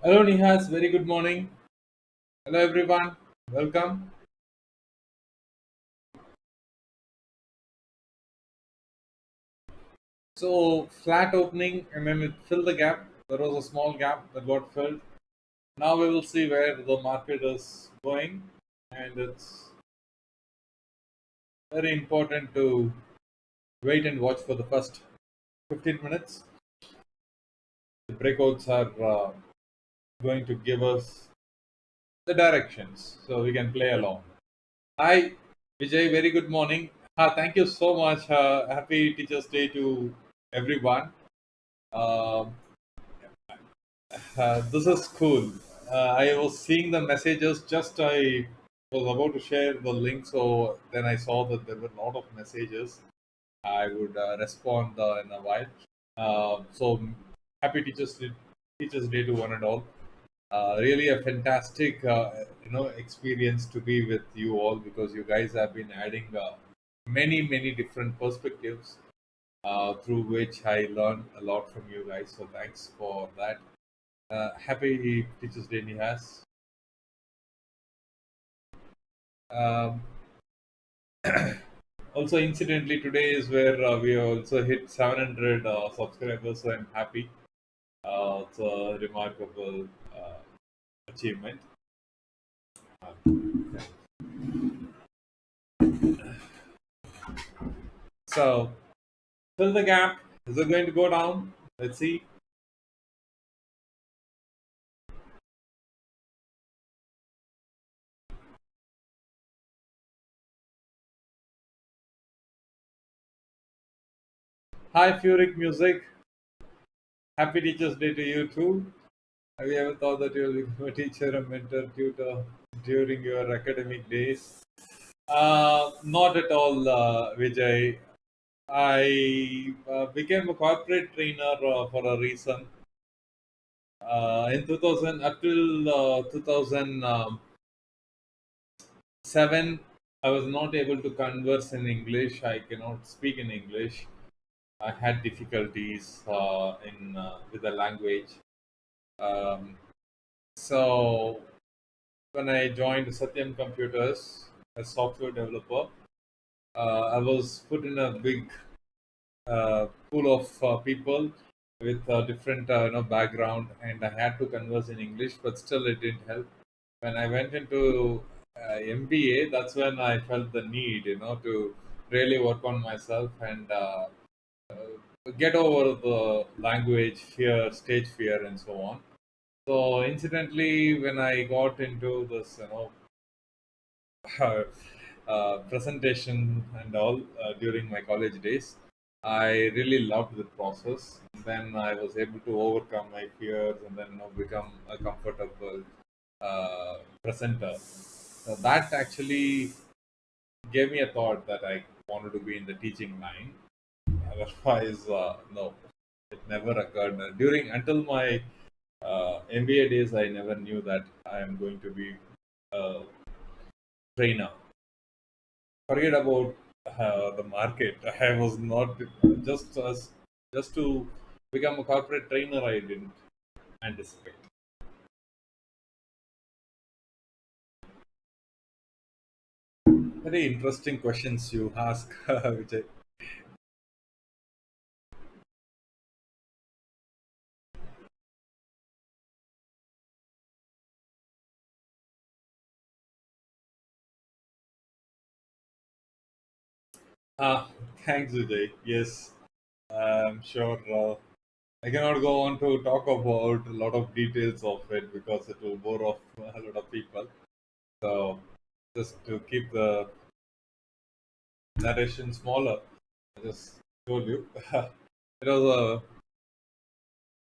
Hello, Nihas. Very good morning. Hello, everyone. Welcome. So, flat opening and then it filled the gap. There was a small gap that got filled. Now we will see where the market is going, and it's very important to wait and watch for the first 15 minutes. The breakouts are going to give us the directions so we can play along. Hi, Vijay. Very good morning. Thank you so much. Happy Teachers' Day to everyone. Um this is cool. I was seeing the messages. Just I was about to share the link, so then I saw that there were a lot of messages. I would respond in a while. So happy Teachers Day to one and all. Really a fantastic experience to be with you all because you guys have been adding many different perspectives through which I learned a lot from you guys. So thanks for that. Happy Teachers Day, Nihas. Um, Also, incidentally, today is where we also hit 700 subscribers, so I'm happy. It's a remarkable achievement. So, fill the gap. Is it going to go down? Let's see. Hi, Furic Music. Happy Teachers Day to you too. Have you ever thought that you'll become a teacher, a mentor, tutor during your academic days? Not at all, Vijay. I became a corporate trainer for a reason. In 2000, up till 2007, I was not able to converse in English. I cannot speak in English. I had difficulties in with the language. Um, so when I joined Satyam Computers as software developer, I was put in a big pool of people with different background, and I had to converse in English, but still it didn't help. When I went into MBA, that's when I felt the need, to really work on myself and get over the language fear, stage fear, and so on. So, incidentally, when I got into this, presentation and all during my college days, I really loved the process. Then I was able to overcome my fears and then become a comfortable presenter. So that actually gave me a thought that I wanted to be in the teaching line. Otherwise, no, it never occurred. During until my MBA days, I never knew that I am going to be a trainer. Forget about the market. I was not just as just to become a corporate trainer. I didn't anticipate. Very interesting questions you ask, which I ah thanks, Vijay. Yes, I'm sure. I cannot go on to talk about a lot of details of it because it will bore off a lot of people. So just to keep the narration smaller, I just told you it was a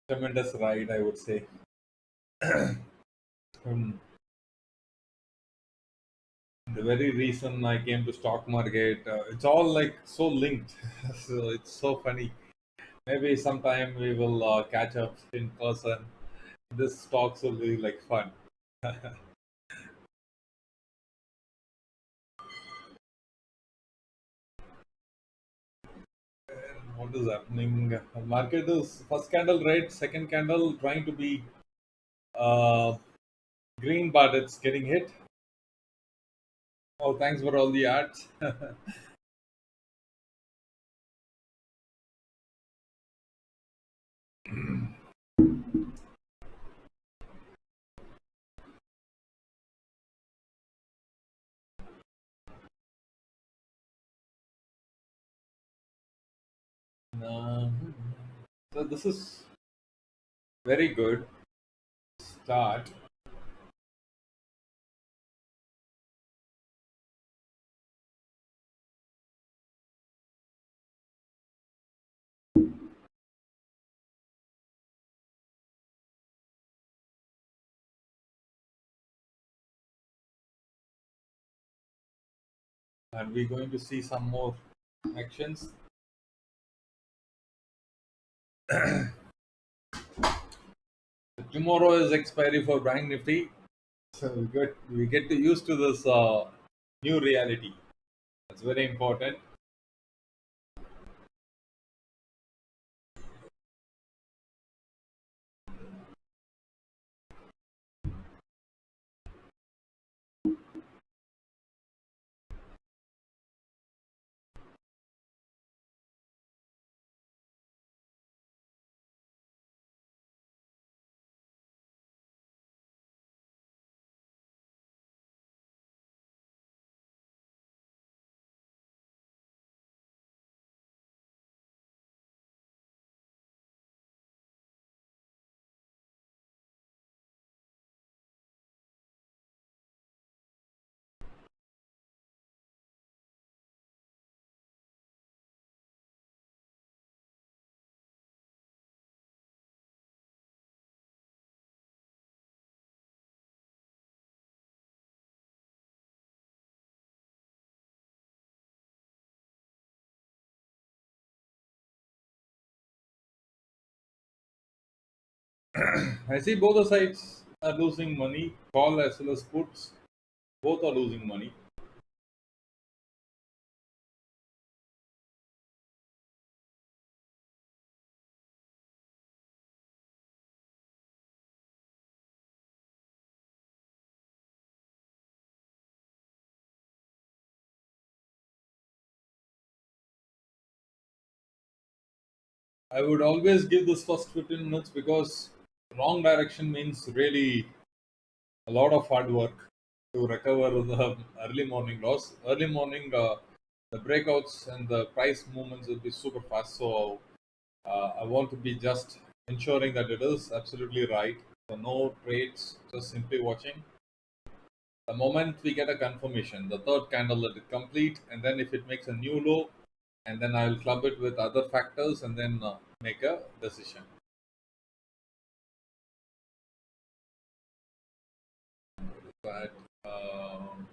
tremendous ride, I would say. Um, the very reason I came to stock market, it's all like so linked. So it's so funny. Maybe sometime we will catch up in person. This talks will be like fun. What is happening? Market is first candle right, second candle trying to be Uh, Green, but it's getting hit. Oh, thanks for all the ads. Uh, so this is very good start. Are we going to see some more actions? Tomorrow is expiry for Bank Nifty, so we get to used to this new reality. That's very important. I see both the sides are losing money. Call as well as puts, both are losing money. I would always give this first 15 minutes because wrong direction means really a lot of hard work to recover the early morning loss. Early morning, the breakouts and the price movements will be super fast. So I want to be just ensuring that it is absolutely right. So no trades, just simply watching. The moment we get a confirmation, the third candle let it complete, and then if it makes a new low, and then I will club it with other factors and then make a decision. But um,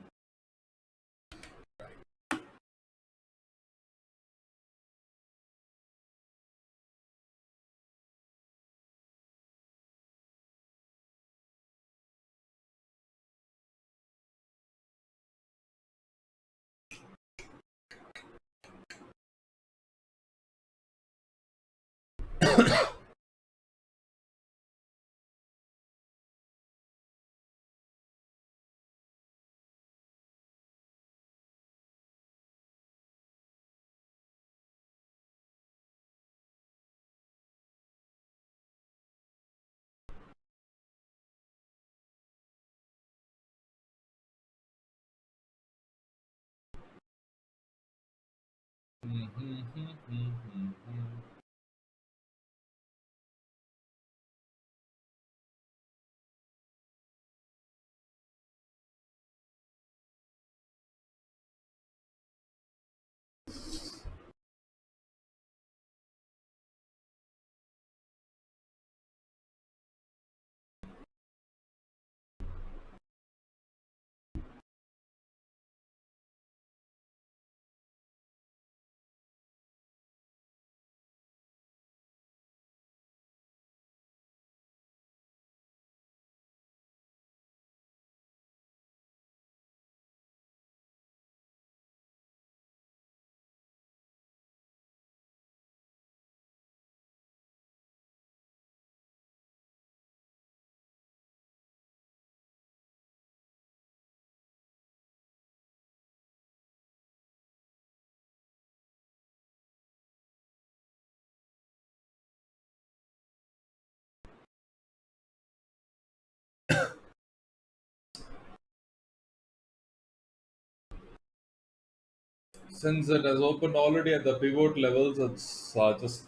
Since it has opened already at the pivot levels, it's just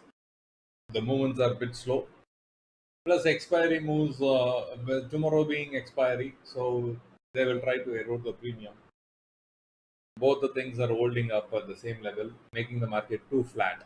the movements are a bit slow. Plus, expiry moves with tomorrow being expiry, so they will try to erode the premium. Both the things are holding up at the same level, making the market too flat.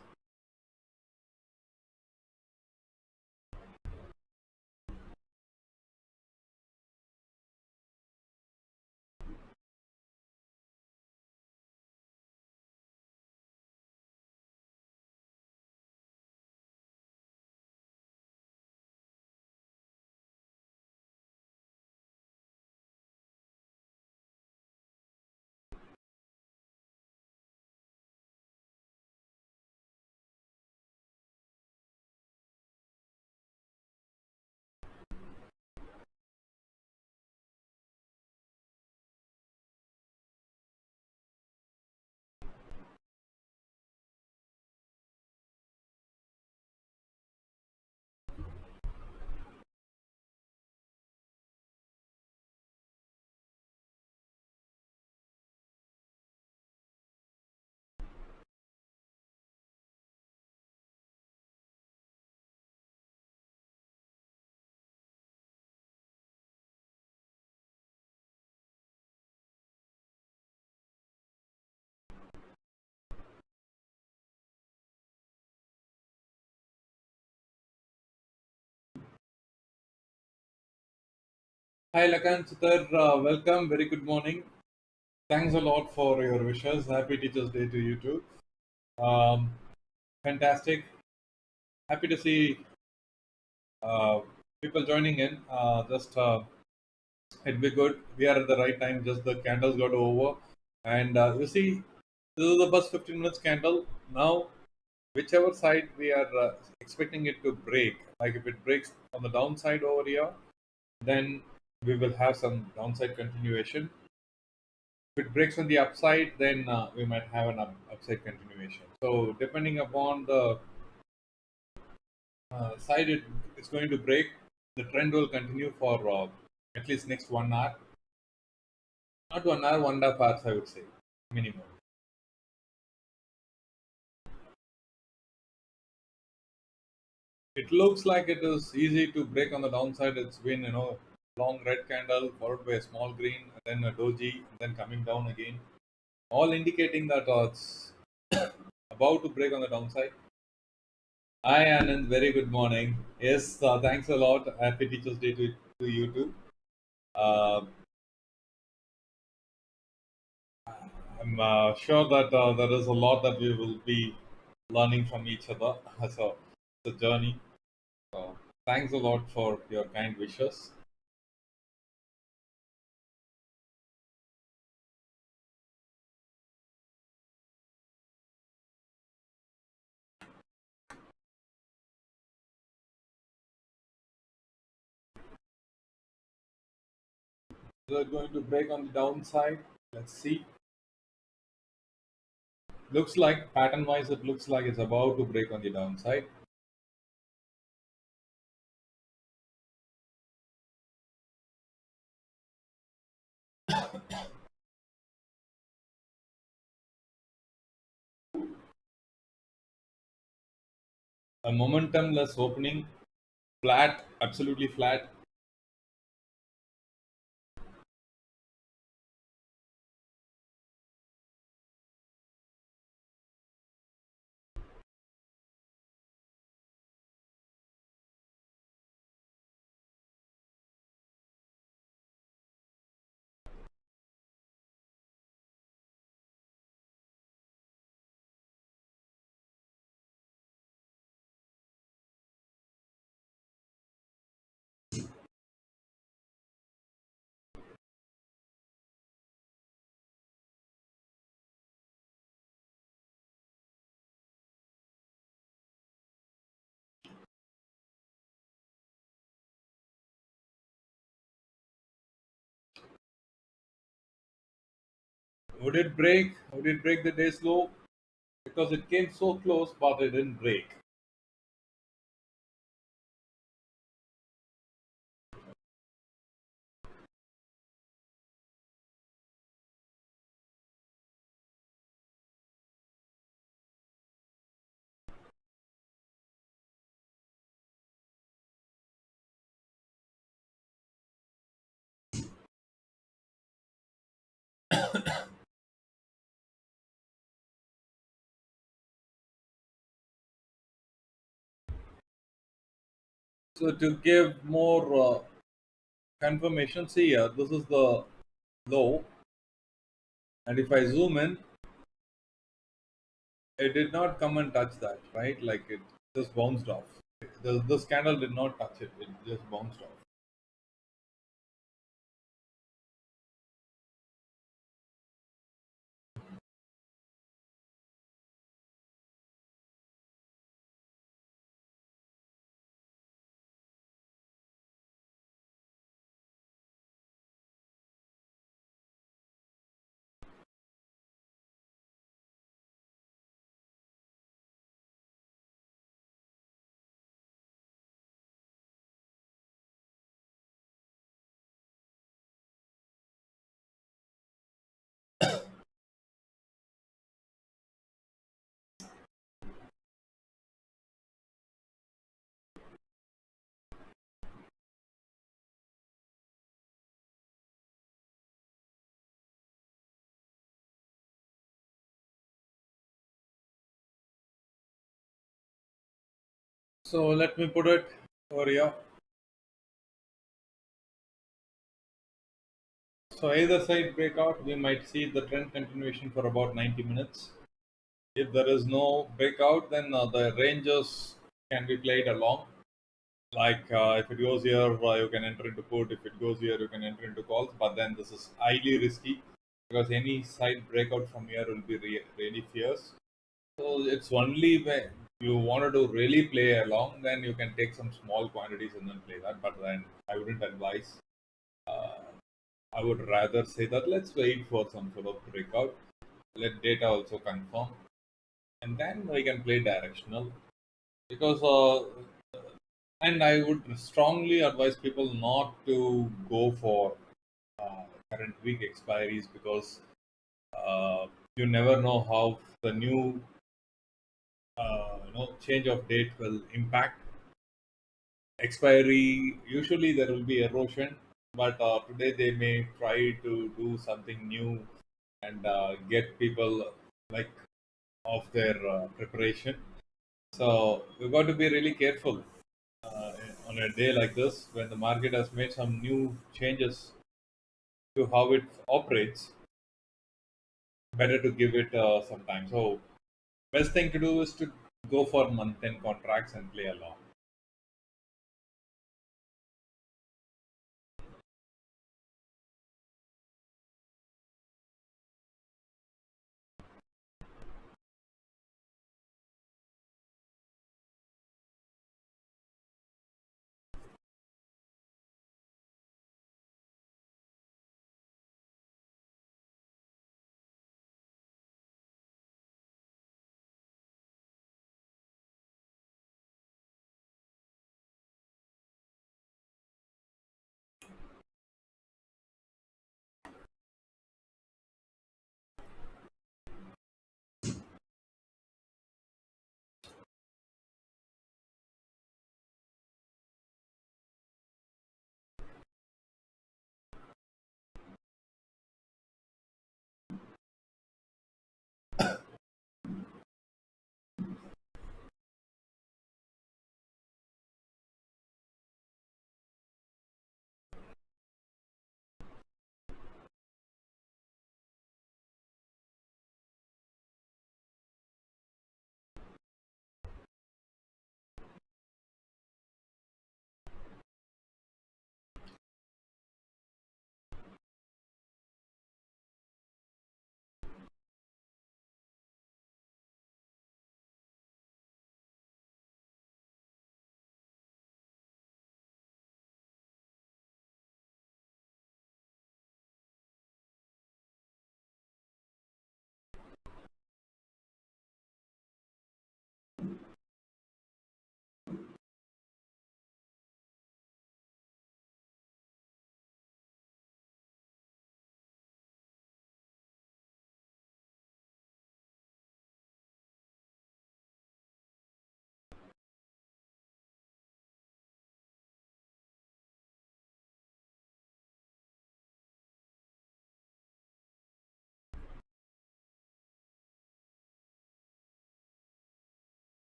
Hi Lakan Chitar, welcome, very good morning. Thanks a lot for your wishes. Happy Teachers Day to you too. Um, Fantastic. Happy to see uh, people joining in. Just it'd be good. We are at the right time. Just the candles got over, and you see, this is the first 15 minutes candle. Now, whichever side we are expecting it to break, like if it breaks on the downside over here, then we will have some downside continuation. If it breaks on the upside, then we might have an upside continuation. So depending upon the side it's going to break, the trend will continue for at least next 1 hour. Not 1 hour, 1.5 hours, I would say, minimum. It looks like it is easy to break on the downside. It's been, long red candle followed by a small green, and then a doji, and then coming down again, all indicating that it's about to break on the downside. Hi Anand, very good morning. Yes, thanks a lot. Happy Teachers Day to you too. Uh, I'm sure that there is a lot that we will be learning from each other. So it's a journey. So thanks a lot for your kind wishes. We're going to break on the downside. Let's see. Looks like pattern wise, it looks like it's about to break on the downside. A momentumless opening, flat, absolutely flat. Would it break? Would it break the day's low? Because it came so close, but it didn't break. So to give more confirmation, see here, this is the low, and if I zoom in, it did not come and touch that, right? Like it just bounced off. This candle did not touch it; it just bounced off. So let me put it over here. So either side breakout, we might see the trend continuation for about 90 minutes. If there is no breakout, then the ranges can be played along. Like if it goes here, you can enter into put. If it goes here, you can enter into calls. But then this is highly risky because any side breakout from here will be really fierce. So it's only when you wanted to really play along, then you can take some small quantities and then play that. But then I wouldn't advise. Uh, I would rather say that let's wait for some sort of breakout. Let data also confirm, and then we can play directional. Because and I would strongly advise people not to go for current week expiries because uh, you never know how the new change of date will impact expiry. Usually there will be erosion, but today they may try to do something new and get people like of their preparation. So we've got to be really careful uh, on a day like this when the market has made some new changes to how it operates. Better to give it some time. So best thing to do is to go for month-end contracts and play along.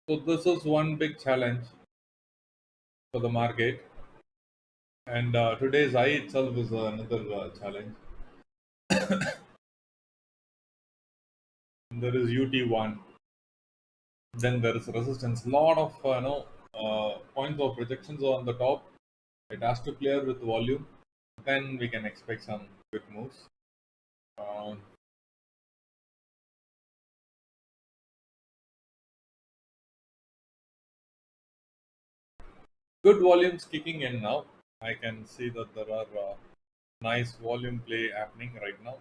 So this is one big challenge for the market, and today's high itself is another challenge. There is UT1, then there is resistance. Lot of points of rejections on the top. It has to clear with volume. Then we can expect some good moves. Uh, Good volumes kicking in now. I can see that there are nice volume play happening right now.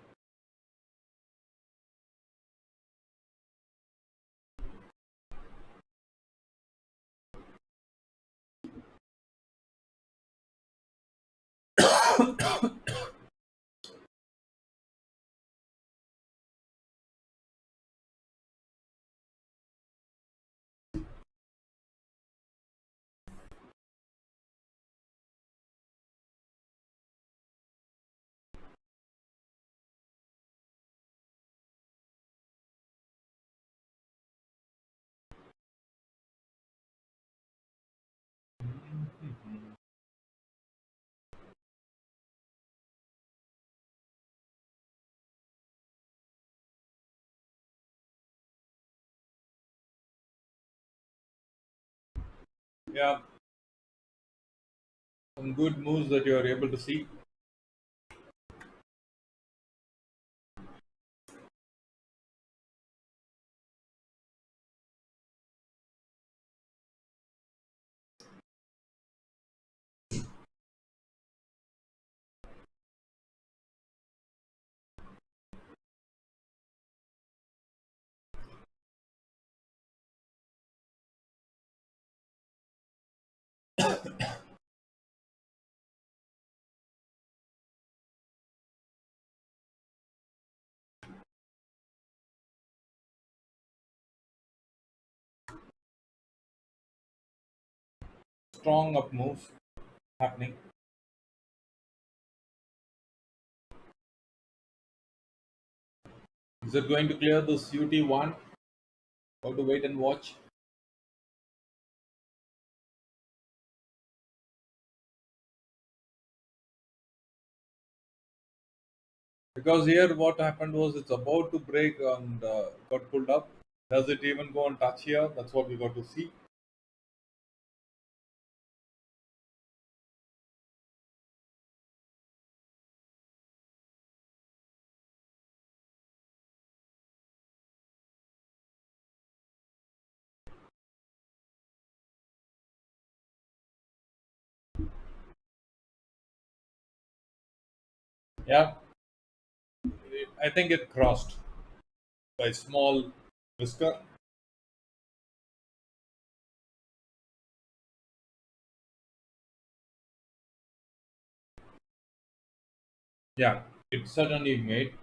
Yeah, some good moves that you are able to see. Strong up moves happening. Is it going to clear this UT1? Or to wait and watch? Because here what happened was it's about to break and got pulled up. Does it even go and touch here? That's what we got to see. Yeah, I think it crossed by small whisker. Yeah, it certainly made.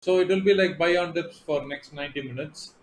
So it will be like buy on dips for next 90 minutes.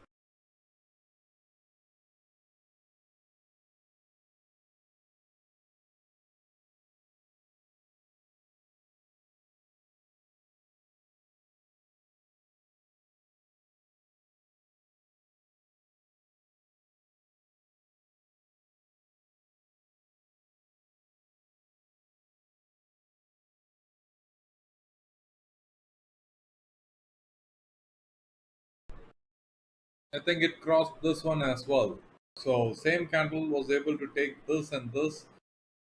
I think it crossed this one as well. So same candle was able to take this and this.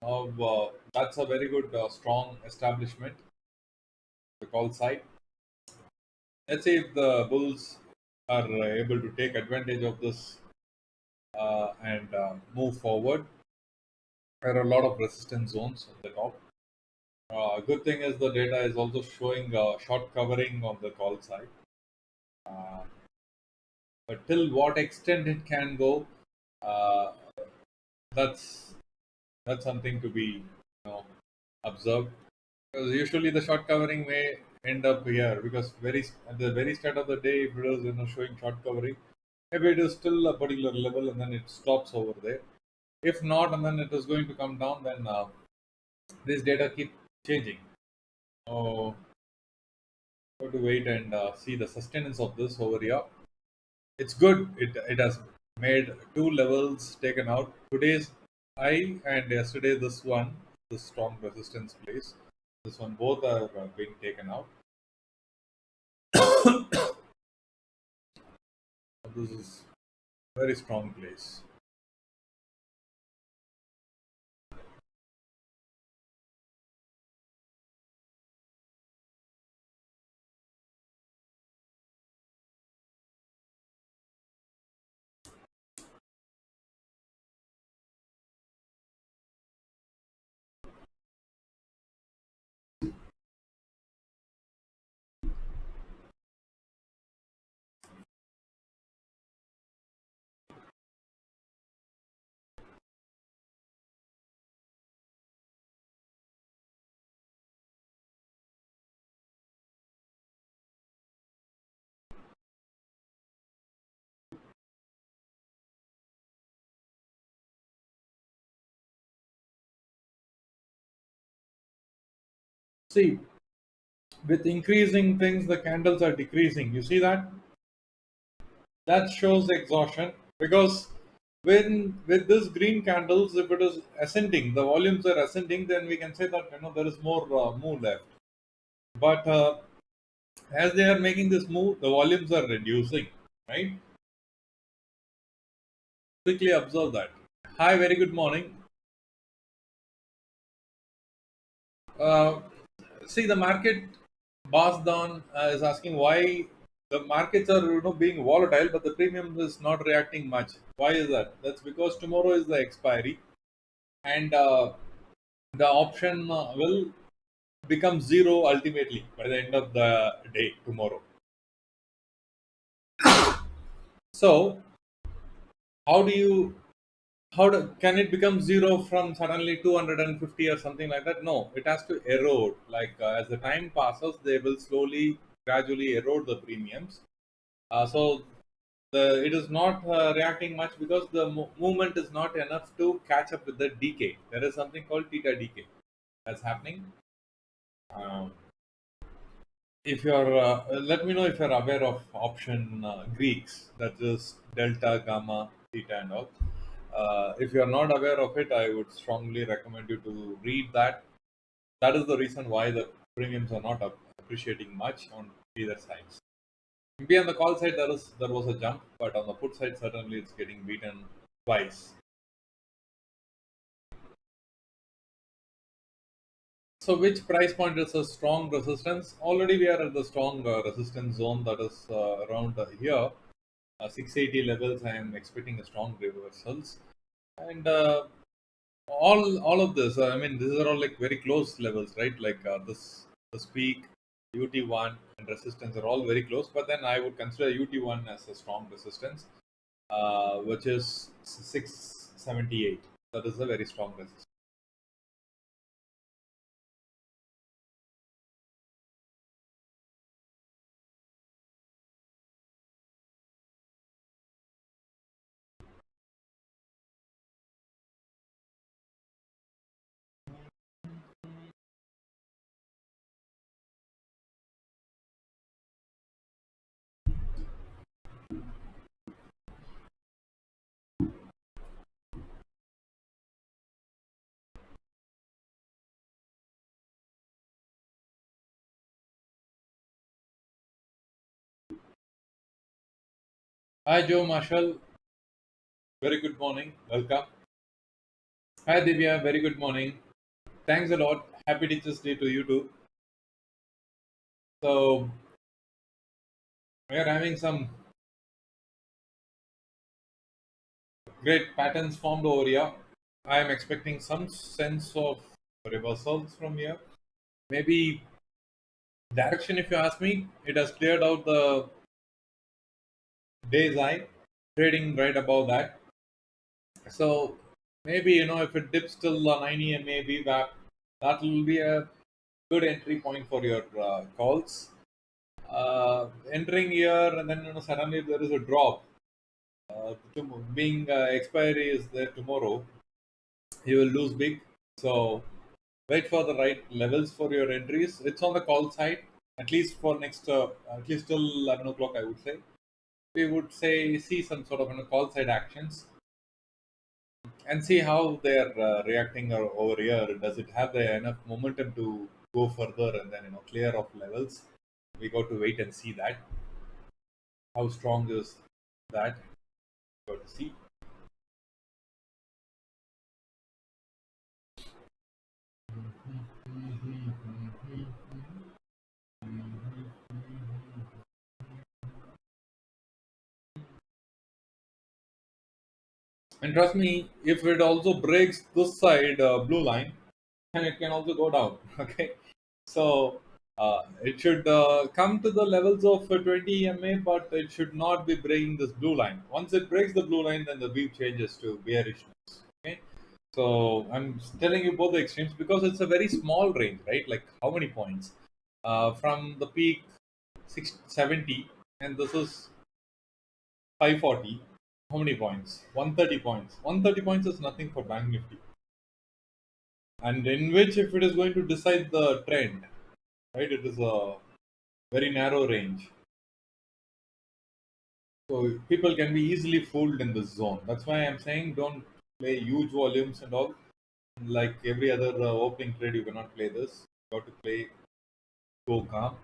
That's a very good strong establishment. The call side. Let's see if the bulls are able to take advantage of this and move forward. There are a lot of resistance zones on the top. Good thing is the data is also showing short covering on the call side. Uh, but till what extent it can go, uh, that's that's something to be observed. Because usually the short covering may end up here because very at the very start of the day, if it is showing short covering, maybe it is still a particular level and then it stops over there. If not, and then it is going to come down, then this data keep changing. So have to wait and see the sustenance of this over here. It's good. It has made two levels taken out. Today's high and yesterday this one, the strong resistance place. This one both are being taken out. This is very strong place. See, with increasing things, the candles are decreasing. You see that? That shows exhaustion because when with this green candles, if it is ascending, the volumes are ascending, then we can say that there is more move left. But as they are making this move, the volumes are reducing, right? Quickly observe that. Hi, very good morning. Uh, See, the market boss down is asking why the markets are being volatile, but the premium is not reacting much. Why is that? That's because tomorrow is the expiry, and the option will become zero ultimately by the end of the day tomorrow. So, how do you can it become zero from suddenly 250 or something like that? No, it has to erode. Like as the time passes, they will slowly, gradually erode the premiums. So it is not reacting much because the movement is not enough to catch up with the decay. There is something called theta decay that's happening. Um, if you're, let me know if you're aware of option Greeks, that is delta, gamma, theta, and all. If you're not aware of it, I would strongly recommend you to read that. That is the reason why the premiums are not appreciating much on either sides. Maybe on the call side there was a jump, but on the put side certainly it's getting beaten twice. So which price point is a strong resistance? Already we are at the strong resistance zone, that is around here, 680 levels. I am expecting a strong reversals, and all of this. I mean, these are all like very close levels, right? Like this peak, UT1 and resistance are all very close. But then I would consider UT1 as a strong resistance, which is 678. That is a very strong resistance. Hi Joe Marshall, very good morning. Welcome. Hi Divya, very good morning. Thanks a lot. Happy Teachers Day to you too. So we are having some great patterns formed over here. I am expecting some sense of reversals from here. Maybe direction, if you ask me, it has cleared out the day's high, trading right above that. So maybe if it dips till 90 and maybe that will be a good entry point for your calls. Entering here and then suddenly there is a drop. Being expiry is there tomorrow, you will lose big. So wait for the right levels for your entries. It's on the call side, at least for next, at least till 11 o'clock, I would say. We would say see some sort of call side actions and see how they're reacting over here. Does it have the enough momentum to go further and then clear off levels? We got to wait and see that. How strong is that? Got to see. And trust me, if it also breaks this side blue line, then it can also go down. Okay, so it should come to the levels of 20 EMA, but it should not be breaking this blue line. Once it breaks the blue line, then the view changes to bearishness. Okay, so I'm telling you both the extremes because it's a very small range, right? Like how many points from the peak 670, and this is 540. How many points? 130 points. 130 points is nothing for Bank Nifty. And in which, if it is going to decide the trend, right, it is a very narrow range. So people can be easily fooled in this zone. That's why I'm saying don't play huge volumes and all. Like every other opening trade, you cannot play this. You got to play go calm.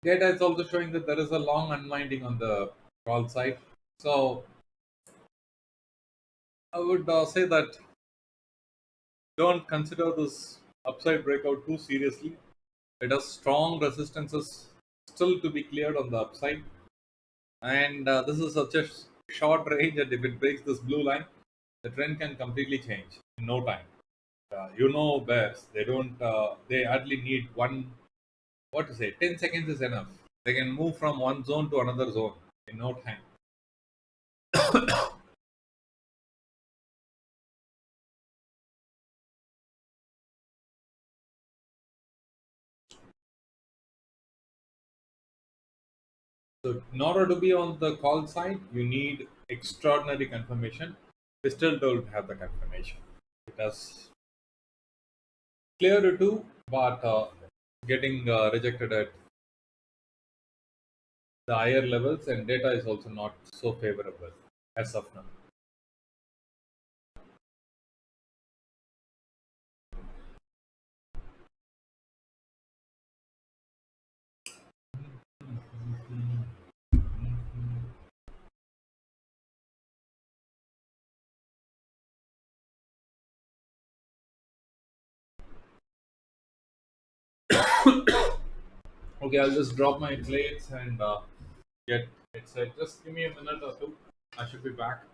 Data is also showing that there is a long unwinding on the call side. So I would say that don't consider this upside breakout too seriously. It has strong resistances still to be cleared on the upside, and this is such a short range that if it breaks this blue line, the trend can completely change in no time. Bears, they don't. They hardly need one. What to say? 10 seconds is enough. They can move from one zone to another zone in no time. So, in order to be on the call side, you need extraordinary confirmation. We still don't have the confirmation. It has cleared too, but getting rejected at the higher levels, and data is also not so favorable as of now. Okay, I'll just drop my plates and get it set. Just give me a minute or two. I should be back.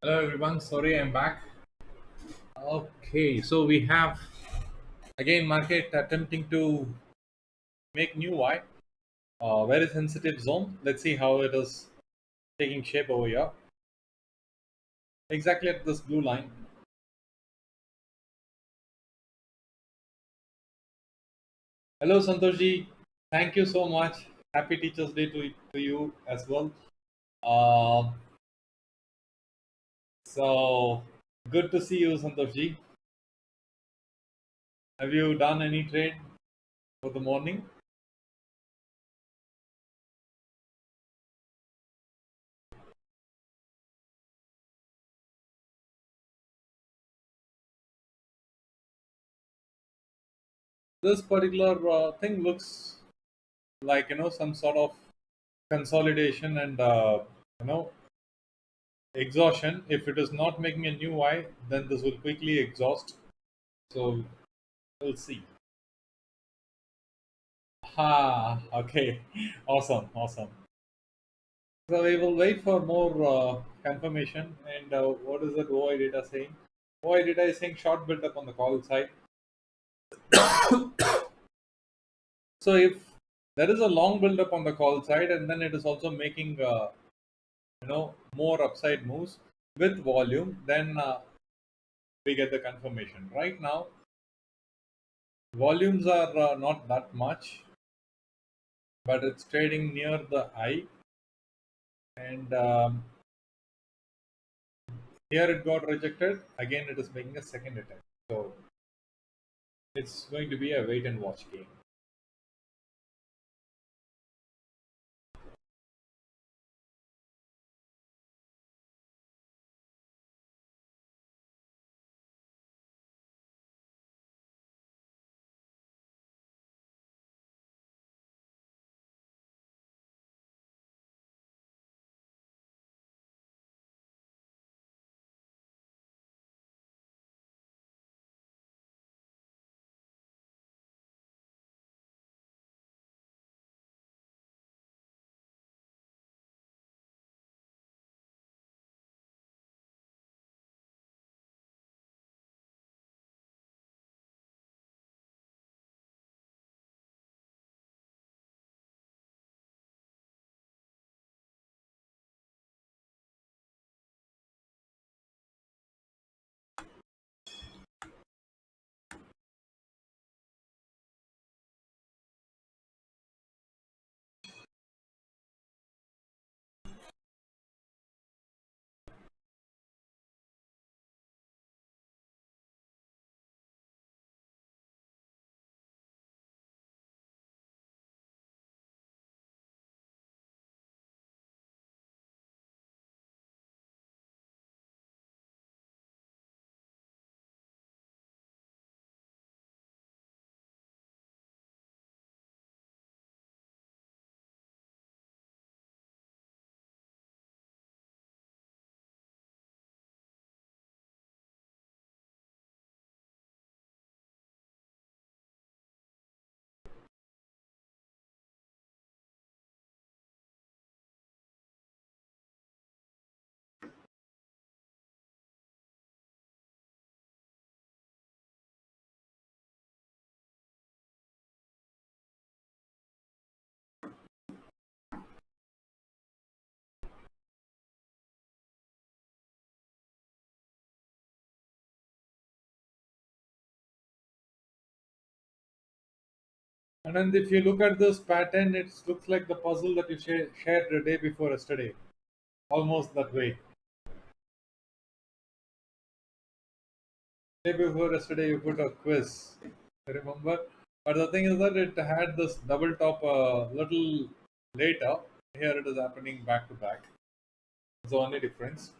Hello everyone, sorry I'm back. Okay, so we have again market attempting to make new Y, very sensitive zone. Let's see how it is taking shape over here. Exactly at this blue line. Hello Santoshji, thank you so much. Happy Teachers Day to you as well. Uh, so good to see you, Santoshji. Have you done any trade for the morning? This particular thing looks like some sort of consolidation and you know exhaustion. If it is not making a new Y, then this will quickly exhaust. So we'll see. Ha, okay. Awesome, awesome. So we will wait for more confirmation. And what is that OI data saying? OI data is saying short build up on the call side. So if there is a long build up on the call side, and then it is also making more upside moves with volume, then we get the confirmation. Right now, volumes are not that much, but it's trading near the high, and here it got rejected. Again, it is making a second attempt. So it's going to be a wait and watch game. And then if you look at this pattern, it looks like the puzzle that you shared the day before yesterday. Almost that way. Day before yesterday, you put a quiz. I remember. But the thing is that it had this double top a little later. Here it is happening back to back. It's the only difference.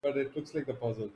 But it looks like the puzzle.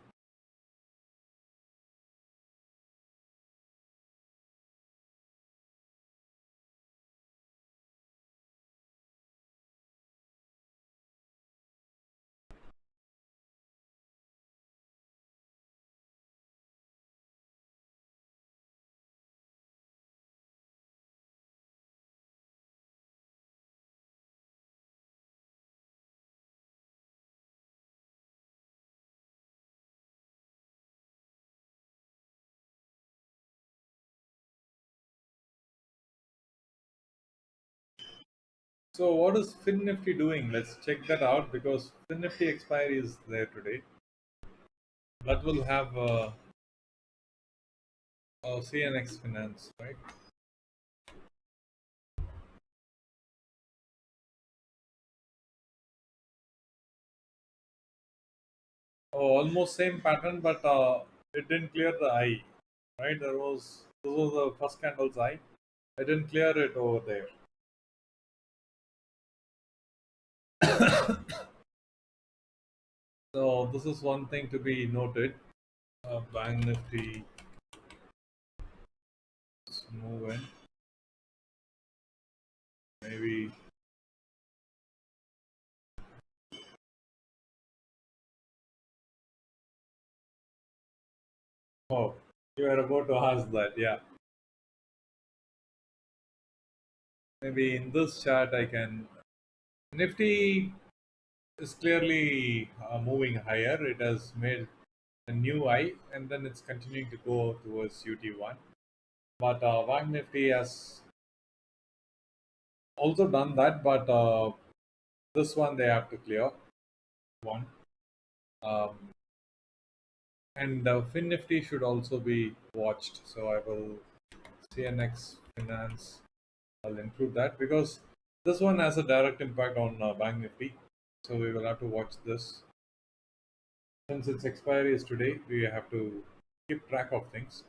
So what is FinNifty doing? Let's check that out because FinNifty expiry is there today. That will have CNX Finance, right? Oh, almost same pattern, but it didn't clear the eye, right? This was the first candle's eye. I didn't clear it over there. So this is one thing to be noted. Bank Nifty move in. Maybe. Oh, you were about to ask that. Yeah. Maybe in this chart I can. Nifty is clearly moving higher. It has made a new high and then it's continuing to go towards UT1. But Bank Nifty has also done that, but this one they have to clear one. Um, and Fin Nifty should also be watched. So I will CNX Finance. I'll include that because this one has a direct impact on Bank Nifty. So we will have to watch this. Since its expiry is today, we have to keep track of things.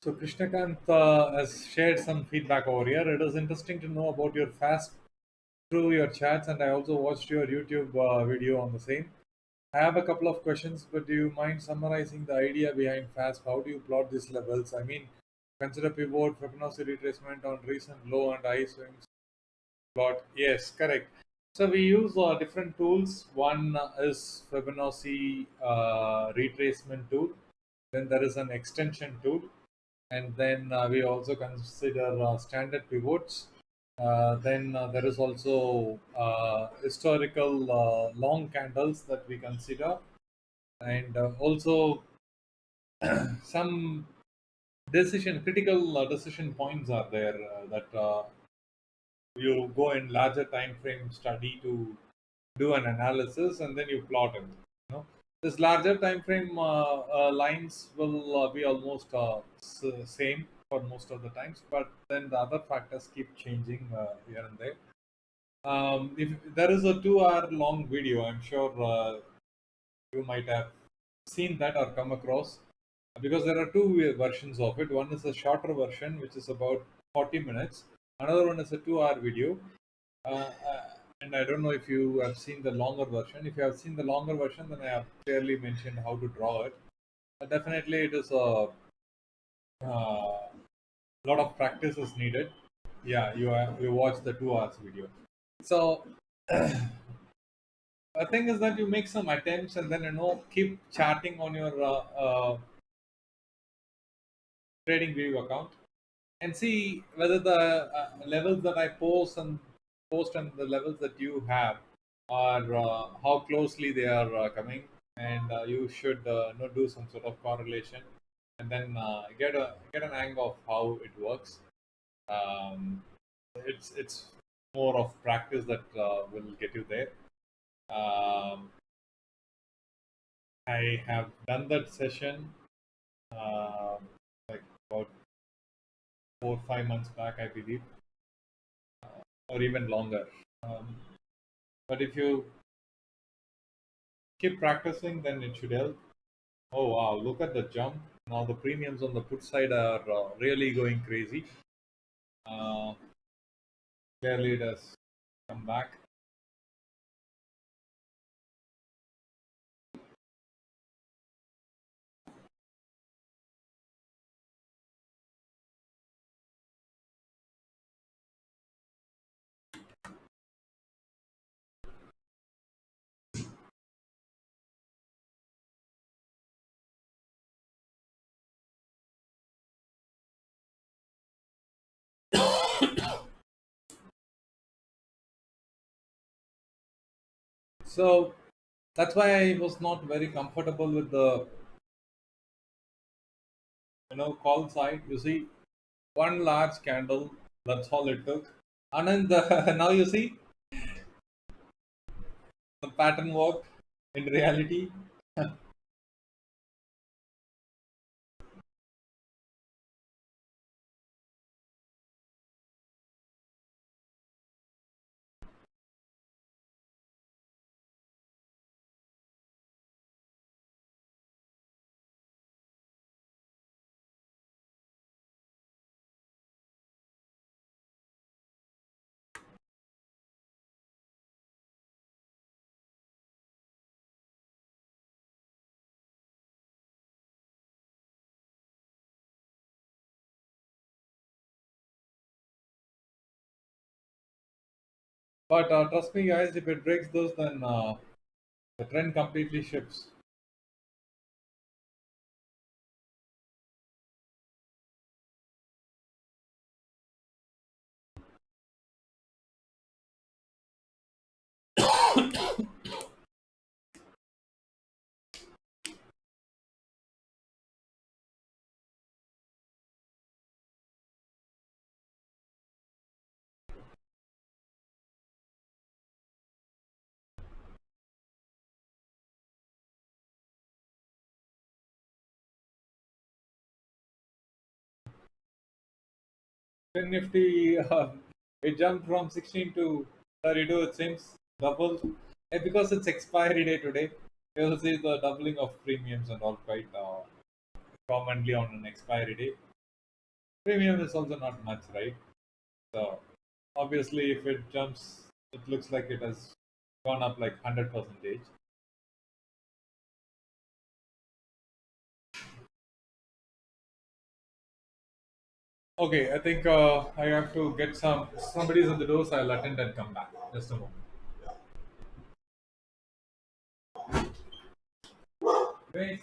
So Krishnakant has shared some feedback over here. It is interesting to know about your FASP through your chats, and I also watched your YouTube video on the same. I have a couple of questions, but do you mind summarizing the idea behind FASP? How do you plot these levels? I mean, consider pivot, Fibonacci retracement on recent low and high swings. Plot. Yes, correct. So we use different tools. One is Fibonacci retracement tool. Then there is an extension tool, and then we also consider standard pivots. Then there is also historical long candles that we consider, and also some critical decision points are there that you go in larger time frame study to do an analysis, and then you plot it. This larger time frame lines will be almost same for most of the times, but then the other factors keep changing here and there. If there is a 2 hour long video, I'm sure you might have seen that or come across, because there are two versions of it. One is a shorter version, which is about 40 minutes. Another one is a 2 hour video. Uh, uh, and I don't know if you have seen the longer version. If you have seen the longer version, then I have clearly mentioned how to draw it. Definitely, it is lot of practice is needed. Yeah, you watch the 2 hours video. So the thing is that you make some attempts and then keep charting on your trading view account and see whether the levels that I post and the levels that you have are how closely they are coming, and you should do some sort of correlation and then get an angle of how it works. Um, it's more of practice that will get you there. Um, I have done that session like about 4 5 months back, I believe, or even longer. Um, but if you keep practicing, then it should help. Oh wow, look at the jump. Now the premiums on the put side are really going crazy. Uh, Clearly, it has come back. So that's why I was not very comfortable with the call side. You see, one large candle. That's all it took. And then now you see the pattern work in reality. But trust me, guys, if it breaks those, then the trend completely shifts. Nifty, it jumped from 16 to 32. It seems doubled. Because it's expiry day today, you will see the doubling of premiums and all quite commonly on an expiry day. Premium is also not much, right? So obviously, if it jumps, it looks like it has gone up like 100%. Okay, I think I have to get somebody's at the door, so I'll attend and come back. Just a moment. Wait.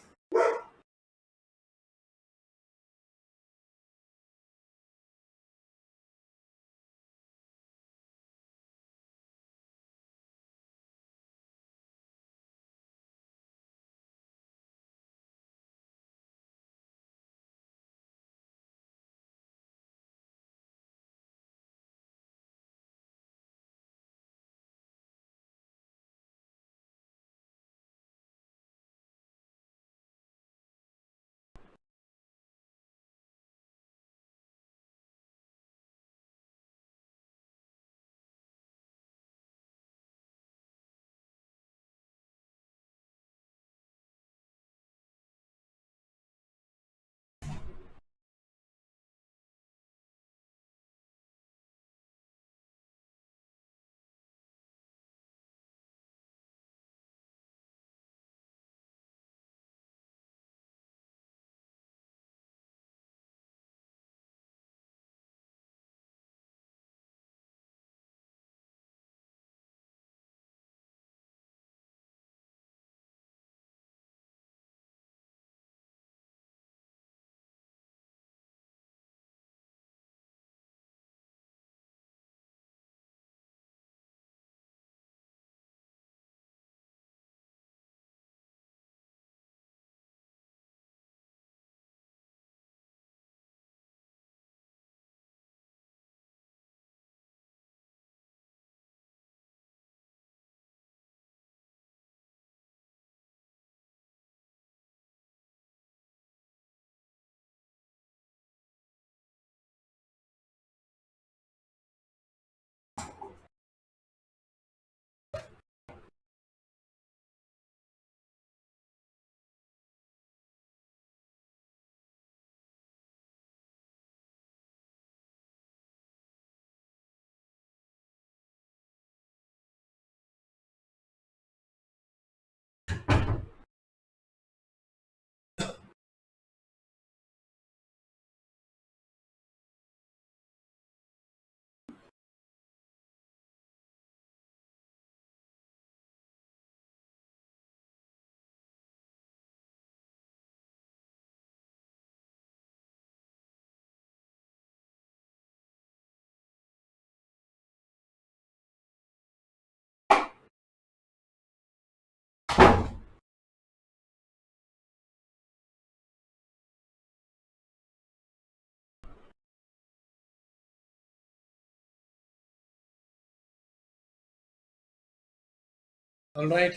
All right.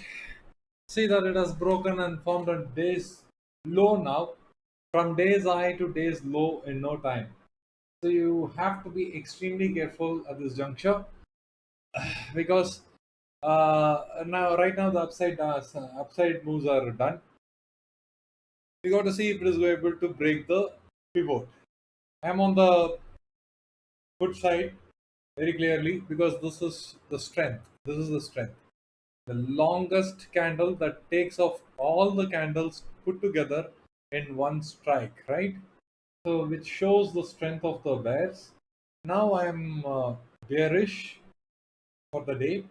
See that it has broken and formed a day's low now, from day's high to day's low in no time. So you have to be extremely careful at this juncture because now right now the upside moves are done. We got to see if it is able to break the pivot. I'm on the put side very clearly because this is the strength. This is the strength. The longest candle that takes off all the candles put together in one strike, right? So which shows the strength of the bears. Now I am bearish for the day,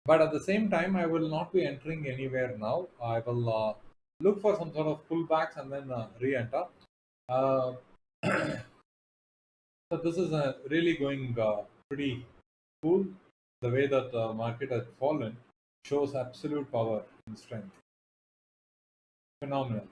but at the same time I will not be entering anywhere now. I will look for some sort of pullbacks and then re-enter. Uh, so this is really going pretty cool. The way that the market has fallen shows absolute power and strength. Phenomenal.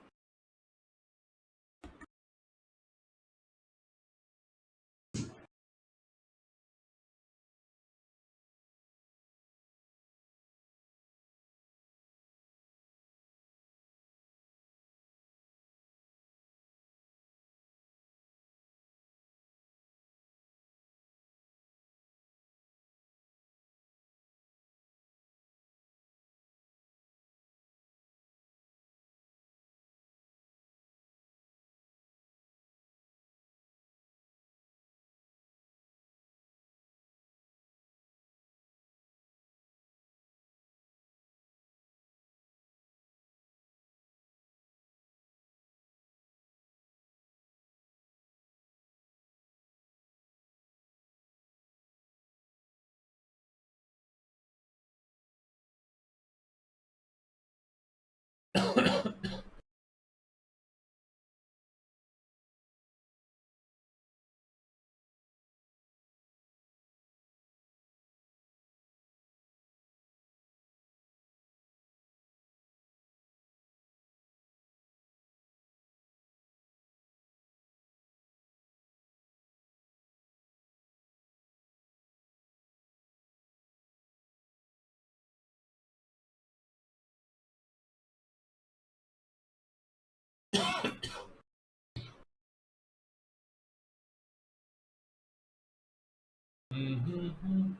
Mhm.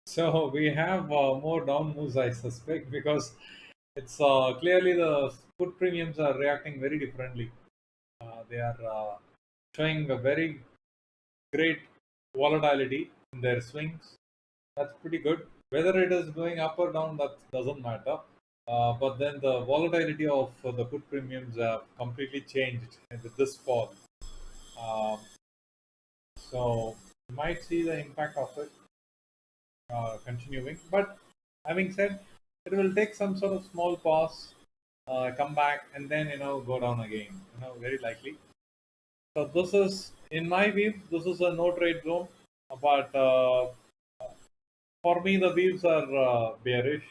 So we have more down moves, I suspect, because it's clearly the put premiums are reacting very differently. They are showing a very great volatility in their swings. That's pretty good. Whether it is going up or down, that doesn't matter. But then the volatility of the put premiums have completely changed with this fall. Um, so you might see the impact of it continuing. But having said, it will take some sort of small pause, come back, and then go down again. Very likely. So this is, in my view, this is a no trade zone. But for me, the views are bearish.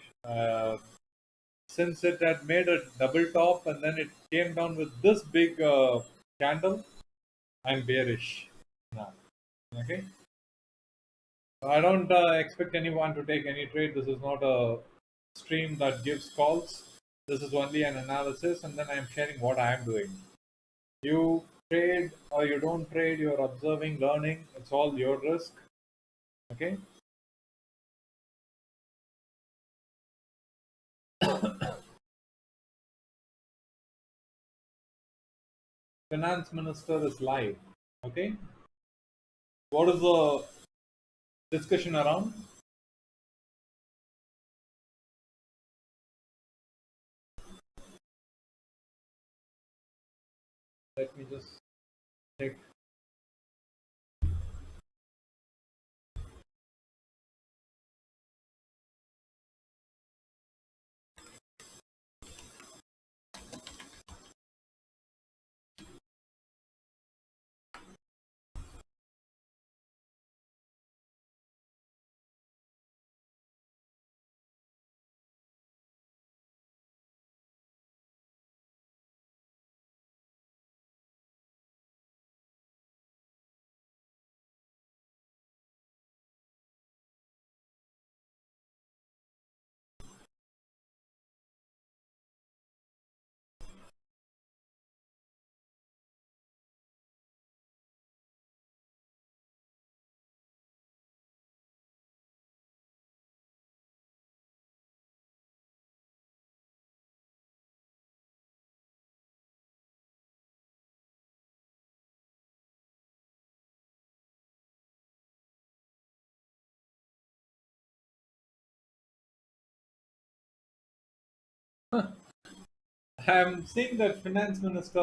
Since it had made a double top and then it came down with this big candle, I'm bearish now. Okay. I don't expect anyone to take any trade. This is not a stream that gives calls. This is only an analysis, and then I'm sharing what I am doing. You trade or you don't trade, you're observing, learning. It's all your risk. Okay. Finance minister is live. Okay. What is the discussion around? Let me just check. I'm seeing that finance minister,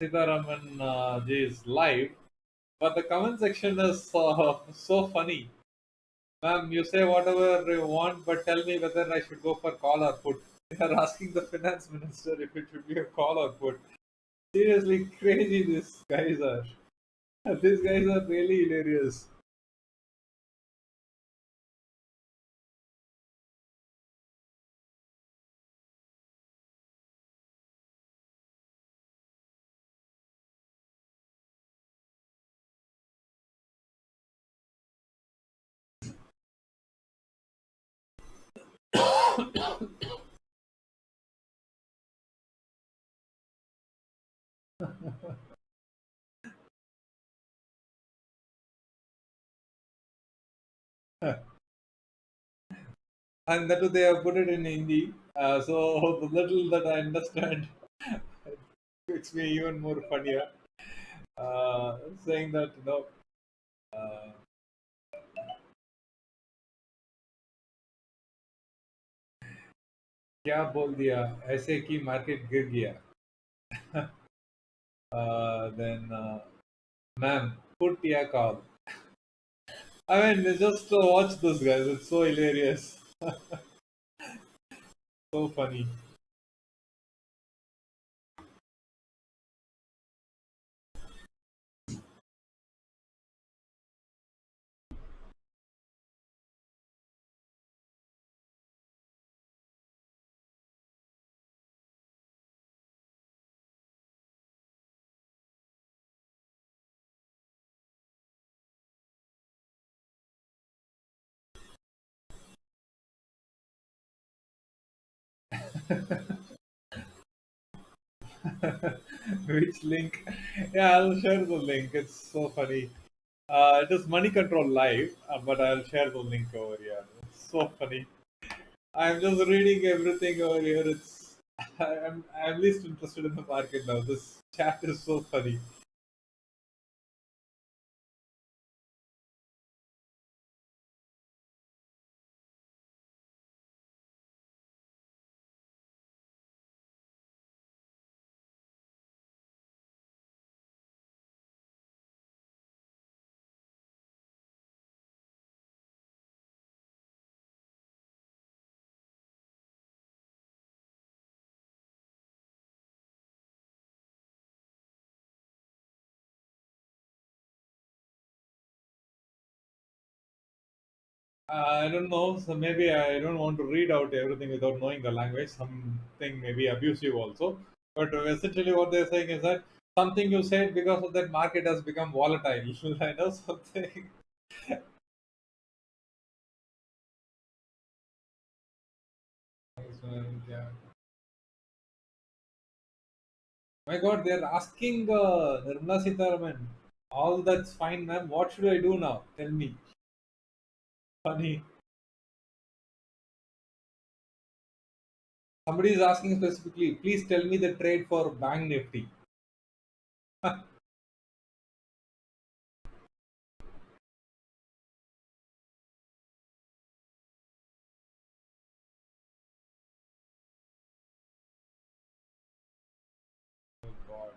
Sitaraman ji is live, but the comment section is so funny. Ma'am, you say whatever you want, but tell me whether I should go for call or put. They are asking the finance minister if it should be a call or put. Seriously, crazy these guys are. These guys are really hilarious. And that too they have put it in Hindi. So the little that I understand makes me even more funnier. Saying that uh, क्या बोल दिया ऐसे कि market गिर गया. Then ma'am, put your call. I mean, just watch those guys. It's so hilarious. So funny. Which link? Yeah, I'll share the link. It's so funny. It is Money Control Live, but I'll share the link over here. It's so funny. I'm just reading everything over here. It's I'm least interested in the market now. This chat is so funny. I don't know. So maybe I don't want to read out everything without knowing the language. Something maybe abusive also. But essentially, what they're saying is that something you said because of that market has become volatile. I know something. Yeah. My God, they're asking Nirmala Sitharaman. All that's fine, ma'am. What should I do now? Tell me. Funny. Somebody is asking specifically. Please tell me the trade for Bank Nifty. Oh God.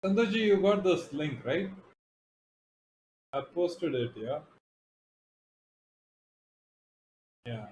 Santoshi, you got this link, right? I posted it, yeah. Yeah.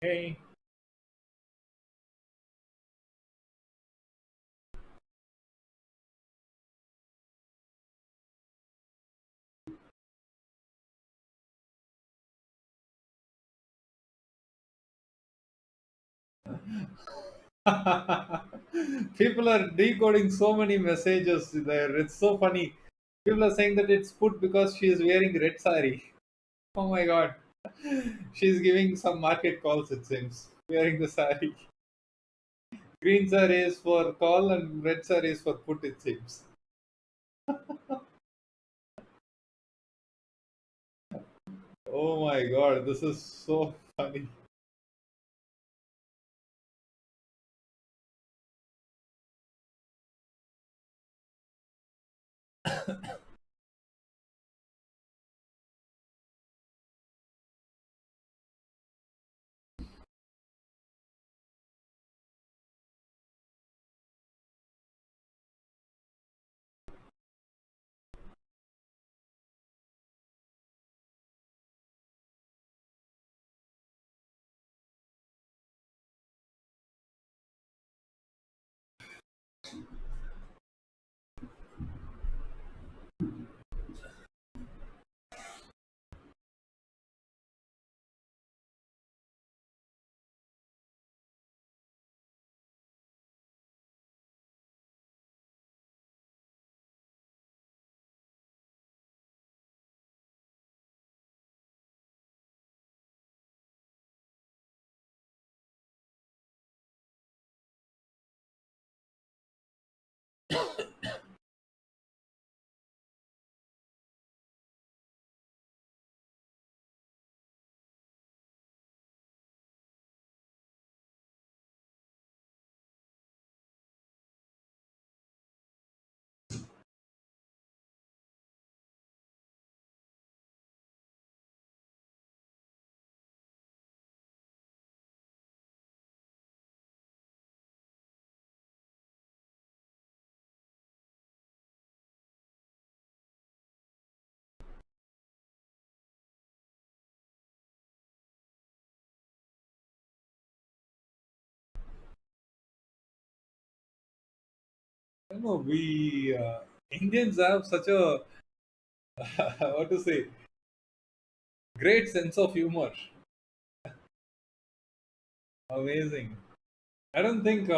Hey. People are decoding so many messages there. It's so funny. People are saying that it's put because she is wearing red sari. Oh my God. She's giving some market calls, it seems. Wearing the sari. Green sari is for call and red sari is for put, it seems. Oh my God. This is so funny. don't know. We Indians have such a what to say, great sense of humor. Amazing. I don't think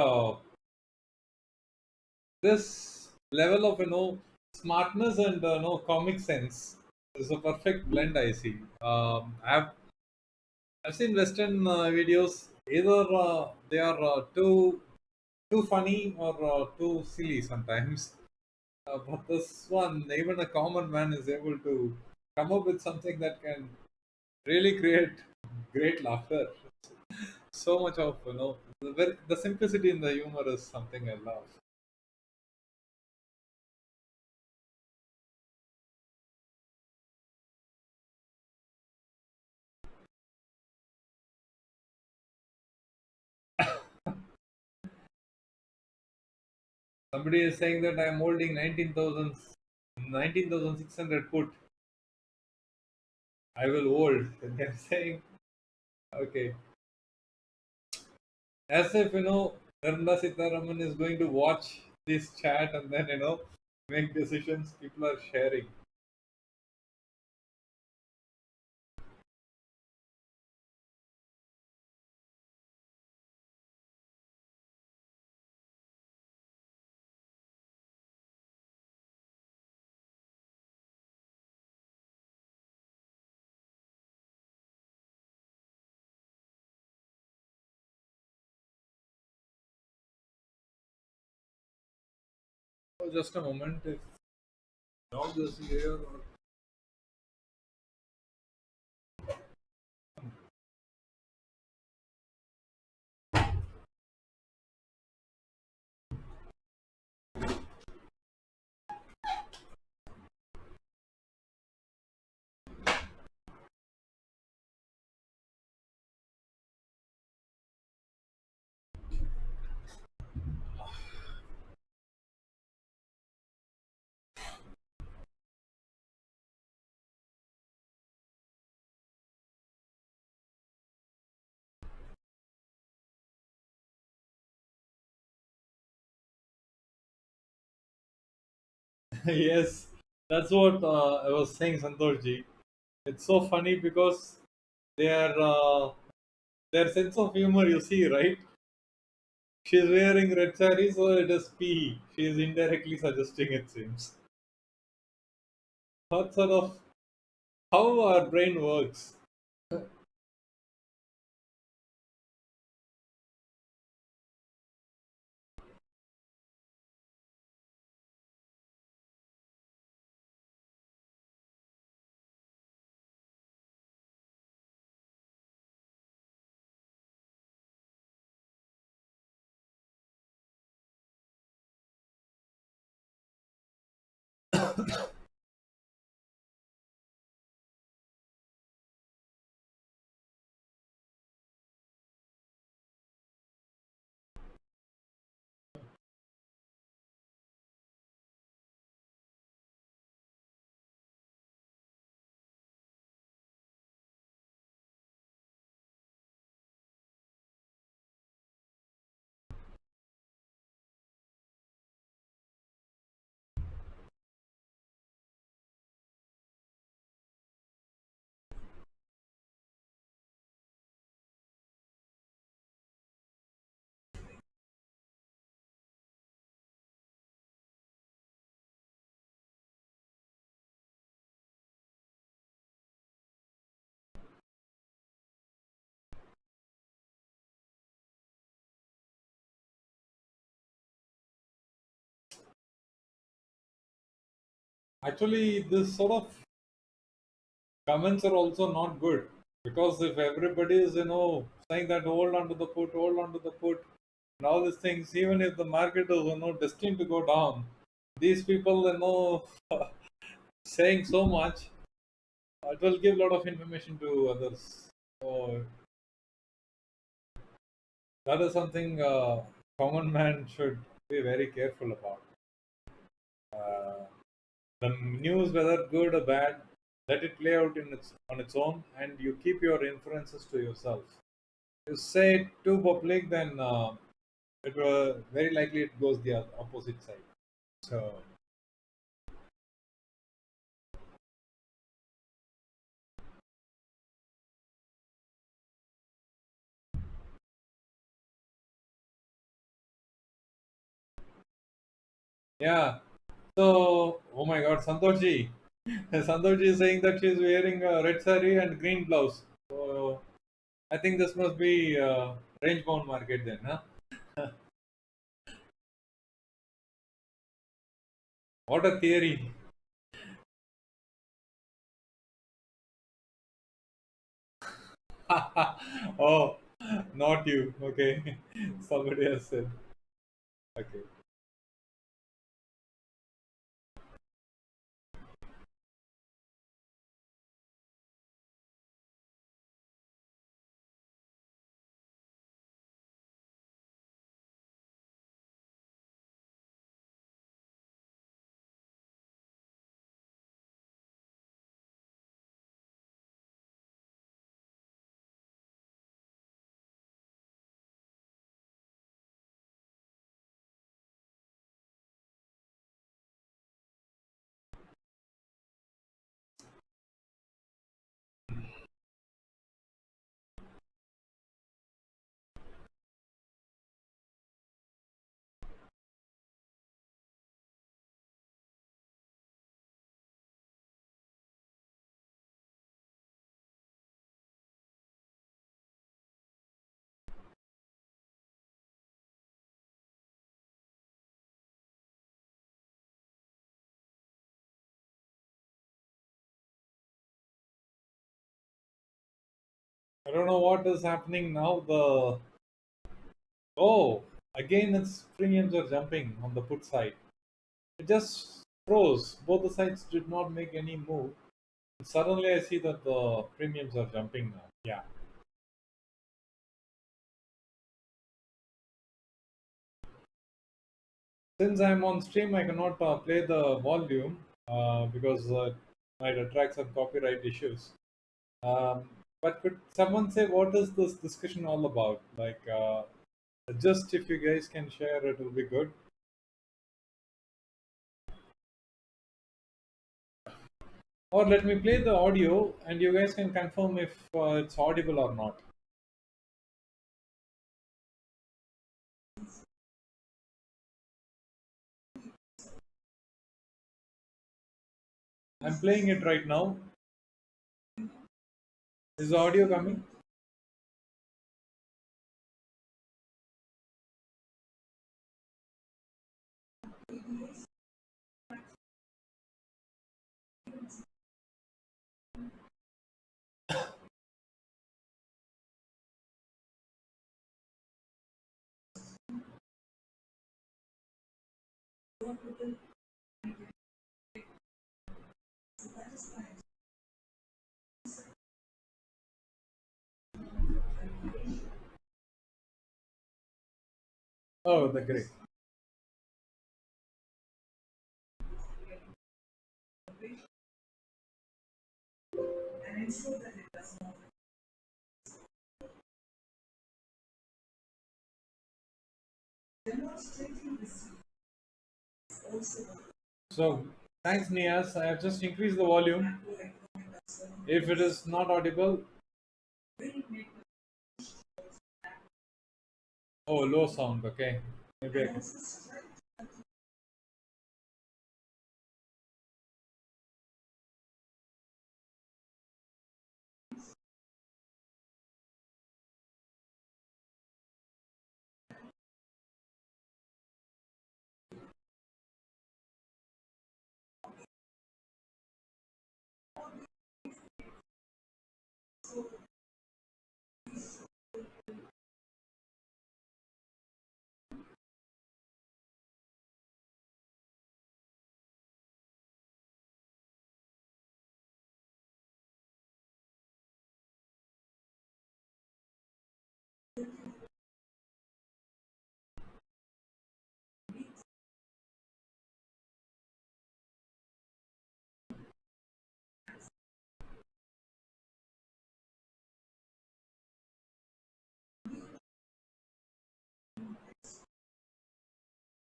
this level of smartness and comic sense is a perfect blend. I see. I've seen Western videos. Either they are too funny or too silly sometimes. But this one, even a common man is able to come up with something that can really create great laughter. So much of the simplicity in the humor is something I love. Somebody is saying that I am holding 19,600 put. I will hold. And they're saying, okay, as if Nirmala Sitharaman is going to watch this chat and then make decisions. People are sharing. Oh, just a moment. If dog is here, yes, that's what I was saying, Santoshji. It's so funny because their their sense of humor, you see, right? She's wearing red saree, so it is P. She is indirectly suggesting it seems. What sort of how our brain works? Actually, this sort of comments are also not good because if everybody is saying that hold on to the put, hold on to the put, and all these things, even if the market is destined to go down, these people saying so much, it will give a lot of information to others. So that is something common man should be very careful about. Uh, the news, whether good or bad, let it play out on its own, and you keep your inferences to yourself. You say it too public, then it will very likely it goes the opposite side. So yeah. So oh my God, Santoshi. Santoshi is saying that she's wearing a red saree and green blouse. So I think this must be range bound market then, huh? What a theory. Oh, not you. Okay. Somebody else said. Okay. I don't know what is happening now. The oh, again its premiums are jumping on the put side. It just froze. Both the sides did not make any move. Suddenly, I see that the premiums are jumping now. Yeah. Since I'm on stream, I cannot play the volume because it might attract some copyright issues. Um, but could someone say what is this discussion all about? Like, just if you guys can share, it will be good. Or let me play the audio and you guys can confirm if it's audible or not. I'm playing it right now. Is the audio coming? Oh, the great. So, thanks, Nias. I have just increased the volume. If it is not audible, oh, low sound. Okay. Maybe I can.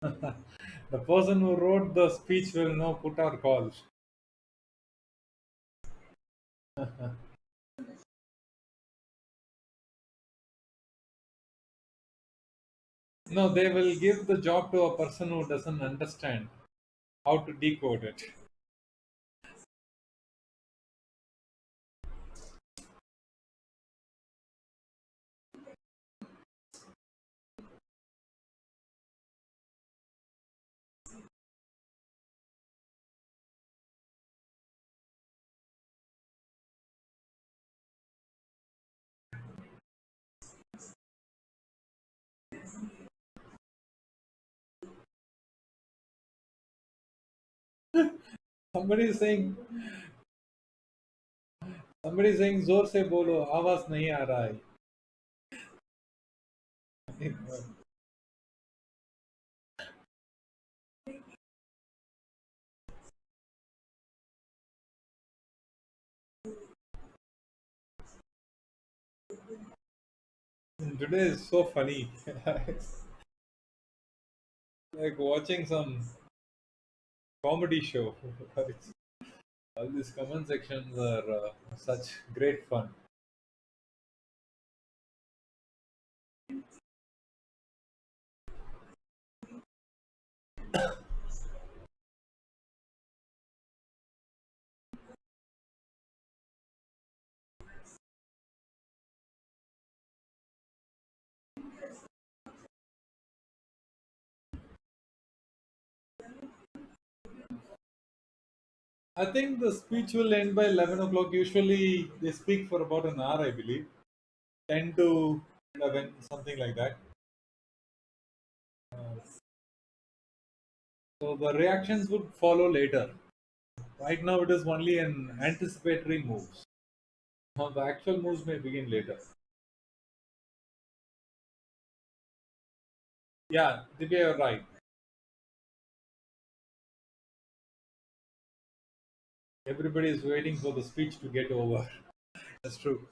The person who wrote the speech will know put our call. No, they will give the job to a person who doesn't understand how to decode it. Somebody is saying, somebody is saying, जोर से बोलो, आवाज नहीं आ रहा है. Today is so funny. It's like watching some comedy show. All these comment sections are such great fun. I think the speech will end by 11 o'clock. Usually they speak for about an hour, I believe. 10 to 11, something like that. Uh, so the reactions would follow later. Right now it is only an anticipatory moves. Now the actual moves may begin later. Yeah, Divya, you're right. Everybody is waiting for the speech to get over. That's true.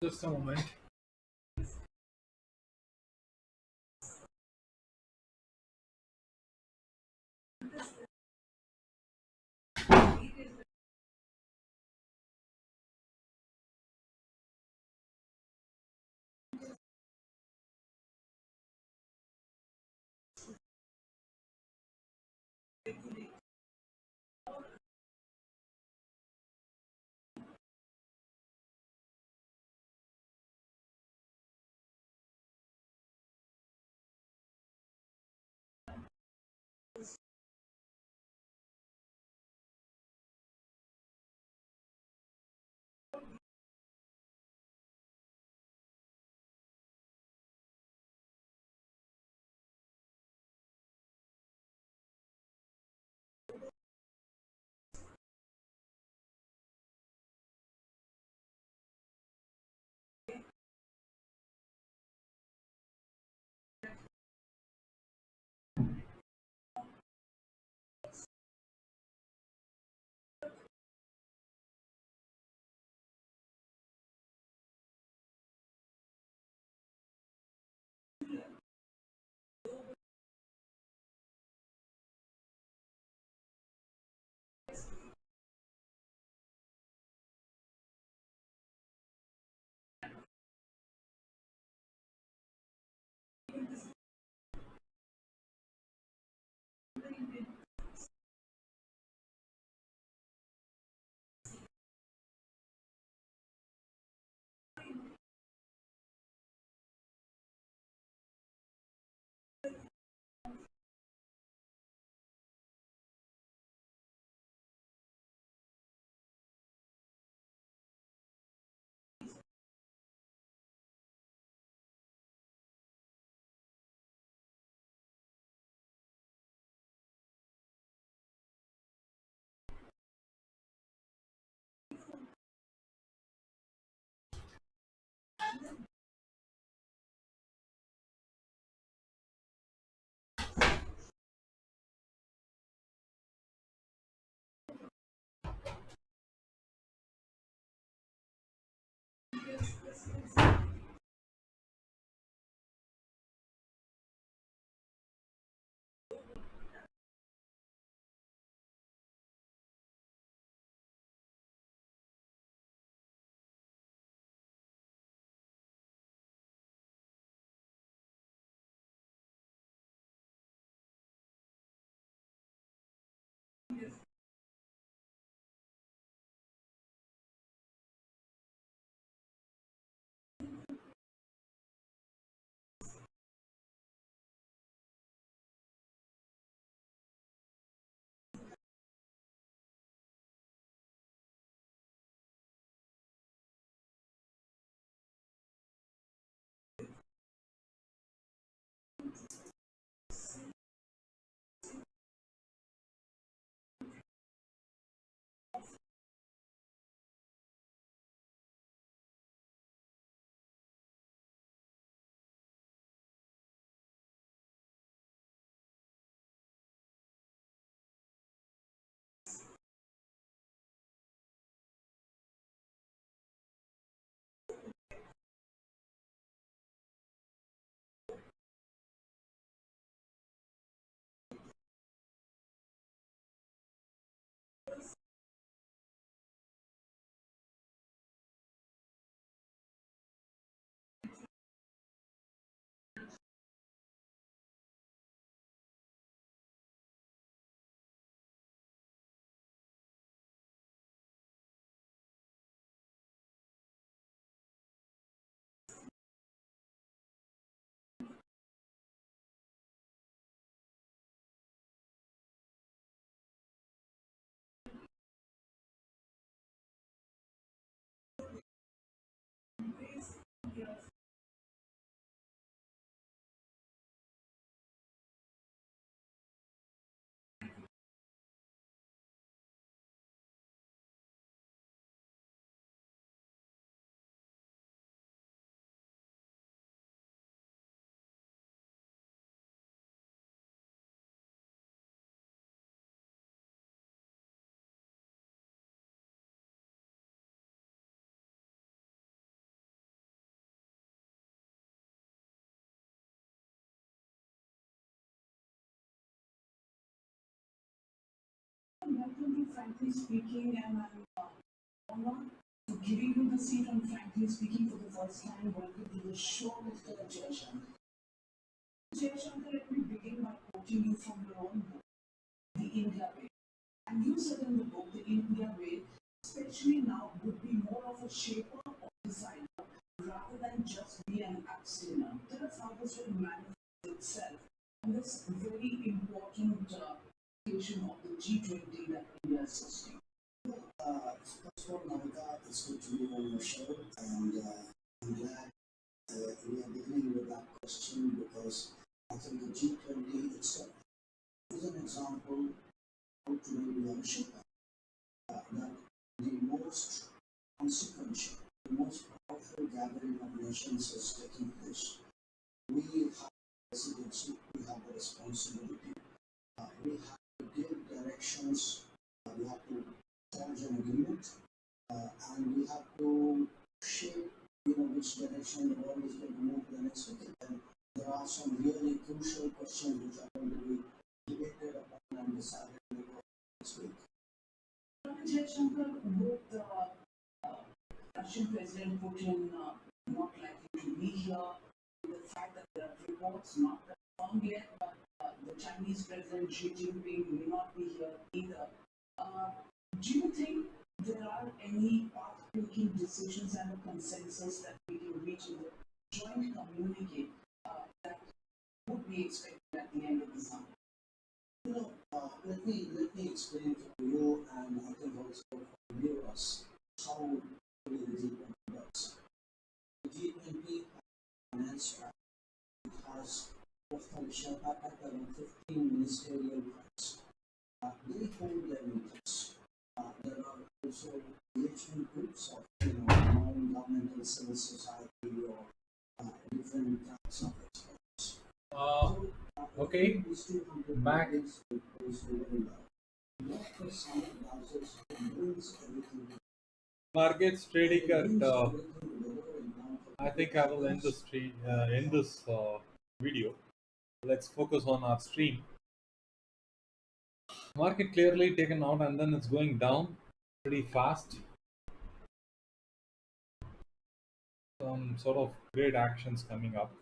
Just a moment. Welcome to Frankly Speaking, and I'm honored to giving you the seat on Frankly Speaking for the first time. Welcome to the show, Mr. Jayashankar. Jayashankar, let me begin by quoting you from your own book, The India Way. And you said in the book, The India Way, especially now, would be more of a shaper or designer rather than just be an abstainer. Tell us how this will manifest itself on this very important occasion of the G20 that India is hosting. First of all, Navita, it's good to be on your show, and I'm glad we are beginning with that question because I think the G20 itself is an example how to be leadership. That the most consequential, the most powerful gathering of nations is taking place. We have presidency, we have the responsibility, we have to give directions, we have to forge an agreement, and we have to shape, which direction the world is going to move the next decade. And there are some really crucial questions which are going to be debated upon and decided in the course of this week. Shankar, with Russian President Putin not likely to be here, the fact that there are reports not confirmed yet, but the Chinese President Xi Jinping may not be here either. Do you think there are any path-making decisions and a consensus that we can reach in the joint communique that would be expected at the end of the summit? Let me explain to you, and I think also for viewers how the G20 works. The G20 finance track, it has post-commission at around 15 ministerial groups. They hold their meetings. There are also engagement groups of non-governmental civil society or different types of experts. Okay, back. Markets trading at. I think I will end this video. Let's focus on our stream. Market clearly taken out, and then it's going down pretty fast. Some sort of great actions coming up.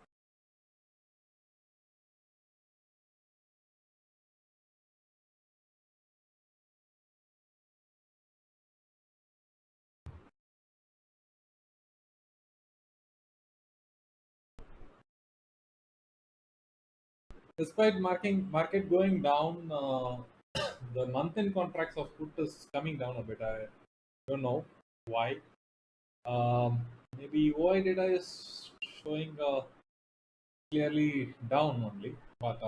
Despite market going down, the month-end contracts of put is coming down a bit. I don't know why. Maybe why data is showing clearly down only, but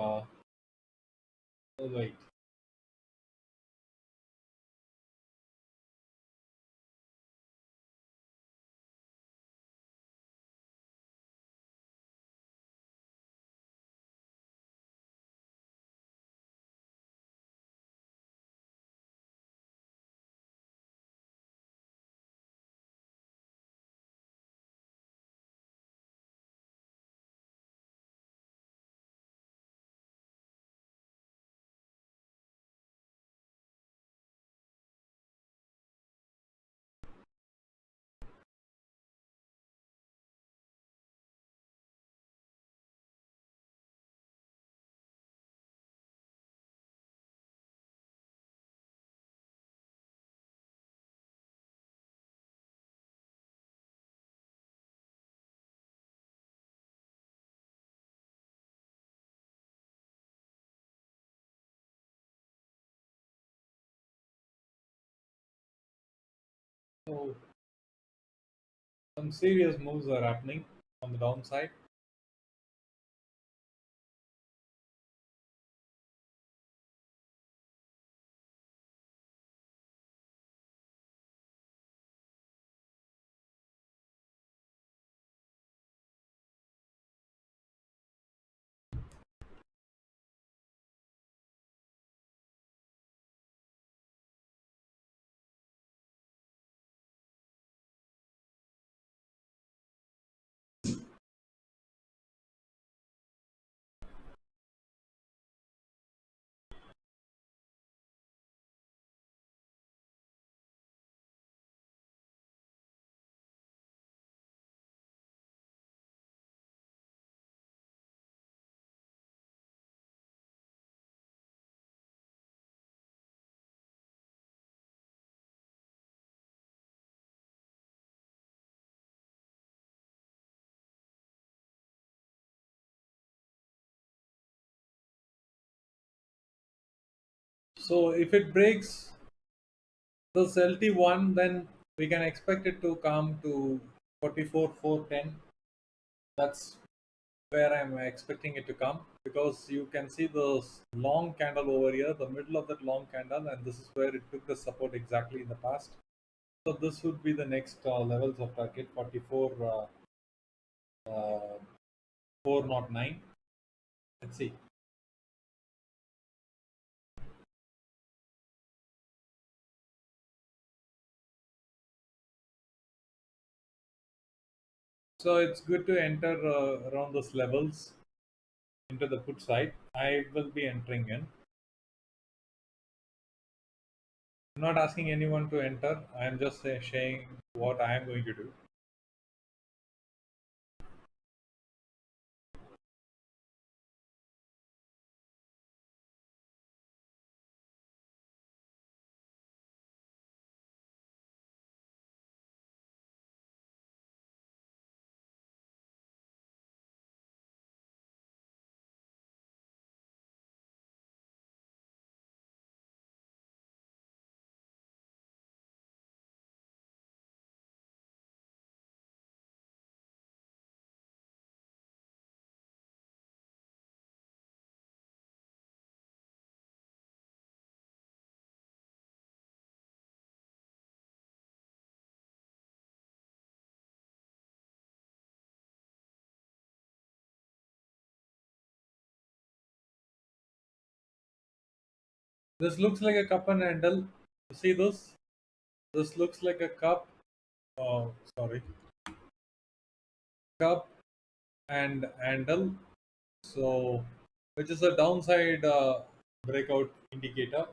wait. So some serious moves are happening on the downside. So if it breaks this LT1, then we can expect it to come to 44,410. That's where I'm expecting it to come, because you can see the long candle over here, the middle of that long candle, and this is where it took the support exactly in the past. So this would be the next levels of target 44 409. Let's see. So it's good to enter around those levels into the put side. I will be entering in. I'm not asking anyone to enter. I'm just saying what I am going to do. This looks like a cup and handle. You see this? This looks like a cup. Oh, sorry, cup and handle. So, which is a downside breakout indicator.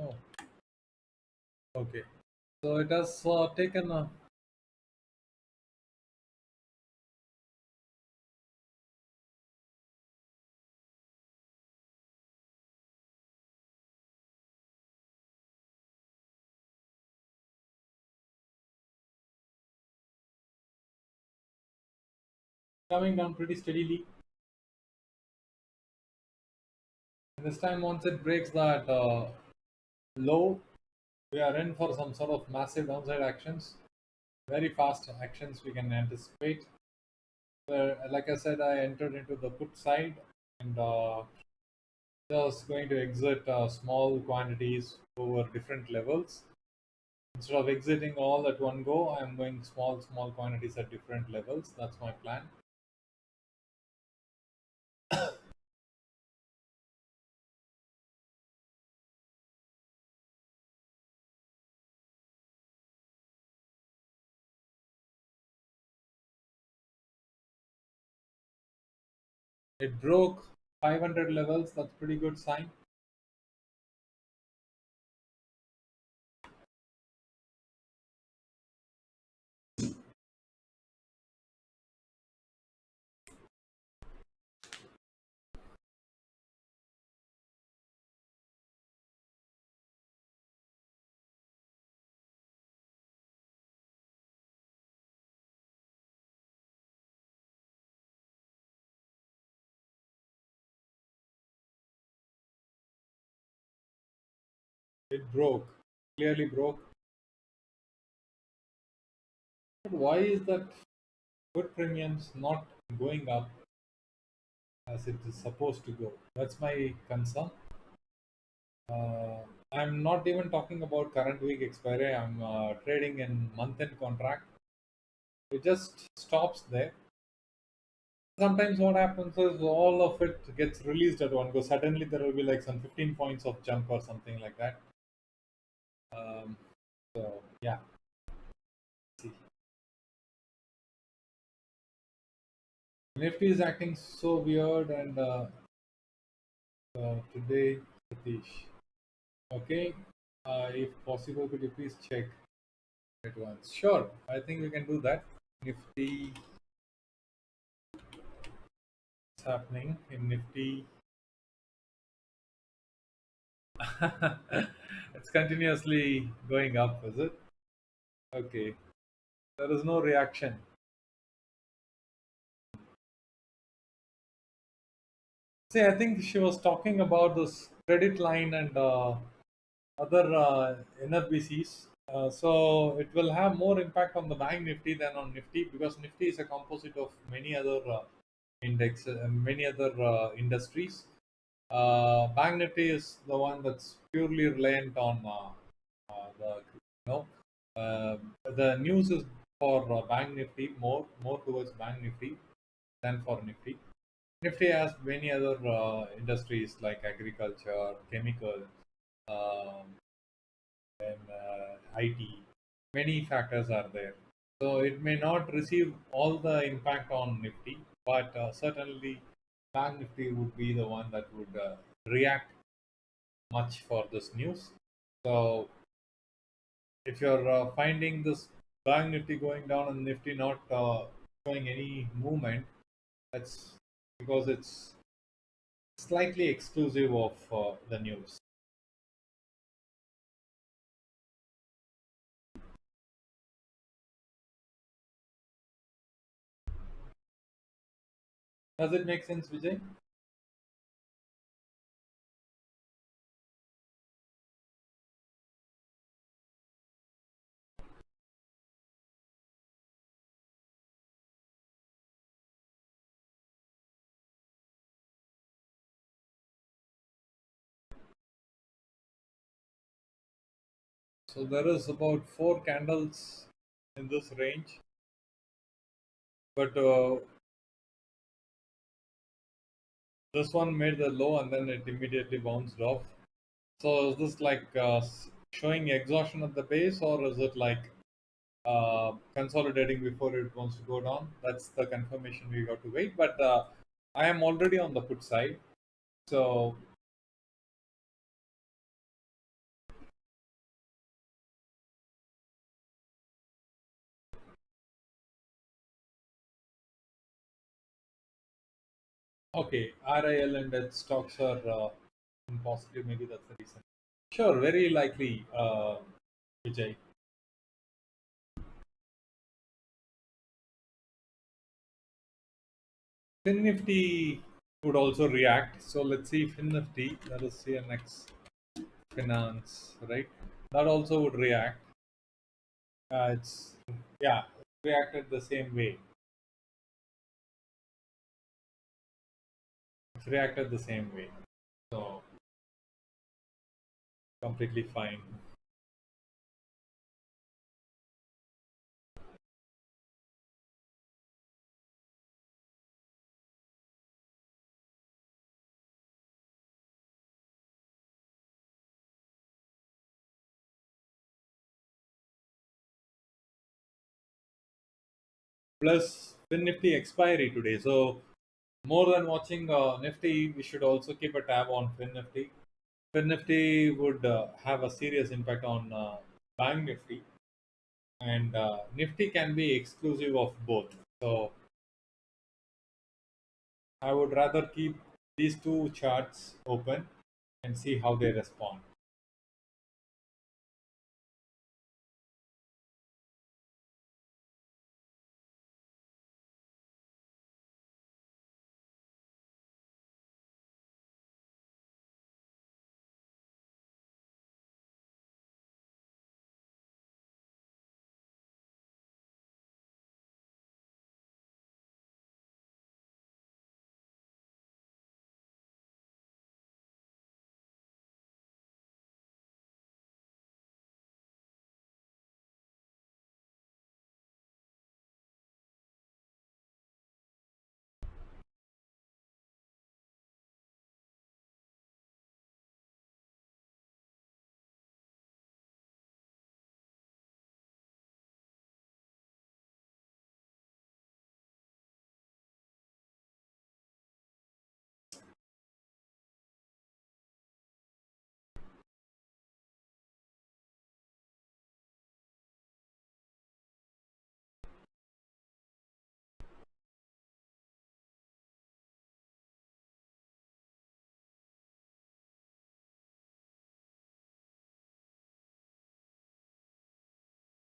Oh, okay. So it has taken a coming down pretty steadily. And this time, once it breaks that low, we are in for some sort of massive downside actions. Very fast actions we can anticipate. Like I said, I entered into the put side and just going to exit small quantities over different levels. Instead of exiting all at one go, I'm going small quantities at different levels. That's my plan. It broke 500 levels. That's pretty good sign. It broke, clearly broke. But why is that put premiums not going up as it is supposed to go? That's my concern. Uh, I'm not even talking about current week expiry. I'm trading in month-end contract. It just stops there. Sometimes what happens is all of it gets released at one go. Suddenly there will be like some 15 points of jump or something like that. So yeah, see. Nifty is acting so weird and today, Satish. Okay, if possible, could you please check at once? Sure, I think we can do that. Nifty, what's happening in Nifty? It's continuously going up, is it? Okay, there is no reaction. See, I think she was talking about this credit line and other NFBCs. So it will have more impact on the bank Nifty than on Nifty because Nifty is a composite of many other many other industries. Bank Nifty is the one that's purely reliant on the uh, the news is for Bank Nifty more towards Bank Nifty than for Nifty. Nifty has many other industries like agriculture, chemical, um, and IT. Many factors are there. So it may not receive all the impact on Nifty, but certainly Bank Nifty would be the one that would react much for this news. So if you're finding this Bank Nifty going down and Nifty not showing any movement, that's because it's slightly exclusive of the news. Does it make sense, Vijay? So there is about four candles in this range, but this one made the low and then it immediately bounced off. So is this like showing exhaustion at the base, or is it like consolidating before it wants to go down? That's the confirmation we got to wait. But I am already on the put side, so okay. RIL and its stocks are in positive. Maybe that's the reason. Sure, very likely, Vijay. FinNifty would also react. So let's see FinNifty. Let us see next finance, right? That also would react. It's yeah, reacted the same way. It's reacted the same way. So completely fine. Plus FinNifty expiry today. So more than watching Nifty, we should also keep a tab on FinNifty. FinNifty would have a serious impact on Bank Nifty, and Nifty can be exclusive of both. So I would rather keep these two charts open and see how they respond.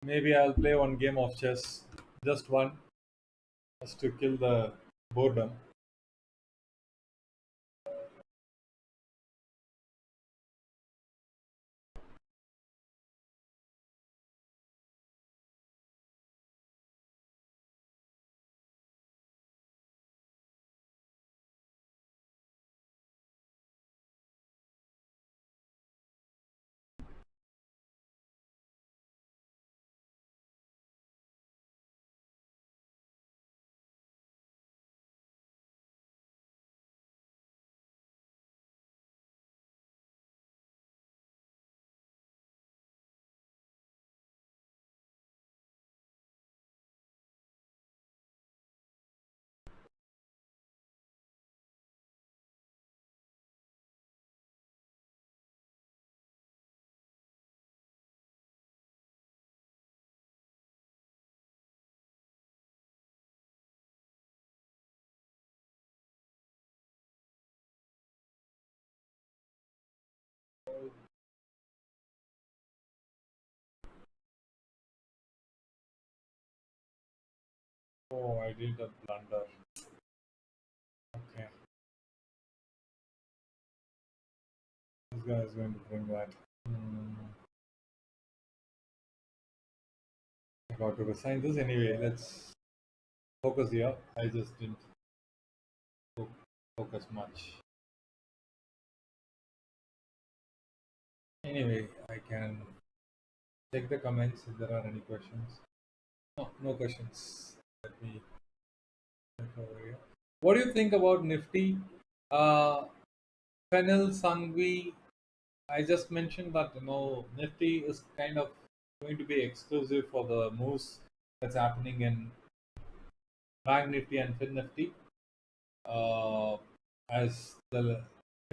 Maybe I'll play one game of chess, just one, just to kill the boredom. Oh, I did a blunder. Okay, this guy is going to bring that. I got to resign this anyway. Let's focus here. I just didn't focus much. Anyway, I can check the comments if there are any questions. No, no questions. Let me check over here. What do you think about Nifty? Uh, Fennel Sangvi, I just mentioned that Nifty is kind of going to be exclusive for the moves that's happening in Bank Nifty and Fin Nifty. As the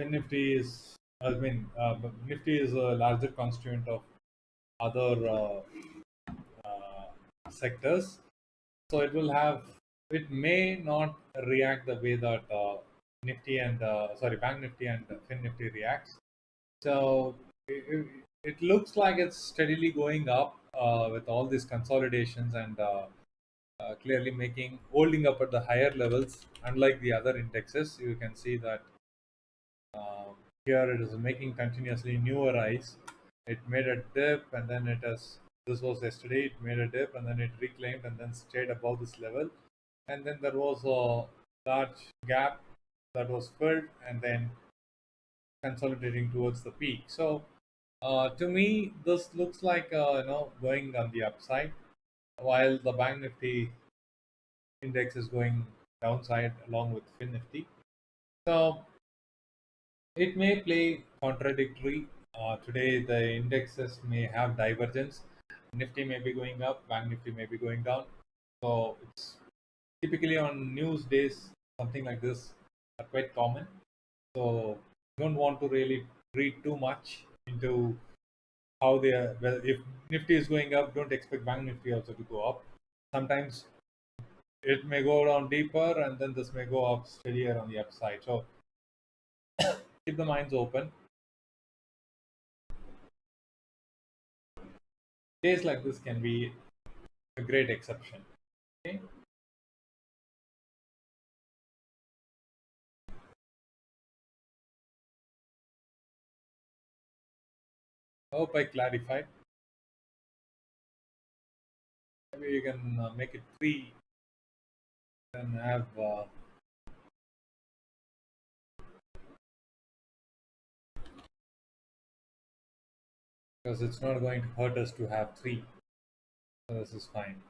Fin Nifty is, I mean, Nifty is a larger constituent of other sectors, so it may not react the way that Nifty and Bank Nifty and Fin Nifty reacts. So it looks like it's steadily going up with all these consolidations and clearly making holding up at the higher levels. Unlike the other indexes, you can see that uh, here it is making continuously newer highs. It made a dip and then it has. This was yesterday. It made a dip and then it reclaimed and then stayed above this level. And then there was a large gap that was filled and then consolidating towards the peak. So to me, this looks like going on the upside, while the Bank Nifty index is going downside along with FinNifty. So it may play contradictory. Today, the indexes may have divergence. Nifty may be going up, Bank Nifty may be going down. So it's typically on news days, something like this are quite common. So don't want to really read too much into how they are. Well, if Nifty is going up, don't expect Bank Nifty also to go up. Sometimes it may go down deeper and then this may go up steadier on the upside. So keep the minds open. Days like this can be a great exception. Okay. I hope I clarified. Maybe you can make it three and have because it's not going to hurt us to have three. So this is fine.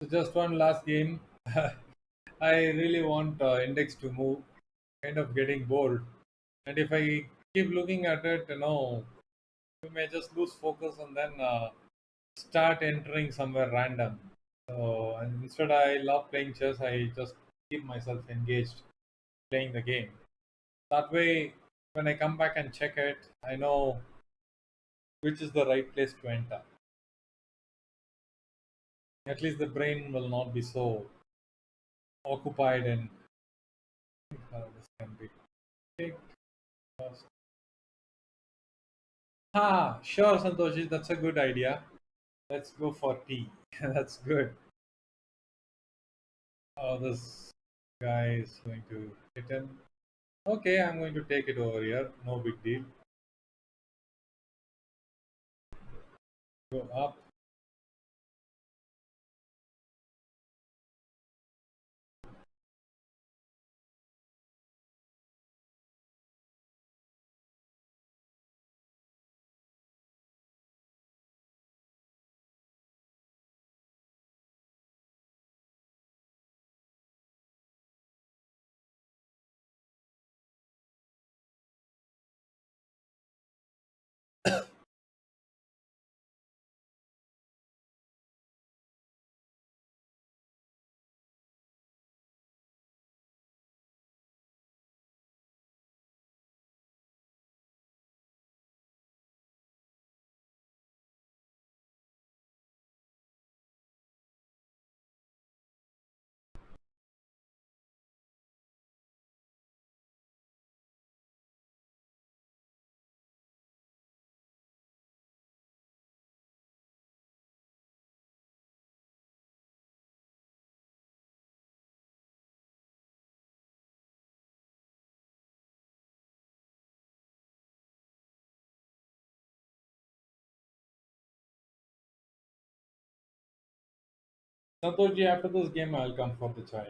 So just one last game. I really want index to move. Kind of getting bored. And if I keep looking at it, you may just lose focus and then start entering somewhere random. So and instead, I love playing chess. I just keep myself engaged playing the game. That way, when I come back and check it, I know which is the right place to enter. At least the brain will not be so occupied in this can be. Okay. Sure, Santoshi, that's a good idea. Let's go for tea. That's good. Oh, this guy is going to hit him. Okay, I'm going to take it over here. No big deal. Go up. Santoshi, after this game, I'll come for the chai.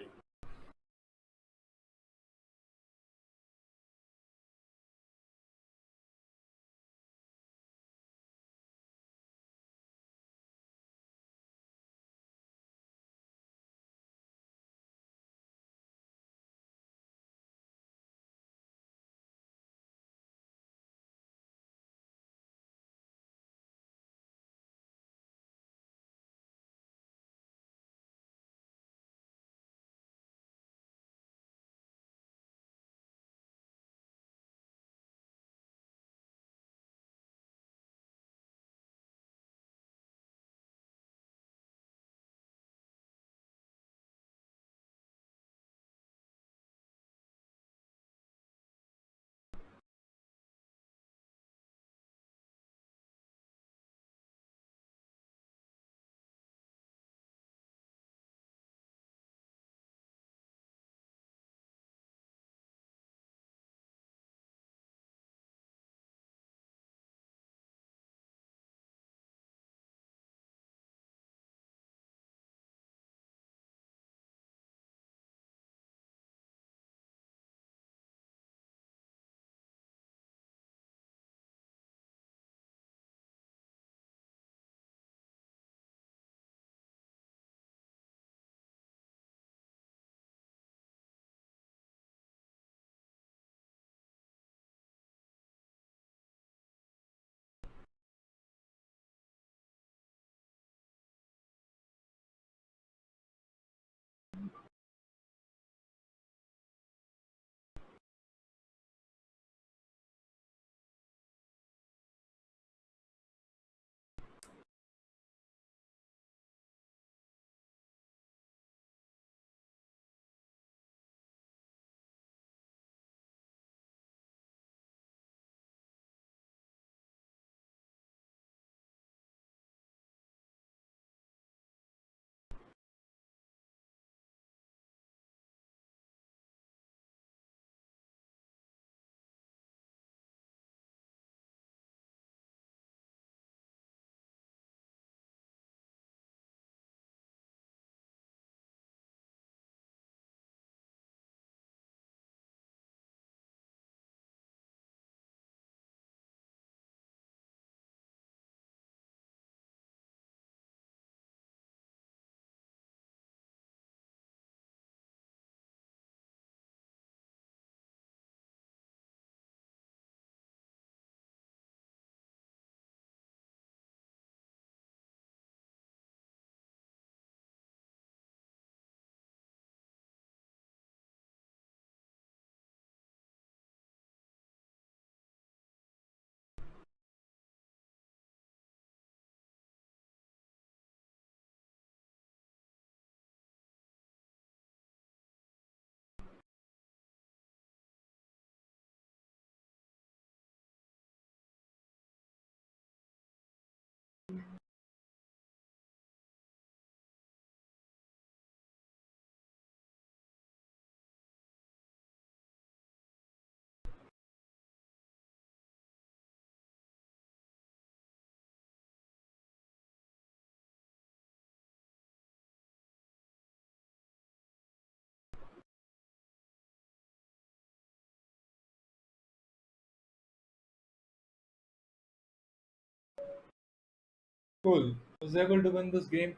Cool. Was able to win this game.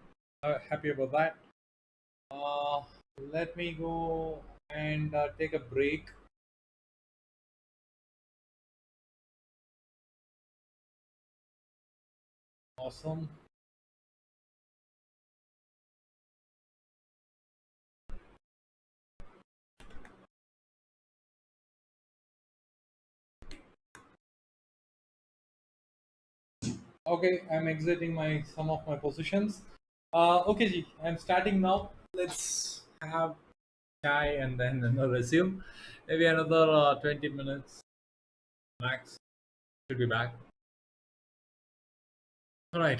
Happy about that. Uh, Let me go and take a break. Awesome. Okay, I'm exiting my some of my positions. Okay, G, I'm starting now. Let's have chai and then resume. Maybe another 20 minutes max. Should be back. All right.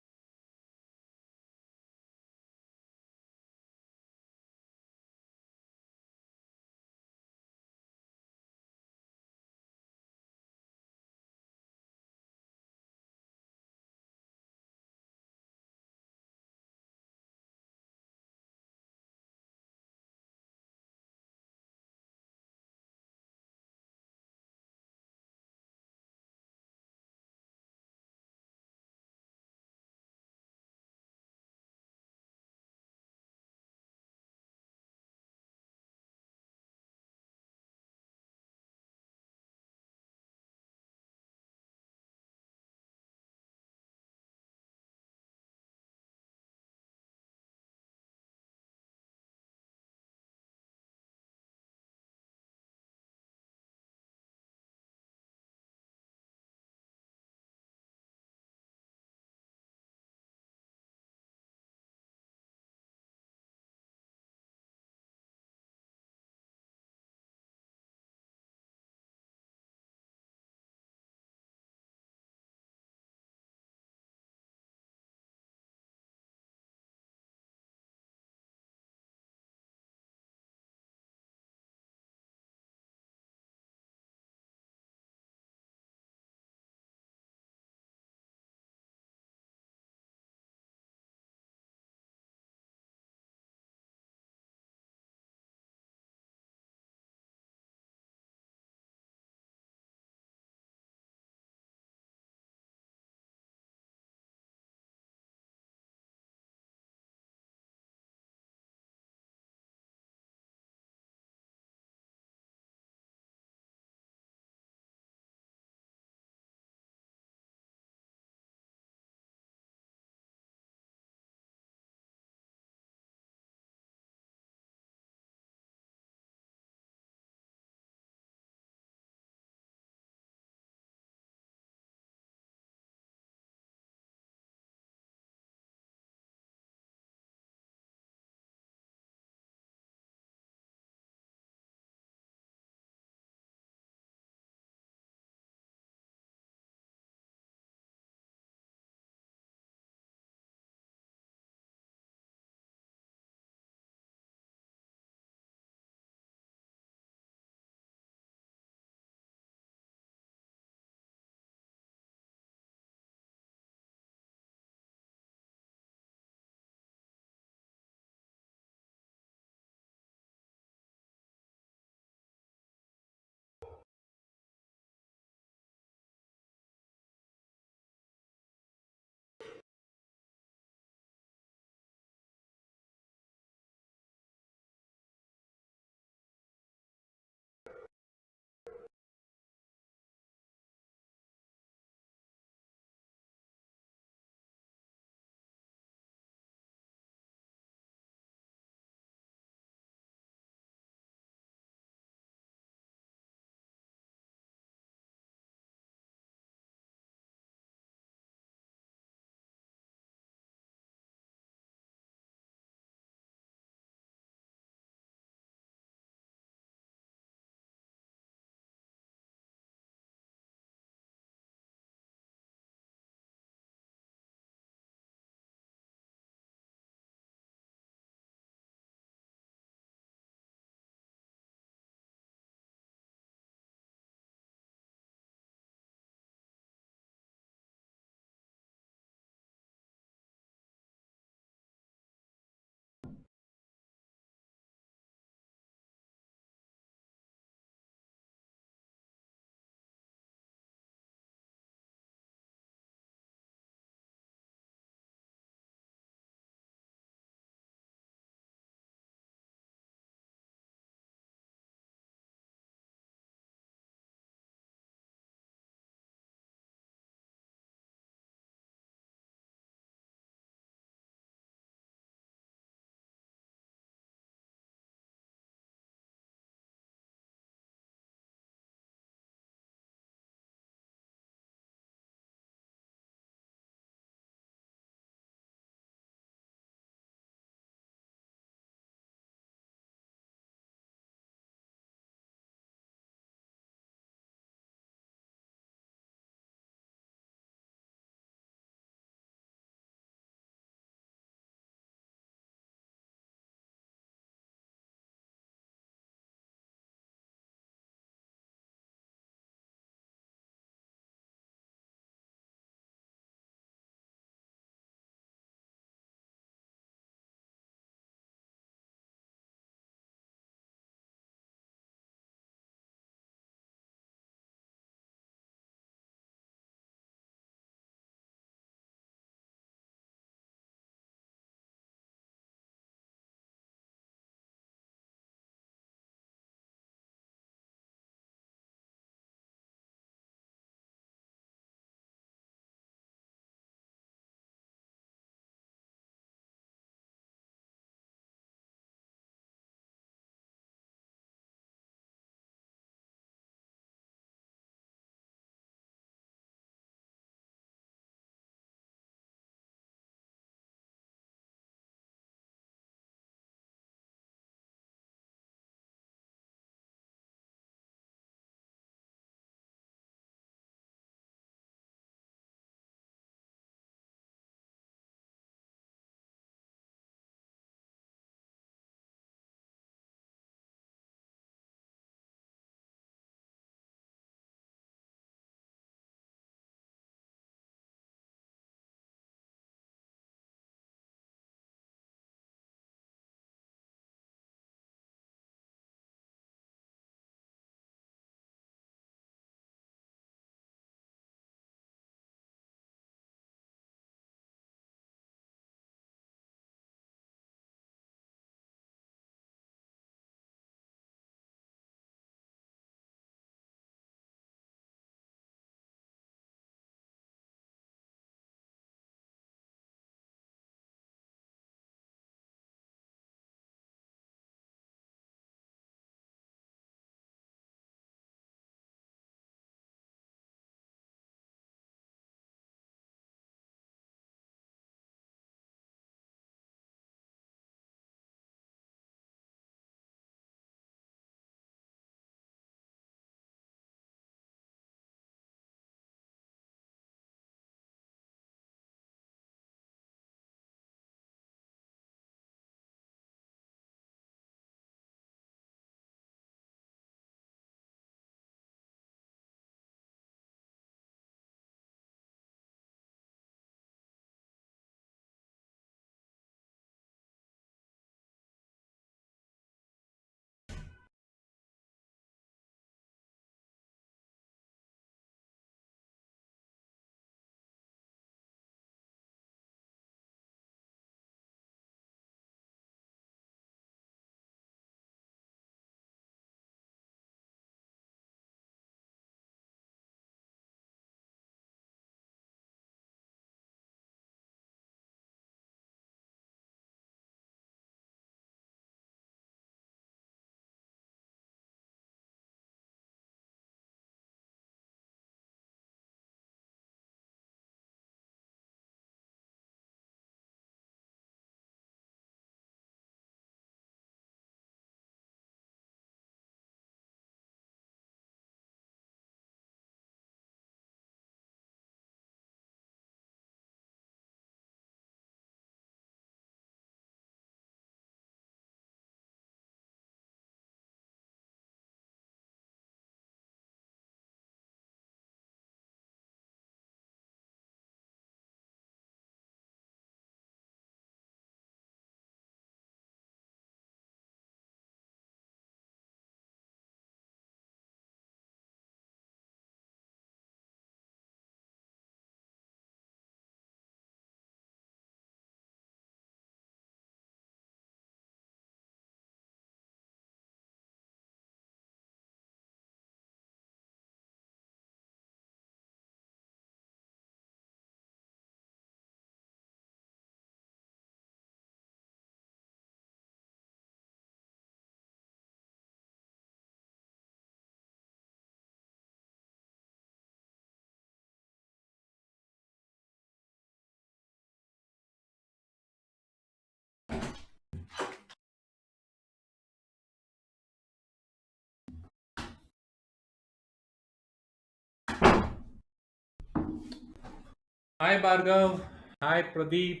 Hi Bhargav. Hi Pradeep.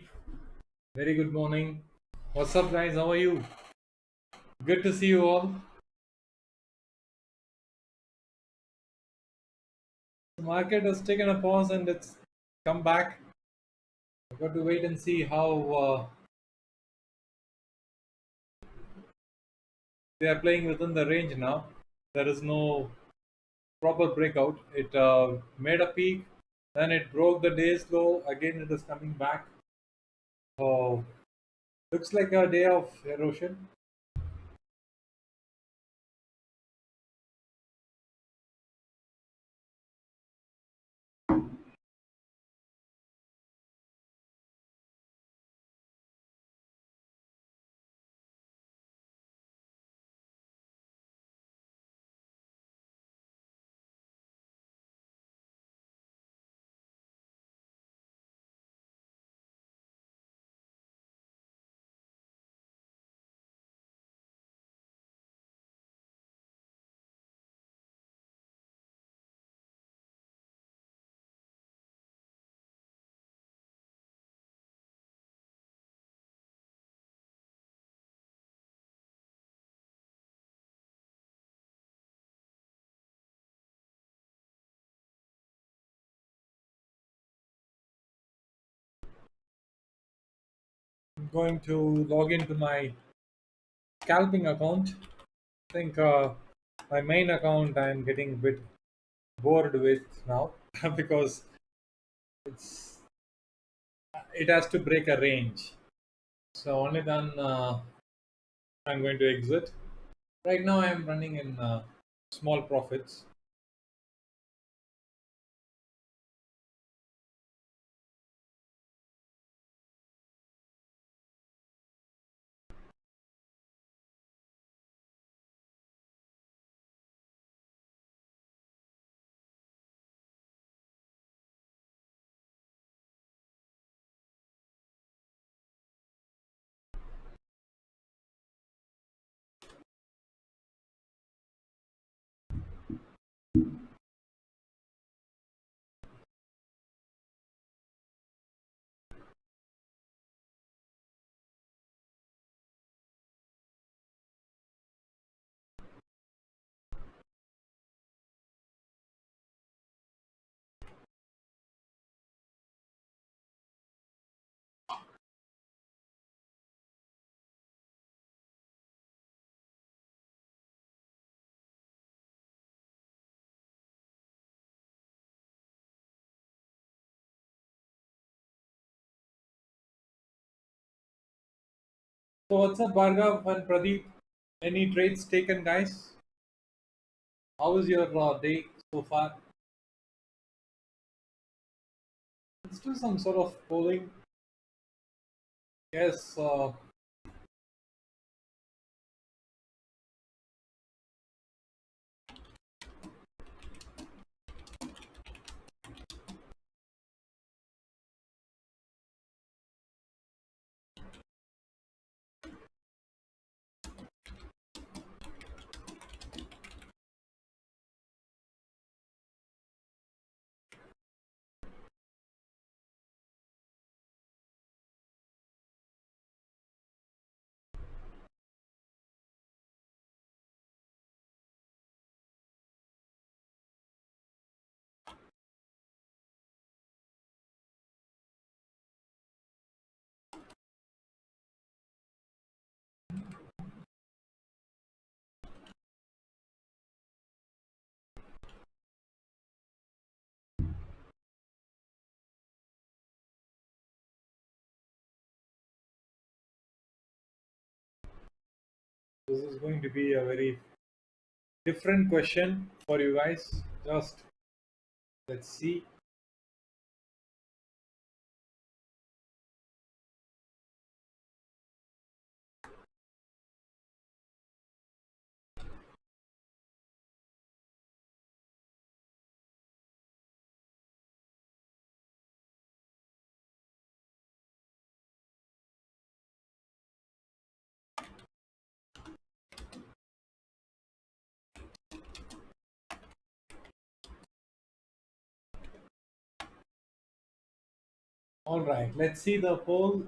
Very good morning. What's up, guys? How are you? Good to see you all. The market has taken a pause and it's come back. I've got to wait and see how they are playing within the range now. There is no proper breakout. It made a peak, then it broke the day's low. Again, it is coming back. Oh, looks like a day of erosion. I'm going to log into my scalping account. I think my main account I'm getting a bit bored with now because it's it has to break a range. So only then I'm going to exit. Right now I'm running in small profits. So what's up, Bhargav and Pradeep? Any trades taken, guys? How was your day so far? Let's do some sort of polling. Yes, this is going to be a very different question for you guys. Just let's see. All right, let's see the poll.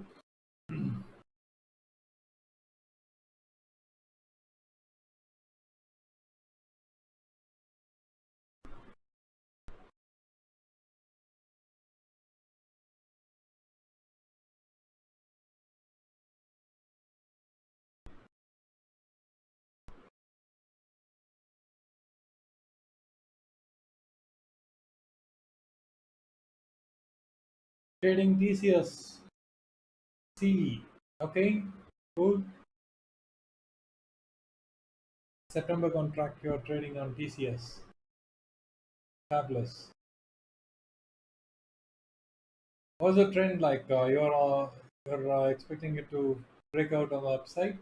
Trading TCS C. Okay, cool. September contract you're trading on TCS. Fabulous. What's the trend like? You're expecting it to break out on the upside?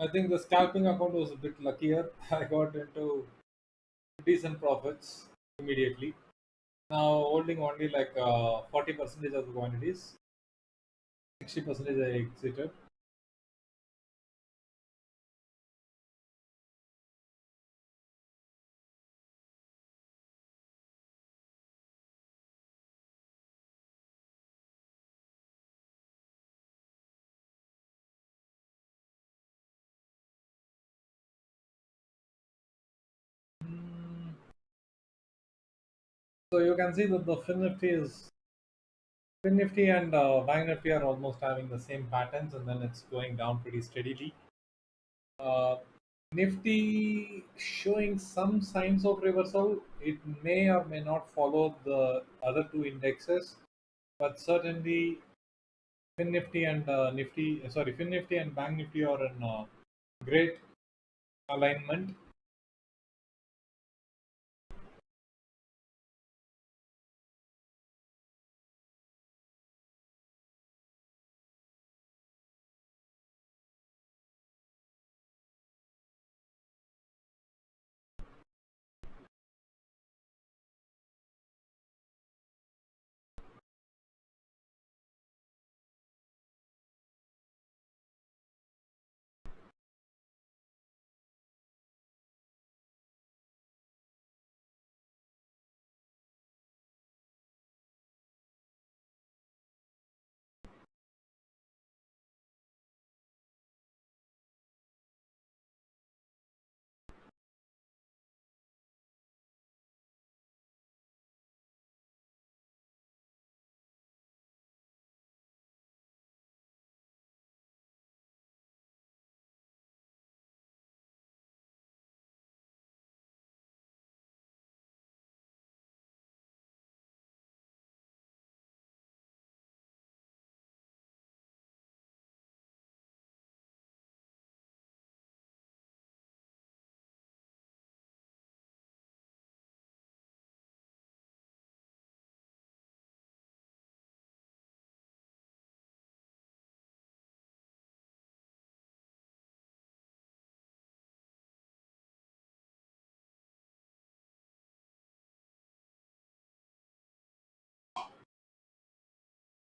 I think the scalping account was a bit luckier. I got into decent profits immediately. Now holding only like 40% of the quantities, 60% I exited. Mm, So you can see that the Fin Nifty and Bank Nifty are almost having the same patterns, and then it's going down pretty steadily. Uh, Nifty showing some signs of reversal. It may or may not follow the other two indexes, but certainly Fin Nifty and Bank Nifty are in great alignment.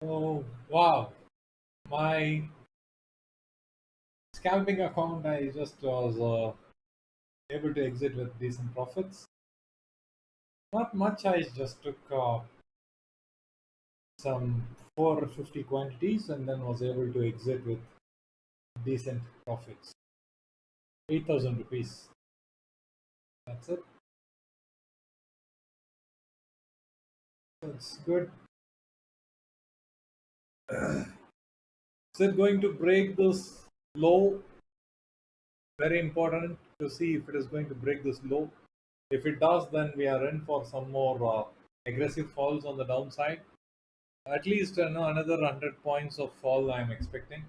Oh wow, my scalping account, I just was able to exit with decent profits. Not much, I just took some 450 quantities and then was able to exit with decent profits. 8,000 rupees. That's it. That's good. Is it going to break this low? Very important to see if it is going to break this low. If it does, then we are in for some more aggressive falls on the downside. At least another 100 points of fall I'm expecting.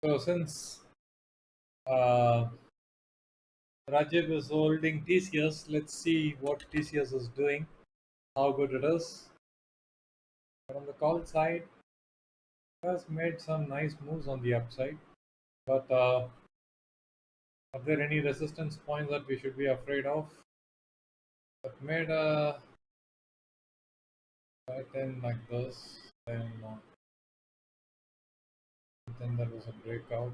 So since uh, Rajiv is holding TCS, let's see what TCS is doing, how good it is. But on the call side, it has made some nice moves on the upside. But are there any resistance points that we should be afraid of? That made a pattern like this, then there was a breakout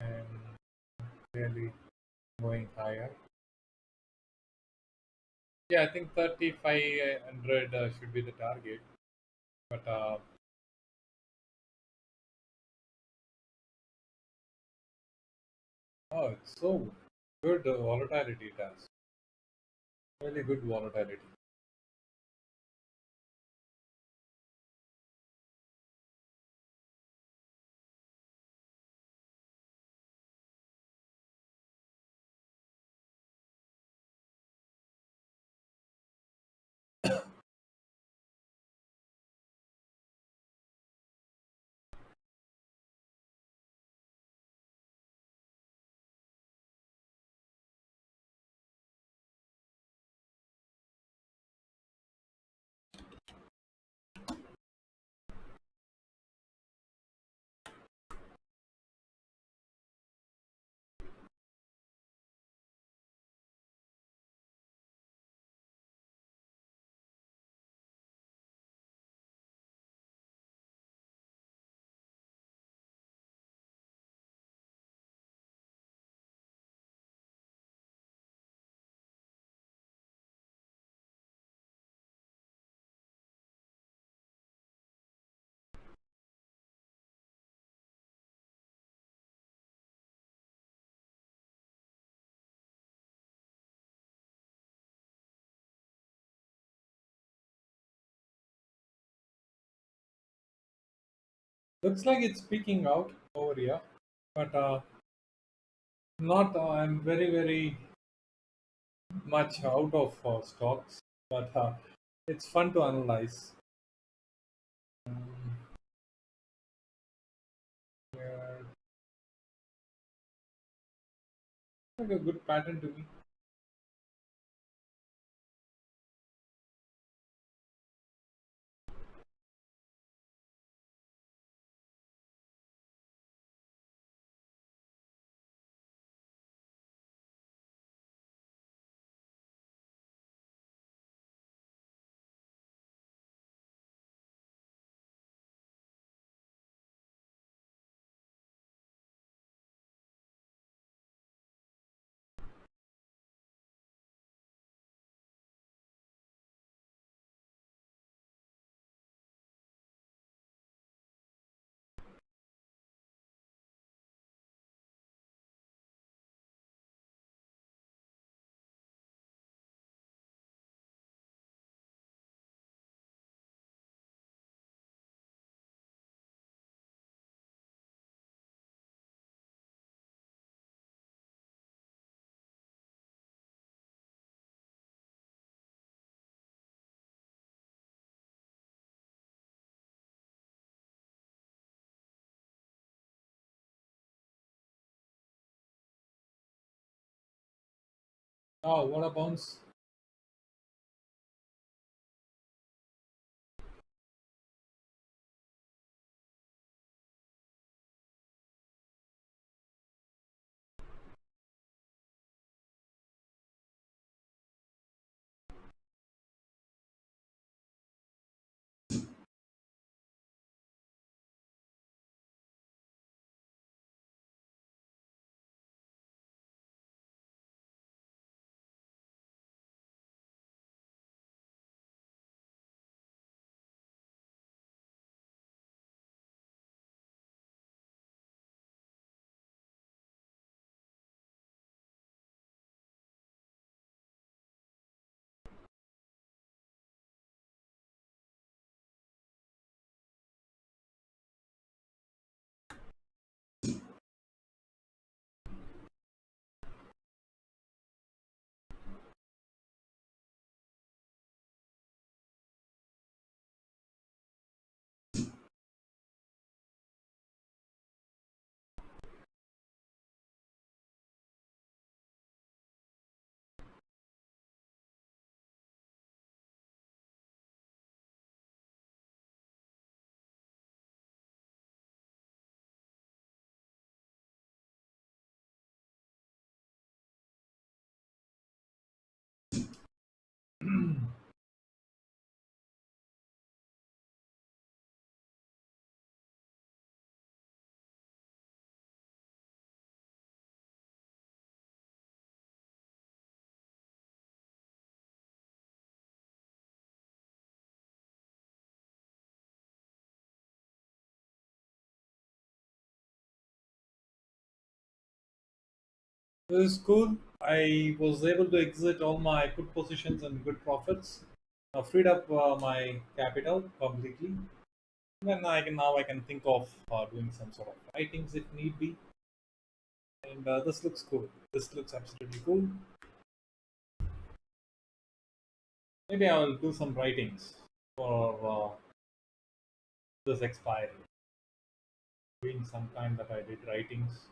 and really going higher. Yeah, I think 3,500 should be the target. But oh, it's so good volatility it has. Really good volatility. Looks like it's peaking out over here, but not. I'm very very much out of stocks, but it's fun to analyze. Um, yeah, like a good pattern to me. Oh, what a bounce! This is cool. I was able to exit all my put positions and good profits. Freed up my capital completely. Then I can think of doing some sort of writings if need be. And this looks cool. This looks absolutely cool. Maybe I will do some writings for this expiry. Doing some time that I did writings.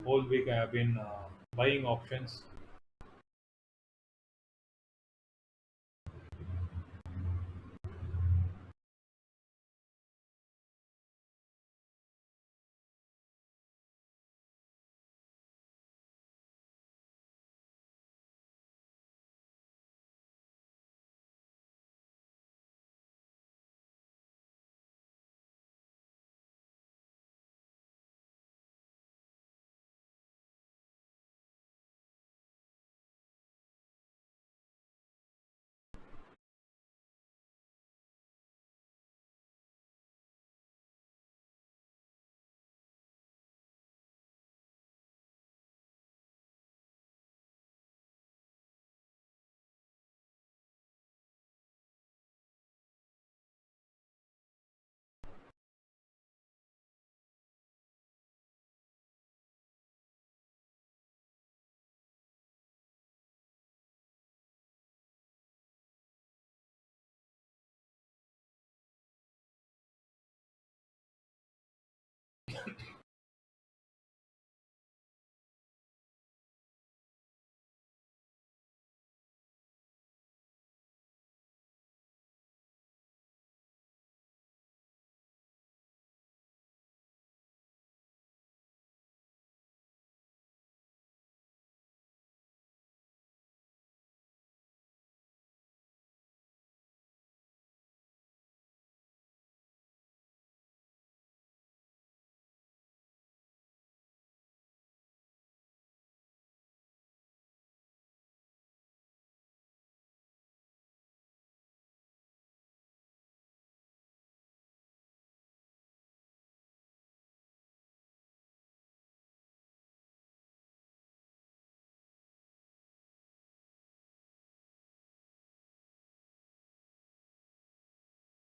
Whole week I have been buying options.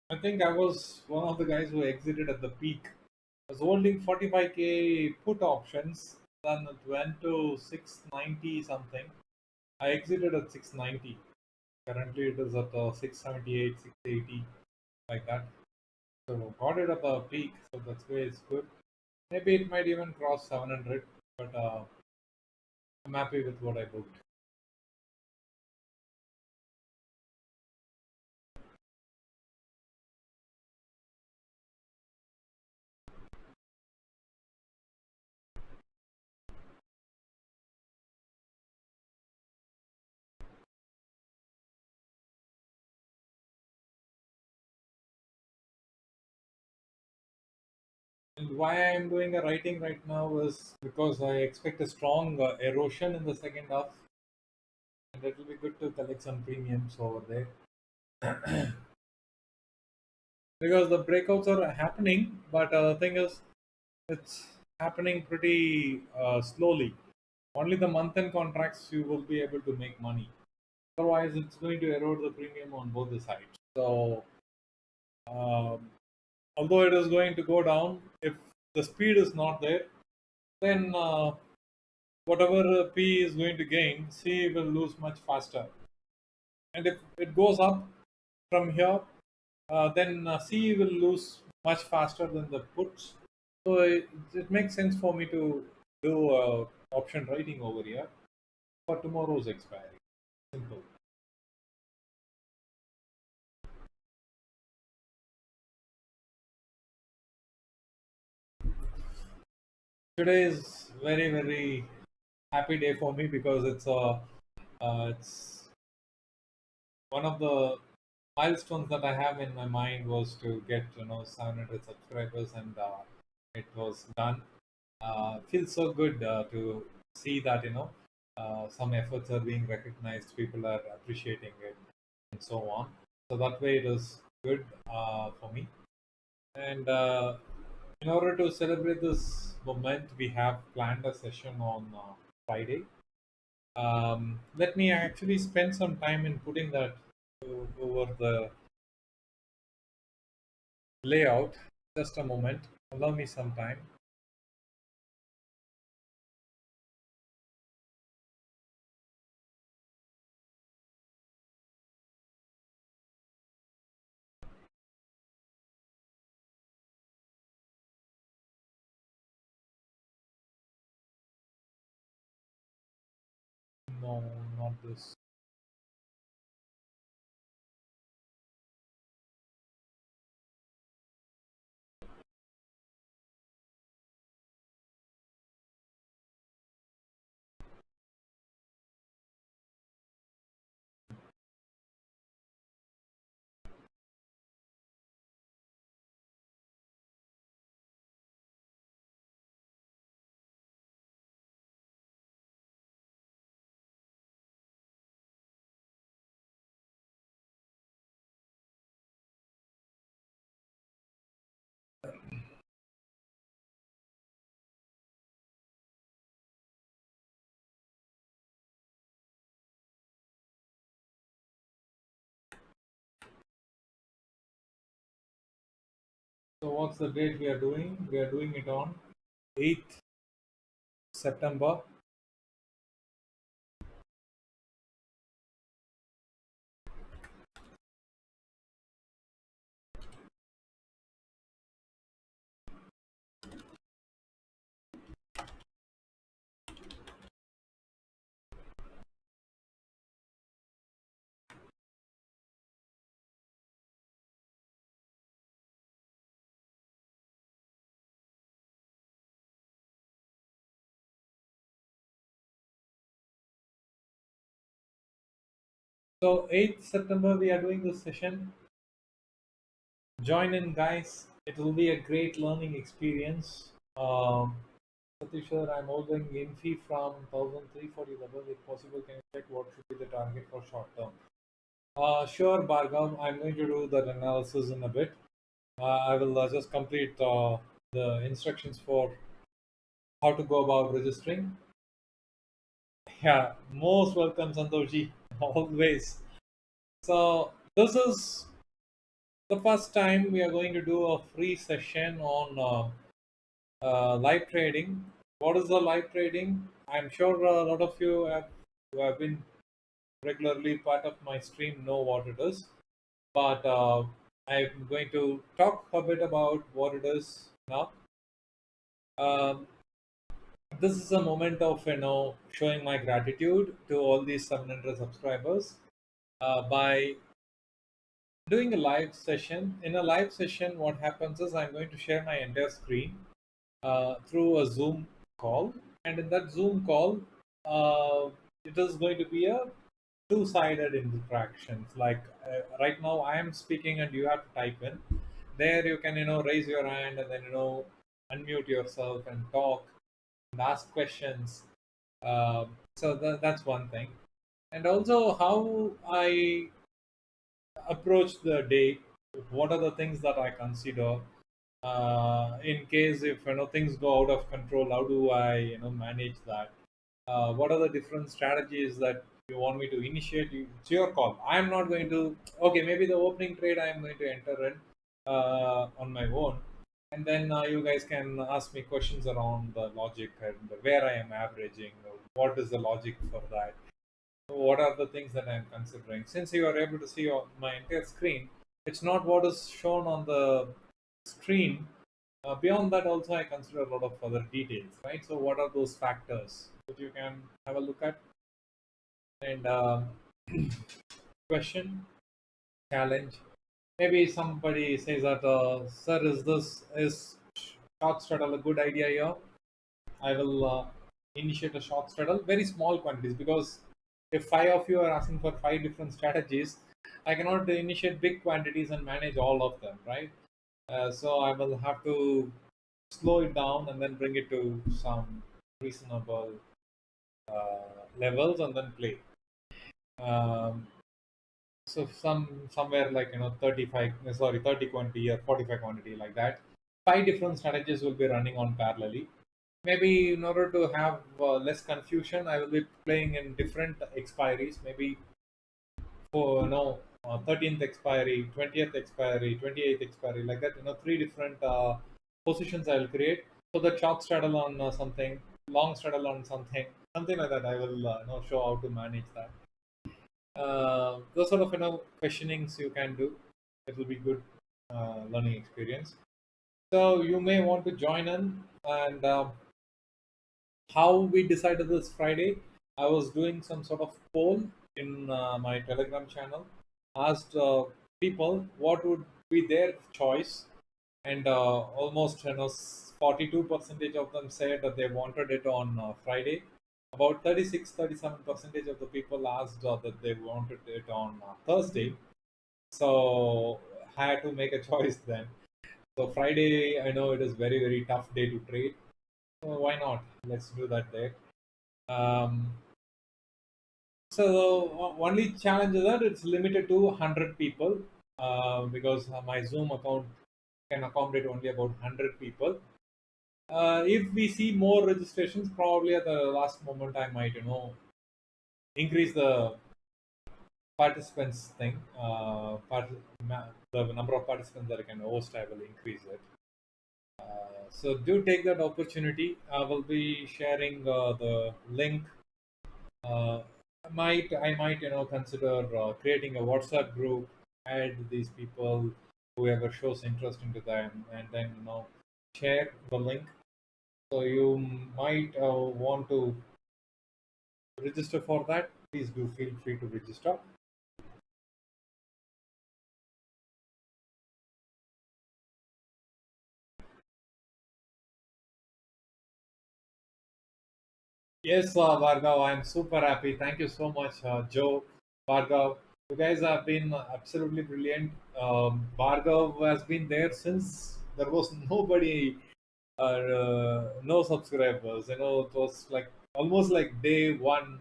I think I was one of the guys who exited at the peak. I was holding 45k put options, then it went to 690 something. I exited at 690. Currently, it is at 678, 680, like that. So got it at the peak, so that's why it's good. Maybe it might even cross 700, but I'm happy with what I booked. And why I'm doing a writing right now is because I expect a strong erosion in the second half, and it will be good to collect some premiums over there because the breakouts are happening, but the thing is, it's happening pretty slowly. Only the month-end contracts you will be able to make money. Otherwise, it's going to erode the premium on both the sides. So, um, although it is going to go down, if the speed is not there, then whatever P is going to gain, C will lose much faster. And if it goes up from here, then C will lose much faster than the puts. So it makes sense for me to do option writing over here for tomorrow's expiry. Simple. Today is very happy day for me because it's one of the milestones that I have in my mind was to get 700 subscribers, and it was done. Feels so good to see that some efforts are being recognized, people are appreciating it, and so on. So that way it is good for me. And in order to celebrate this moment, we have planned a session on Friday. Let me actually spend some time in putting that over the layout. Just a moment. Allow me some time. No, not this. So what's the date we are doing? We are doing it on 8th September. So 8th September we are doing this session. Join in, guys. It will be a great learning experience. Satish sir, I'm holding in fee from 1340 level. If possible, can you check what should be the target for short term? Sure, Bhargav. I'm going to do that analysis in a bit. I will just complete the instructions for how to go about registering. Yeah, most welcome, Santoshi. Always. So this is The first time we are going to do a free session on live trading. What is the live trading? I'm sure a lot of you who have been regularly part of my stream know what it is, but I'm going to talk a bit about what it is now. Um, this is a moment of showing my gratitude to all these 700 subscribers by doing a live session. In a live session, what happens is I'm going to share my entire screen through a Zoom call, and in that Zoom call, it is going to be a two-sided interactions. Like right now, I am speaking, and you have to type in. There, you can raise your hand and then unmute yourself and talk and ask questions. So that's one thing, and also how I approach the day. What are the things that I consider in case if things go out of control? How do I manage that? What are the different strategies that you want me to initiate? It's your call. I'm not going to. Okay, maybe the opening trade I am going to enter in on my own, and then you guys can ask me questions around the logic and where I am averaging. What is the logic for that? What are the things that I'm considering? Since you are able to see my entire screen, it's not what is shown on the screen. Beyond that, also I consider a lot of other details, right? So, what are those factors that you can have a look at? And question, challenge. Maybe somebody says that, sir, is short straddle a good idea here? I will initiate a short straddle, very small quantities, because if five of you are asking for five different strategies, I cannot initiate big quantities and manage all of them, right? So I will have to slow it down and then bring it to some reasonable levels and then play. Um, so somewhere like 35, sorry, 30 quantity or 45 quantity, like that. Five different strategies will be running on parallelly. Maybe in order to have less confusion, I will be playing in different expiries. Maybe for 13th expiry, 20th expiry, 28th expiry, like that. Three different positions I will create. So the short straddle on something, long straddle on something like that. I will show how to manage that. Those sort of questionings you can do. It will be good learning experience. So you may want to join in. And how we decided this Friday, I was doing some sort of poll in my Telegram channel, asked people what would be their choice, and almost 42 percentage of them said that they wanted it on Friday. About 37% of the people asked that they wanted it on Thursday. So I had to make a choice then. So Friday, I know it is very tough day to trade. So why not? Let's do that there. Um, so the only challenge is that it's limited to 100 people because my Zoom account can accommodate only about 100 people. If we see more registrations, probably at the last moment I might increase the participants thing. The number of participants that I can host, I will increase it. So do take that opportunity. I will be sharing the link. uh, I might consider creating a WhatsApp group, add these people, whoever shows interest into them, and then share the link. So you might want to register for that. Please do feel free to register. Yes, Bhargav, I'm super happy. Thank you so much, Joe, Bhargav. You guys have been absolutely brilliant. Bhargav has been there since there was nobody, no subscribers. It was like almost like day one.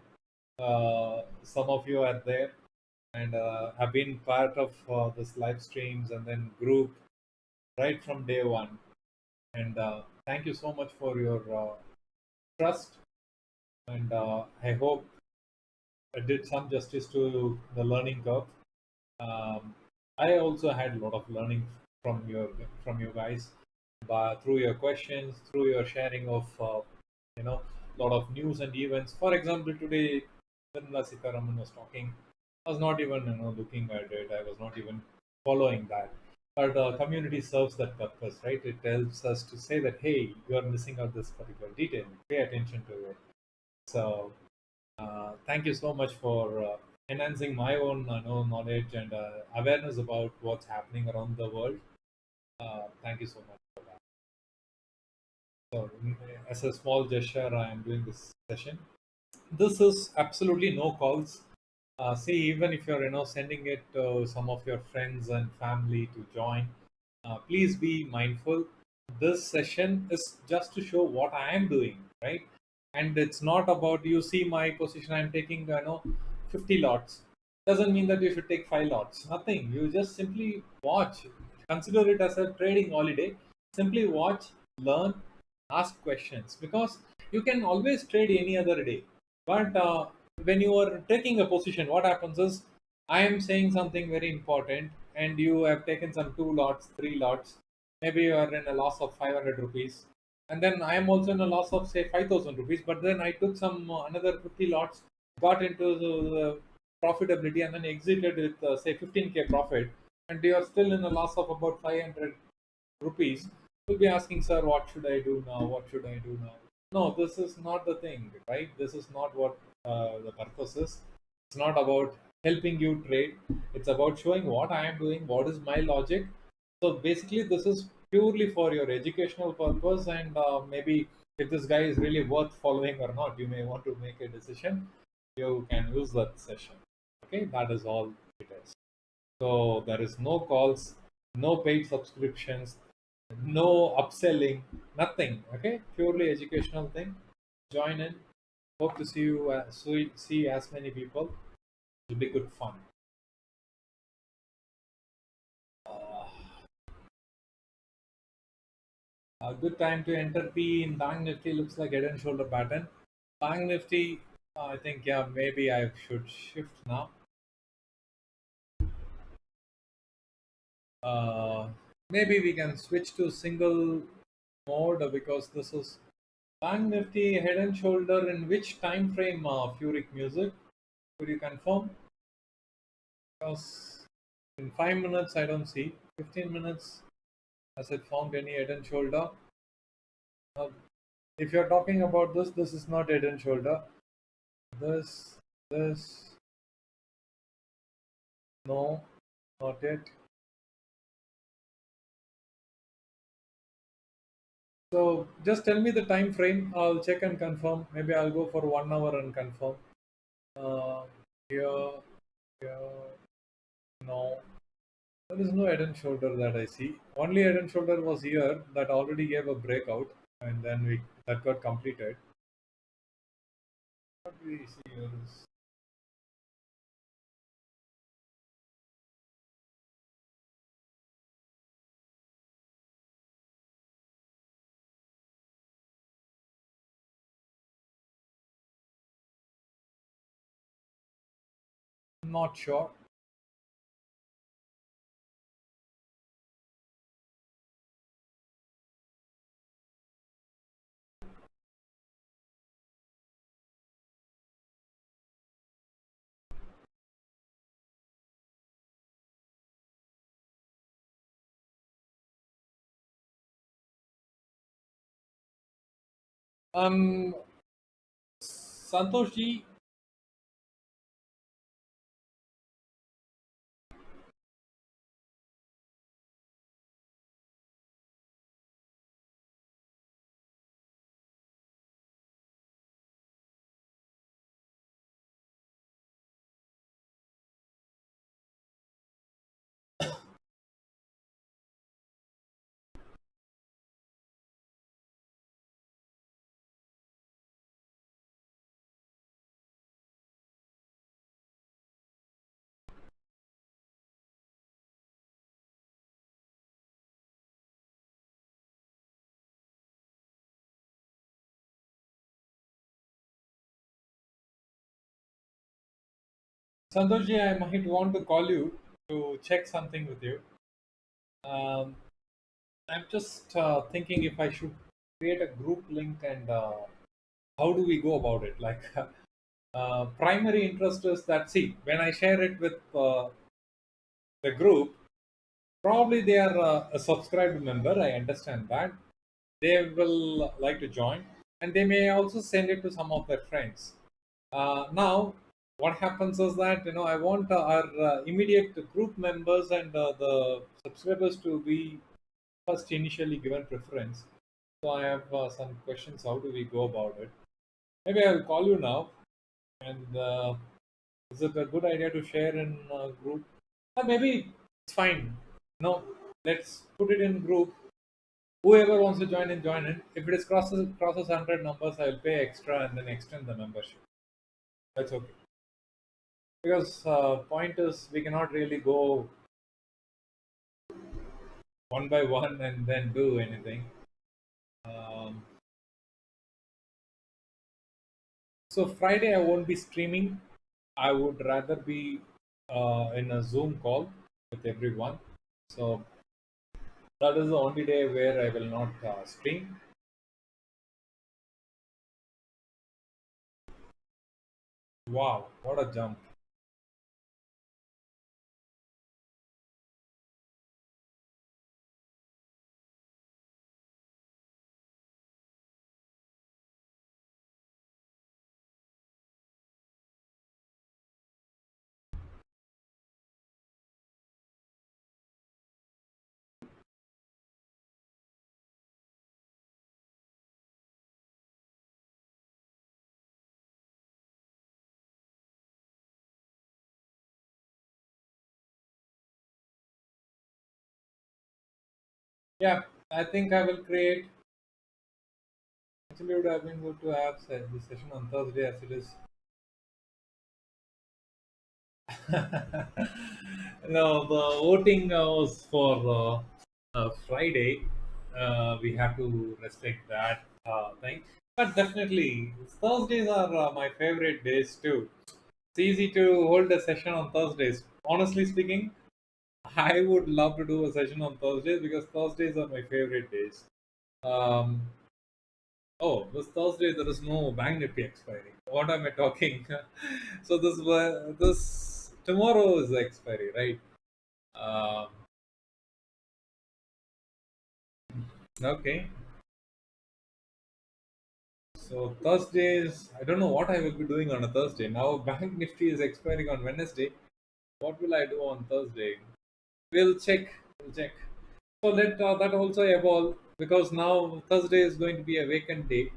Some of you are there and have been part of this live streams and then group right from day one. And thank you so much for your trust. And I hope I did some justice to the learning curve. Um, I also had a lot of learning from you guys, but through your questions, through your sharing of you know lot of news and events. For example, today Nirmala Sitaraman was talking. I was not even looking at it. I was not even following that. But community serves that purpose, right? It helps us to say that hey, you are missing out this particular detail. Pay attention to it. So thank you so much for enhancing my own knowledge and awareness about what's happening around the world. Thank you so much for that. So, as a small gesture, I am doing this session. This is absolutely no calls. See, even if you're sending it to some of your friends and family to join, please be mindful. This session is just to show what I am doing, right? And it's not about you see my position. I'm taking 50 lots. Doesn't mean that you should take 5 lots. Nothing. You just simply watch. Consider it as a trading holiday. Simply watch, learn, ask questions because you can always trade any other day. But when you are taking a position, what happens is I am saying something very important, and you have taken some 2 lots, 3 lots. Maybe you are in a loss of 500 rupees, and then I am also in a loss of say 5,000 rupees. But then I took some another 50 lots, got into the profitability, and then exited with say 15k profit, and you are still in a loss of about 500 rupees. You'll be asking, sir, what should I do now? What should I do now? No, this is not the thing, right? This is not what the purpose is. It's not about helping you trade. It's about showing what I am doing, what is my logic. So basically, this is purely for your educational purpose, and maybe if this guy is really worth following or not, you may want to make a decision. You can use that session. Okay, that is all it is. So there is no calls, no paid subscriptions, no upselling, nothing. Okay, purely educational thing. Join in. Hope to see you. See as many people. It'll be good fun. Uh, a good time to enter P in Bank Nifty looks like head and shoulder pattern. Bank Nifty, I think yeah, maybe I should shift now. Uh, Maybe we can switch to single mode because this is Bank Nifty head and shoulder in which time frame, Furyk music? Could you confirm? Because in 5 minutes I don't see. 15 minutes, has it found any head and shoulder? Uh, if you're talking about this, this is not head and shoulder. This, no, not it. So just tell me the time frame. I'll check and confirm. Maybe I'll go for 1 hour and confirm. Uh, here, here, no. There is no head and shoulder that I see. Only head and shoulder was here that already gave a breakout, and then we that got completed. What we see here is not sure. Um, Santosh ji, Santosh ji, I might want to call you. to check something with you. Um, I'm just thinking if I should create a group link and how do we go about it? Like, primary interest is that, see, when I share it with the group, probably they are a subscribed member. I understand that. They will like to join and they may also send it to some of their friends. Now, what happens is that, I want our immediate group members and the subscribers to be first initially given preference. So I have some questions. How do we go about it? Maybe I'll call you now. And is it a good idea to share in group? Maybe it's fine. No, let's put it in group. Whoever wants to join in, join in. If it is crosses 100 numbers, I'll pay extra and then extend the membership. That's okay. Because point is, we cannot really go one by one and then do anything. Um, so Friday I won't be streaming. I would rather be in a Zoom call with everyone. So that is the only day where I will not stream. Wow, what a jump! Yeah, I think I will create. Actually, it would have been good to have this session on Thursday as it is. No, the voting was for Friday. We have to respect that thing. But definitely, Thursdays are my favorite days too. It's easy to hold a session on Thursdays. Honestly speaking, I would love to do a session on Thursdays because Thursdays are my favorite days. Um, oh, this Thursday there is no Bank Nifty expiry. What am I talking? So this tomorrow is the expiry, right? Um, okay. So Thursdays, I don't know what I will be doing on a Thursday. Now Bank Nifty is expiring on Wednesday. What will I do on Thursday? We'll check. We'll check. So let that also evolve because now Thursday is going to be a vacant day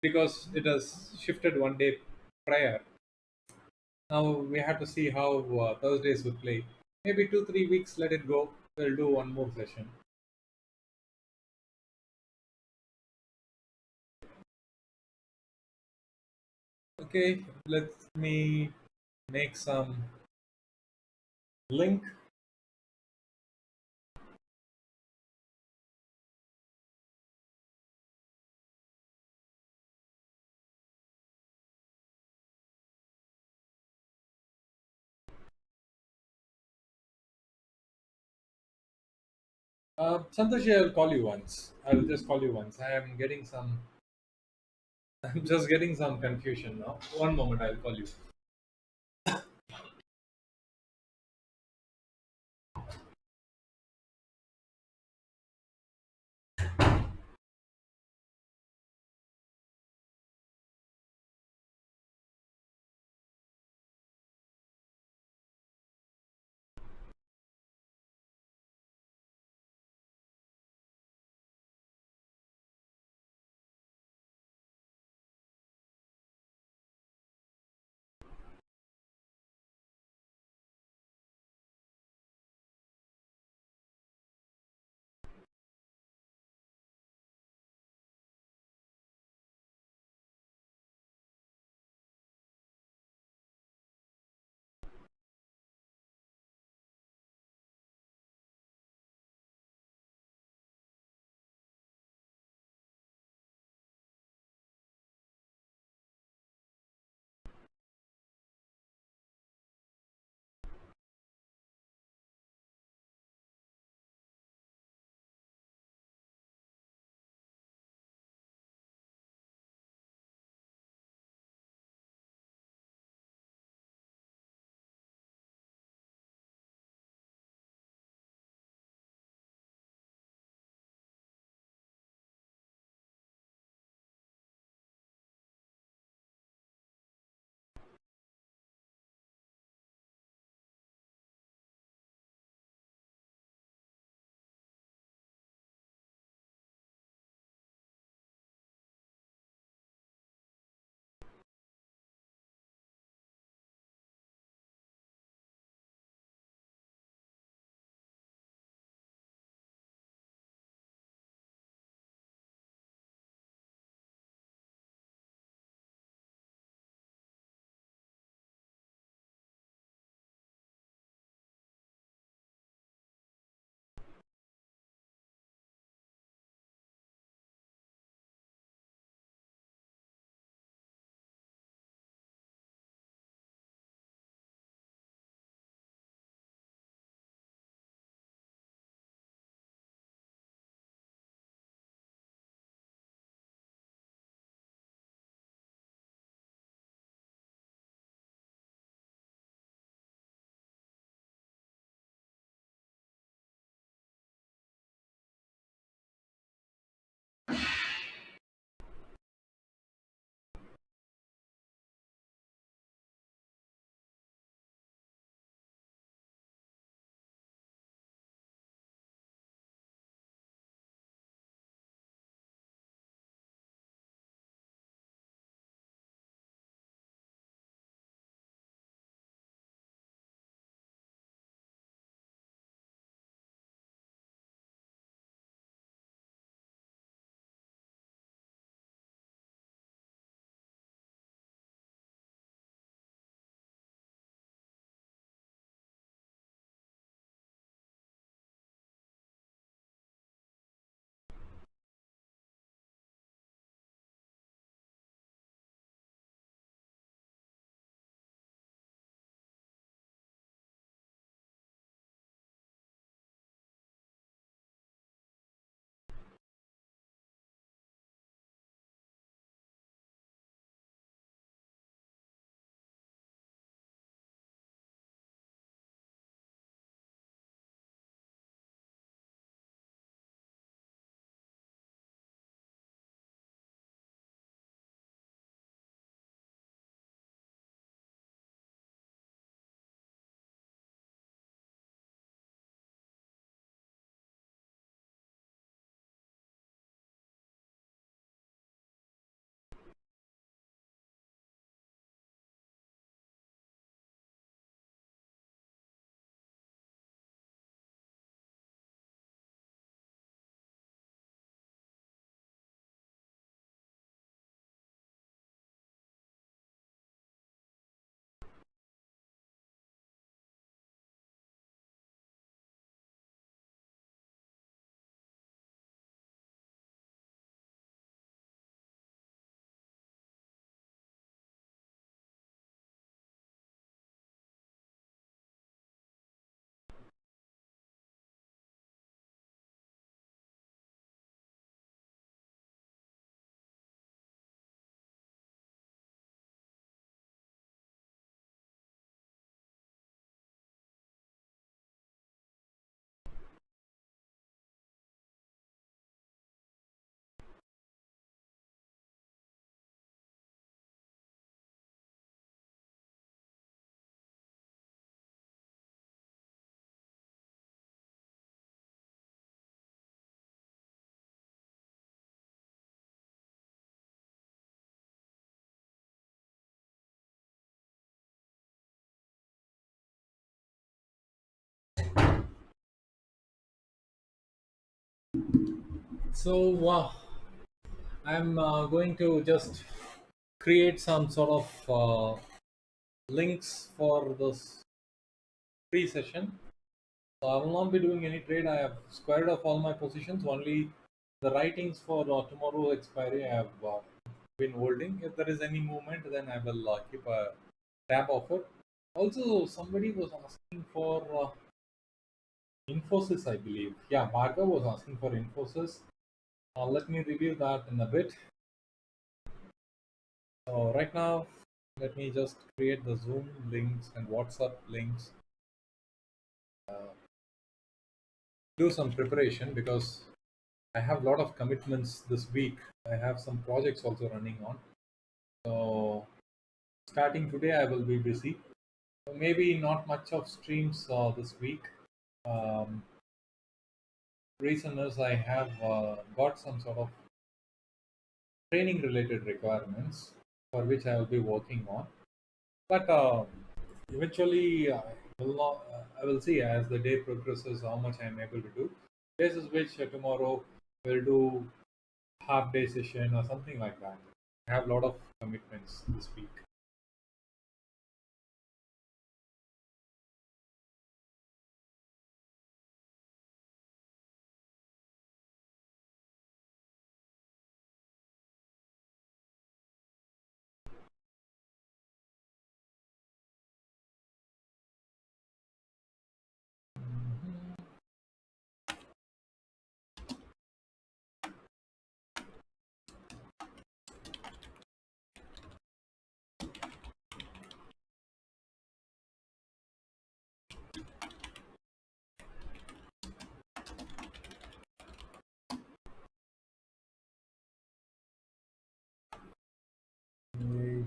because it has shifted one day prior. Now we have to see how Thursdays will play. Maybe 2 3 weeks. Let it go. We'll do one more session. Okay. Let me make some link. Santoshi, I'll call you once. I'll just call you once. I am getting some. I'm just getting some confusion now. One moment. I'll call you. So I'm going to just create some sort of links for this free session. So I will not be doing any trade. I have squared off all my positions. Only the writings for tomorrow expiry I have been holding. If there is any movement, then I will keep a tab of it. Also, somebody was asking for Infosys, I believe. Yeah, Bhargav was asking for Infosys. Let me review that in a bit. So right now, let me just create the Zoom links and WhatsApp links. Do some preparation because I have a lot of commitments this week. I have some projects also running on. So starting today, I will be busy. So maybe not much of streams this week. Um, Reason is I have got some sort of training related requirements for which I will be working on. But eventually, I will see as the day progresses how much I am able to do. Basis which tomorrow we'll do half day session or something like that. I have a lot of commitments this week. Wait,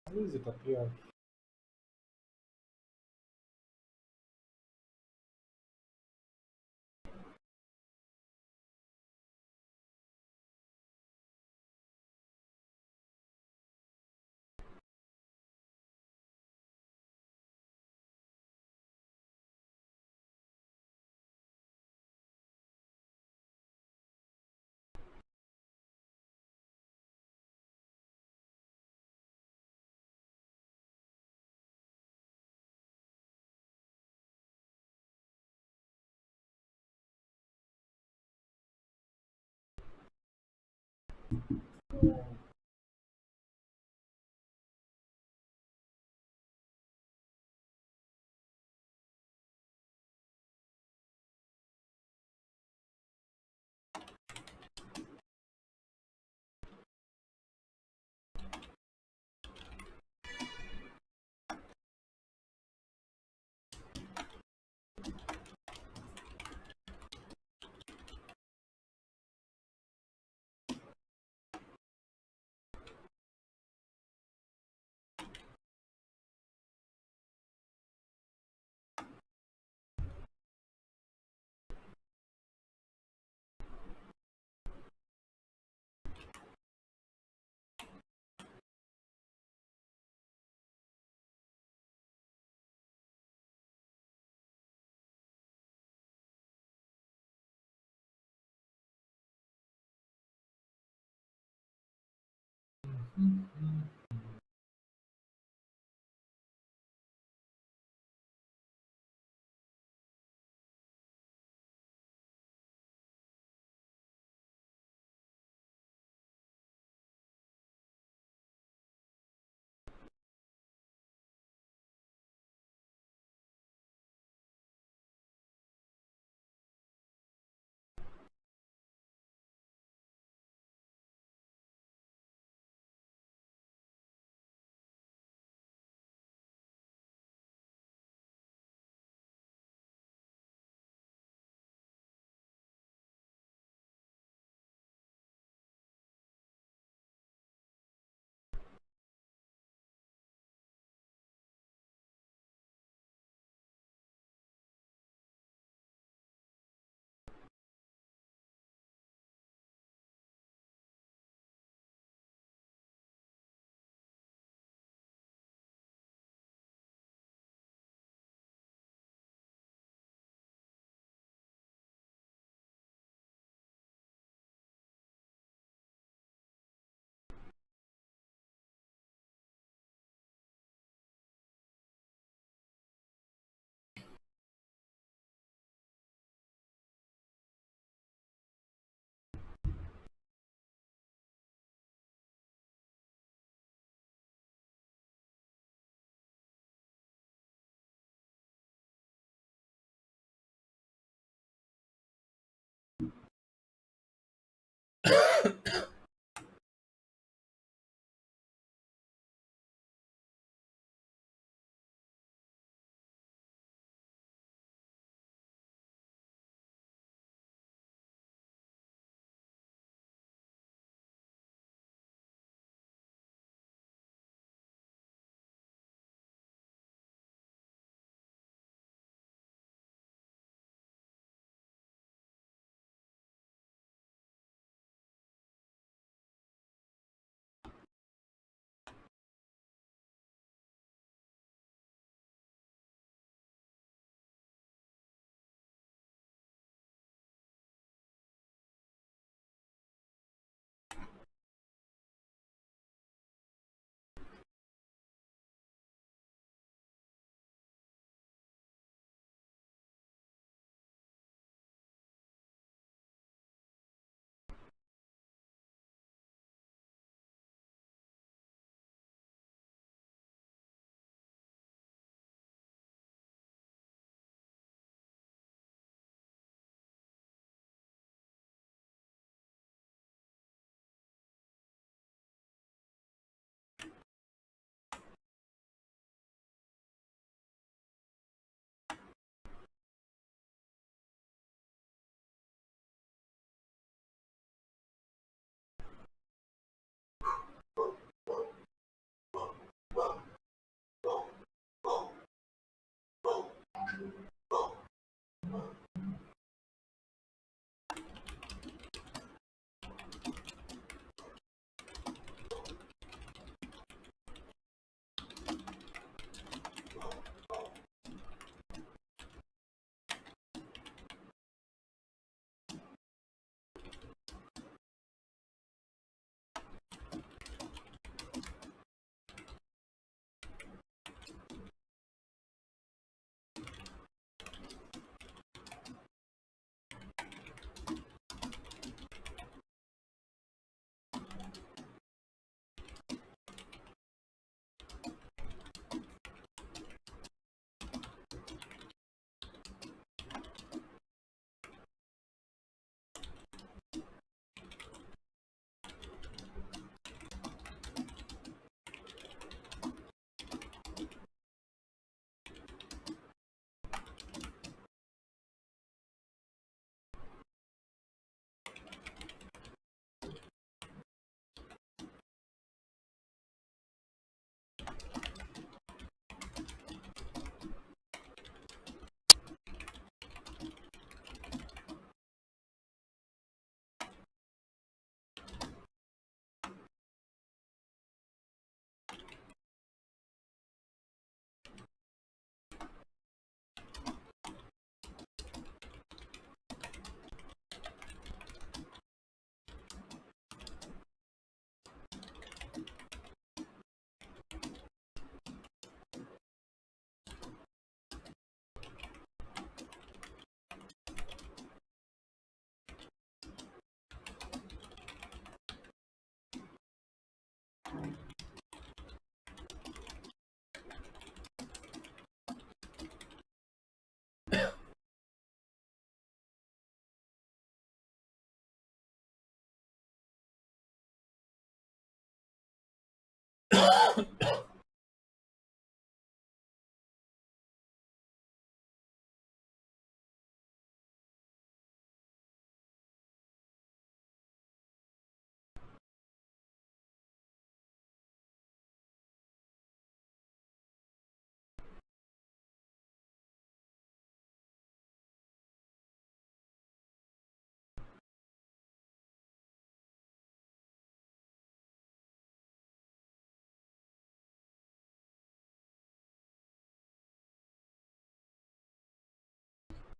how is it appear?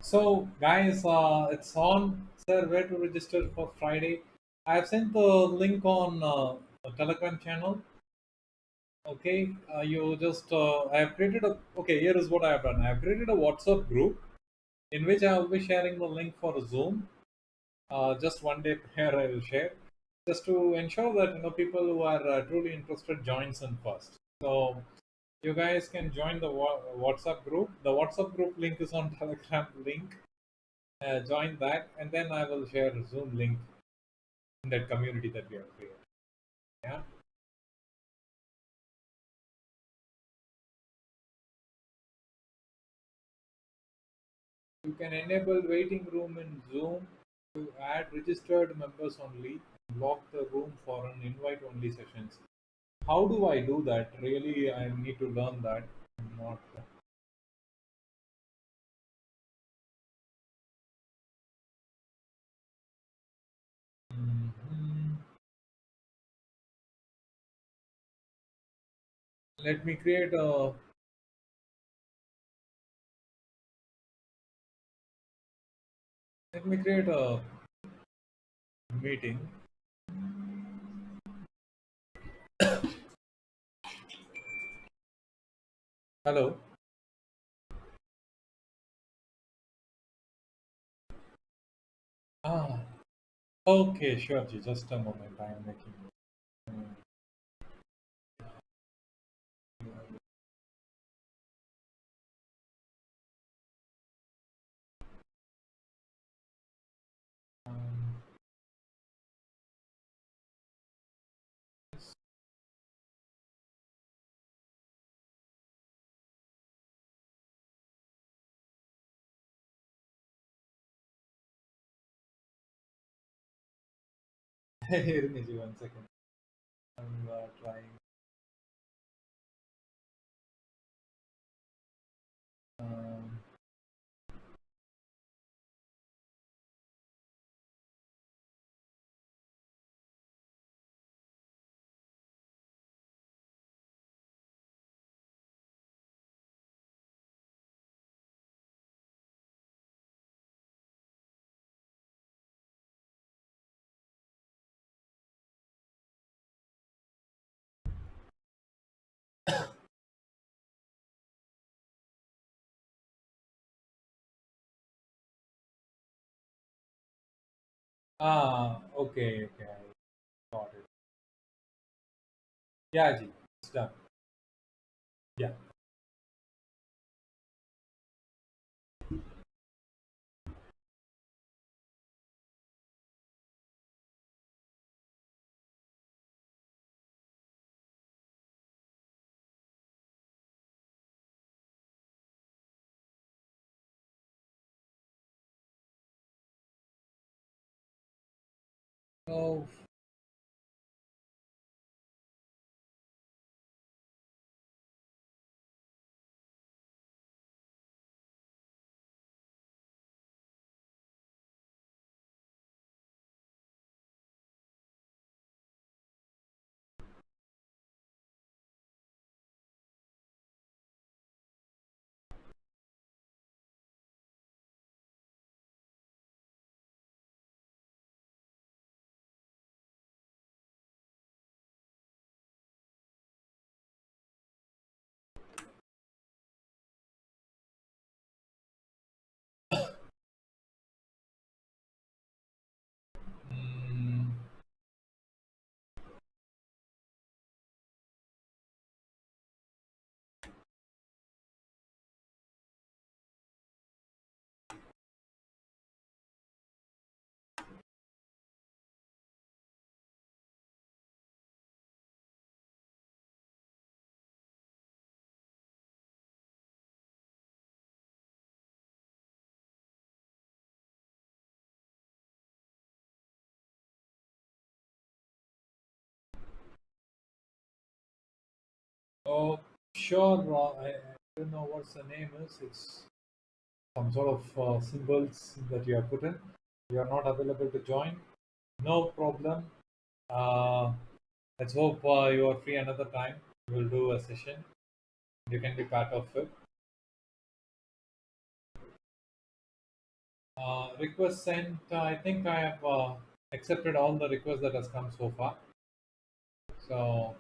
So, guys, it's on. Sir, where to register for Friday? I have sent the link on a Telegram channel. Okay, you just I have created a. Okay, here is what I have done. I have created a WhatsApp group in which I will be sharing the link for Zoom. Just one day prior, I will share, just to ensure that people who are truly interested joins in first. So you guys can join the WhatsApp group. The WhatsApp group link is on Telegram link. Join that, and then I will share a Zoom link in that community that we have created. Yeah, you can enable waiting room in Zoom to add registered members only, and block the room for an invite only sessions. How do I do that? Really, I need to learn that. I'm not. Mhm. Let me create a. Let me create a meeting. Hello. Ah. Okay. Sure. Ji, just a moment. I am making. Um, Here, Niji, one second. I'm trying. Um, okay. Okay. I got it. Yeah, Ji. It's done. Yeah. So Oh, sure. I don't know what's the name is. It's some sort of symbols that you have put in. You are not available to join. No problem. Uh, let's hope you are free another time. We'll do a session. You can be part of it. Request sent. I think I have accepted all the requests that has come so far. So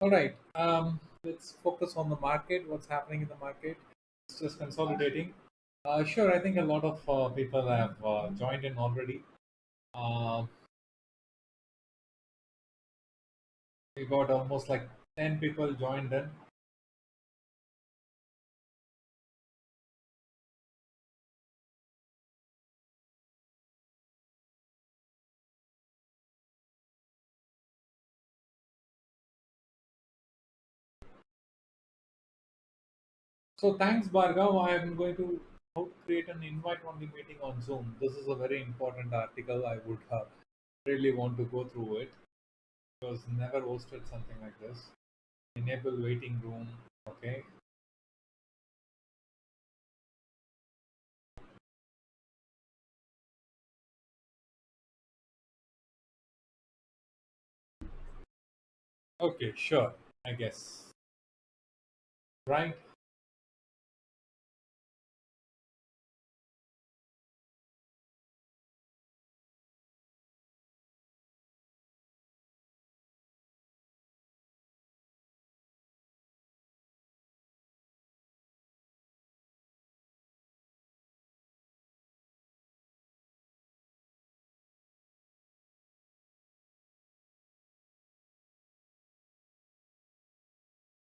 all right. Let's focus on the market. What's happening in the market? It's just consolidating. Sure. I think a lot of people have joined in already. Uh, we got almost like 10 people joined in. So thanks, Bhargav. I am going to how to create an invite-only meeting on Zoom. This is a very important article. I would really want to go through it because never hosted something like this. Enable waiting room. Okay. Okay. Sure. I guess. Right.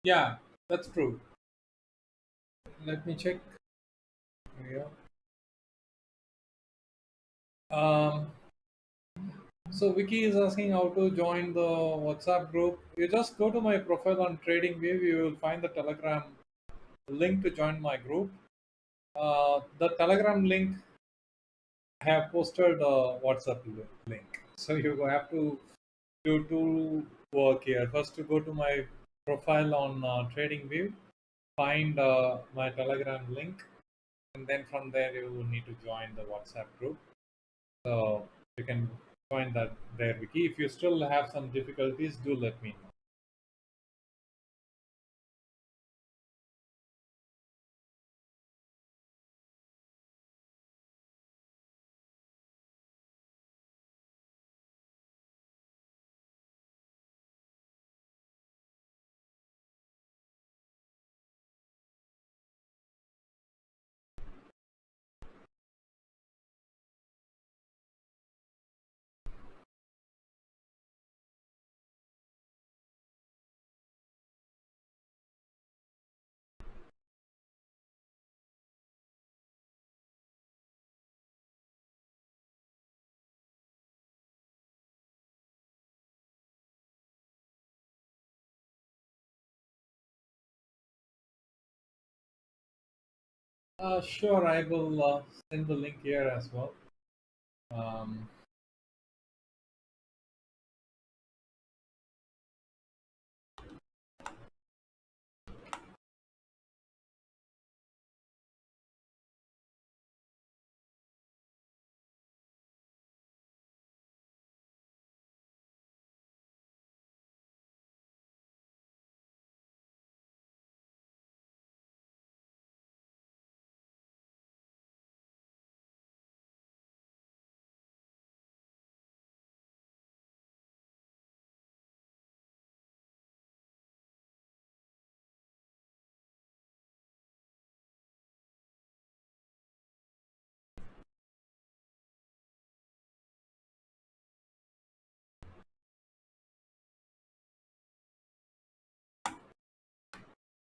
Yeah, that's true. Let me check. Yeah. Um, so Vicky is asking how to join the WhatsApp group. You just go to my profile on TradingView. You will find the Telegram link to join my group. The Telegram link I have posted a WhatsApp link. So you have to do two work here. First, to go to my profile on TradingView, find my Telegram link, and then from there you will need to join the WhatsApp group. So you can join that there, Vicky. If you still have some difficulties, do let me know. Sure, I will send the link here as well. Um,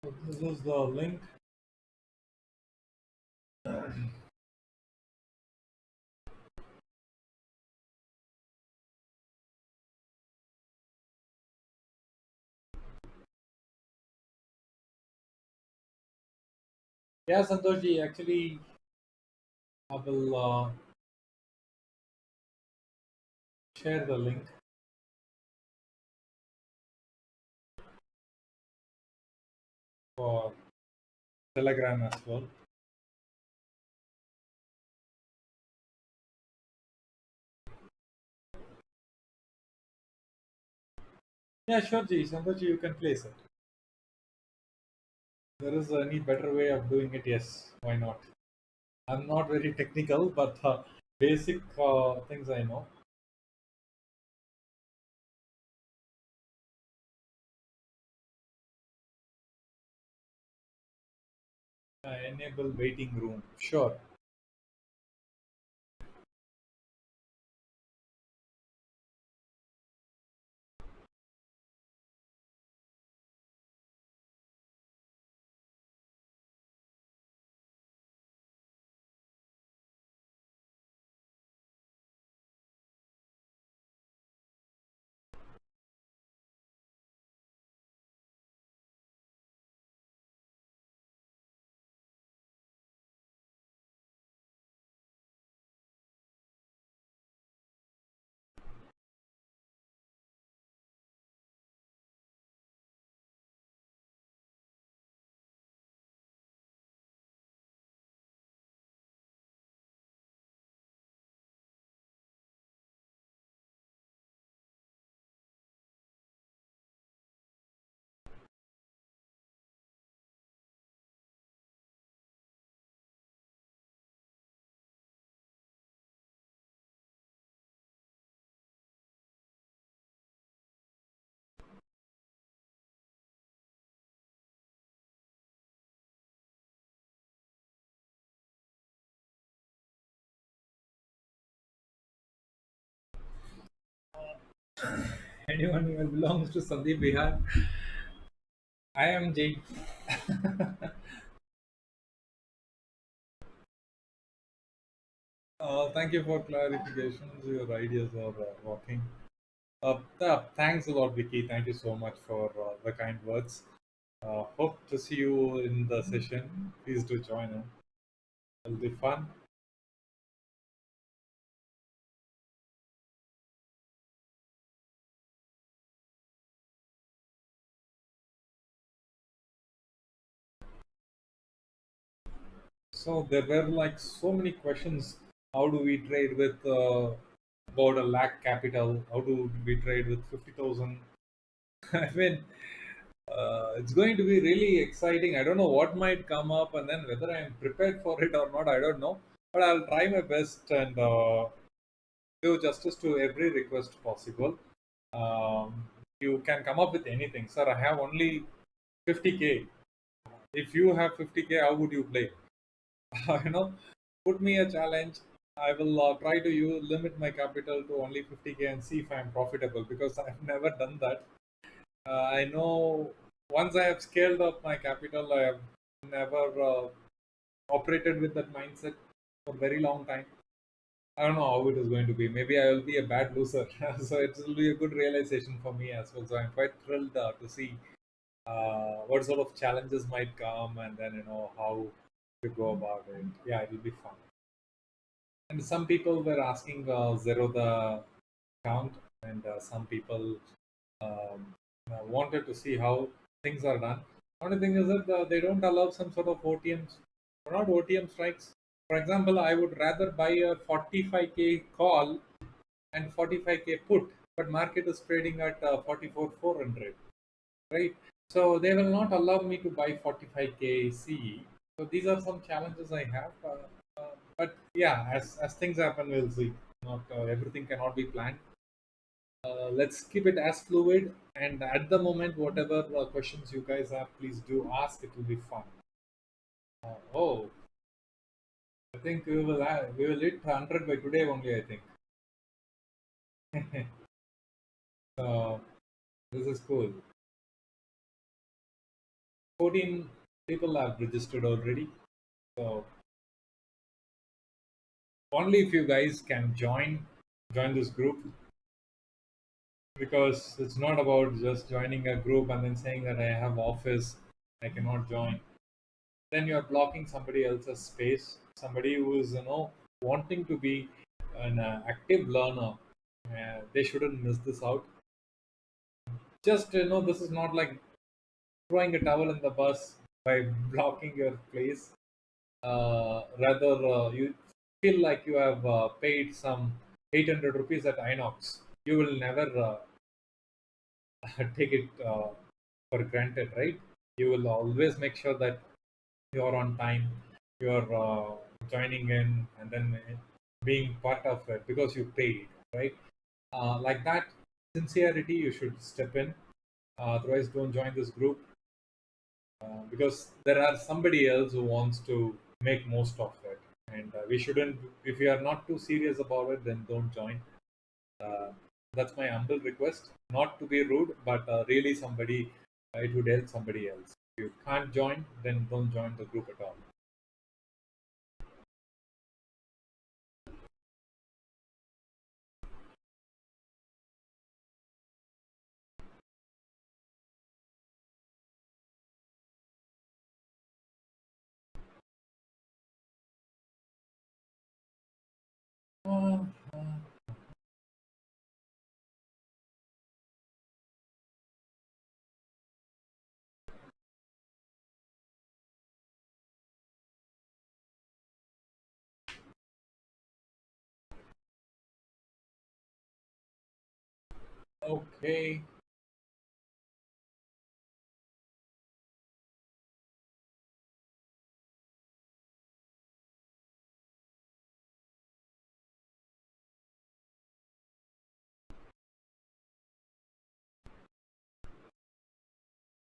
so this is the link. Yeah, Santoshi, actually, I will share the link for Telegram as well. Yeah, sure, Ji. Santoshi, you can place it. There is any better way of doing it? Yes, why not? I'm not very technical, but basic things I know. Enable waiting room. Sure. Anyone who belongs to Sandeep Bihar? I am Jay. Thank you for clarifications. Your ideas are working. Thanks a lot, Vicky. Thank you so much for the kind words. Hope to see you in the session. Please do join in. It'll be fun. So there were like so many questions. How do we trade with about a lakh capital? How do we trade with 50,000? I mean, it's going to be really exciting. I don't know what might come up, and then whether I'm prepared for it or not, I don't know. But I'll try my best and do justice to every request possible. Um, you can come up with anything, sir. I have only 50K. If you have 50K, how would you play? you know, put me a challenge. I will try to limit my capital to only 50K and see if I'm profitable because I've never done that. I know once I have scaled up my capital, I have never operated with that mindset for a very long time. I don't know how it is going to be. Maybe I will be a bad loser. So it will be a good realization for me as well. So I'm quite thrilled to see what sort of challenges might come and then, how to go about it. Yeah, it will be fun. And some people were asking zero the count, and some people um, wanted to see how things are done. Only thing is that they don't allow some sort of OTMs, or not OTM strikes. For example, I would rather buy a 45k call and 45k put, but market is trading at 44,400, right? So they will not allow me to buy 45k CE. So these are some challenges I have. But yeah, as things happen, we'll see. Not everything cannot be planned. Let's keep it as fluid. And at the moment, whatever questions you guys have, please do ask. It will be fun. Oh, I think we will hit 100 by today only. I think. So this is cool. 14 people have registered already. So only if you guys can join this group, because it's not about just joining a group and then saying that I have office, I cannot join. Then you're blocking somebody else's space, somebody who is wanting to be an active learner. They shouldn't miss this out. Just this is not like throwing a towel in the bus by blocking your place. Rather, you feel like you have paid some 800 rupees at Inox. You will never take it for granted, right? You will always make sure that you're on time, you're joining in, and then being part of it because you paid, right? Like that, sincerity, you should step in. Otherwise, don't join this group, because there are somebody else who wants to make most of it. And we shouldn't, if you are not too serious about it, then don't join. Uh, that's my humble request. Not to be rude, but really somebody, it would help somebody else. If you can't join, then don't join the group at all. Uh, okay.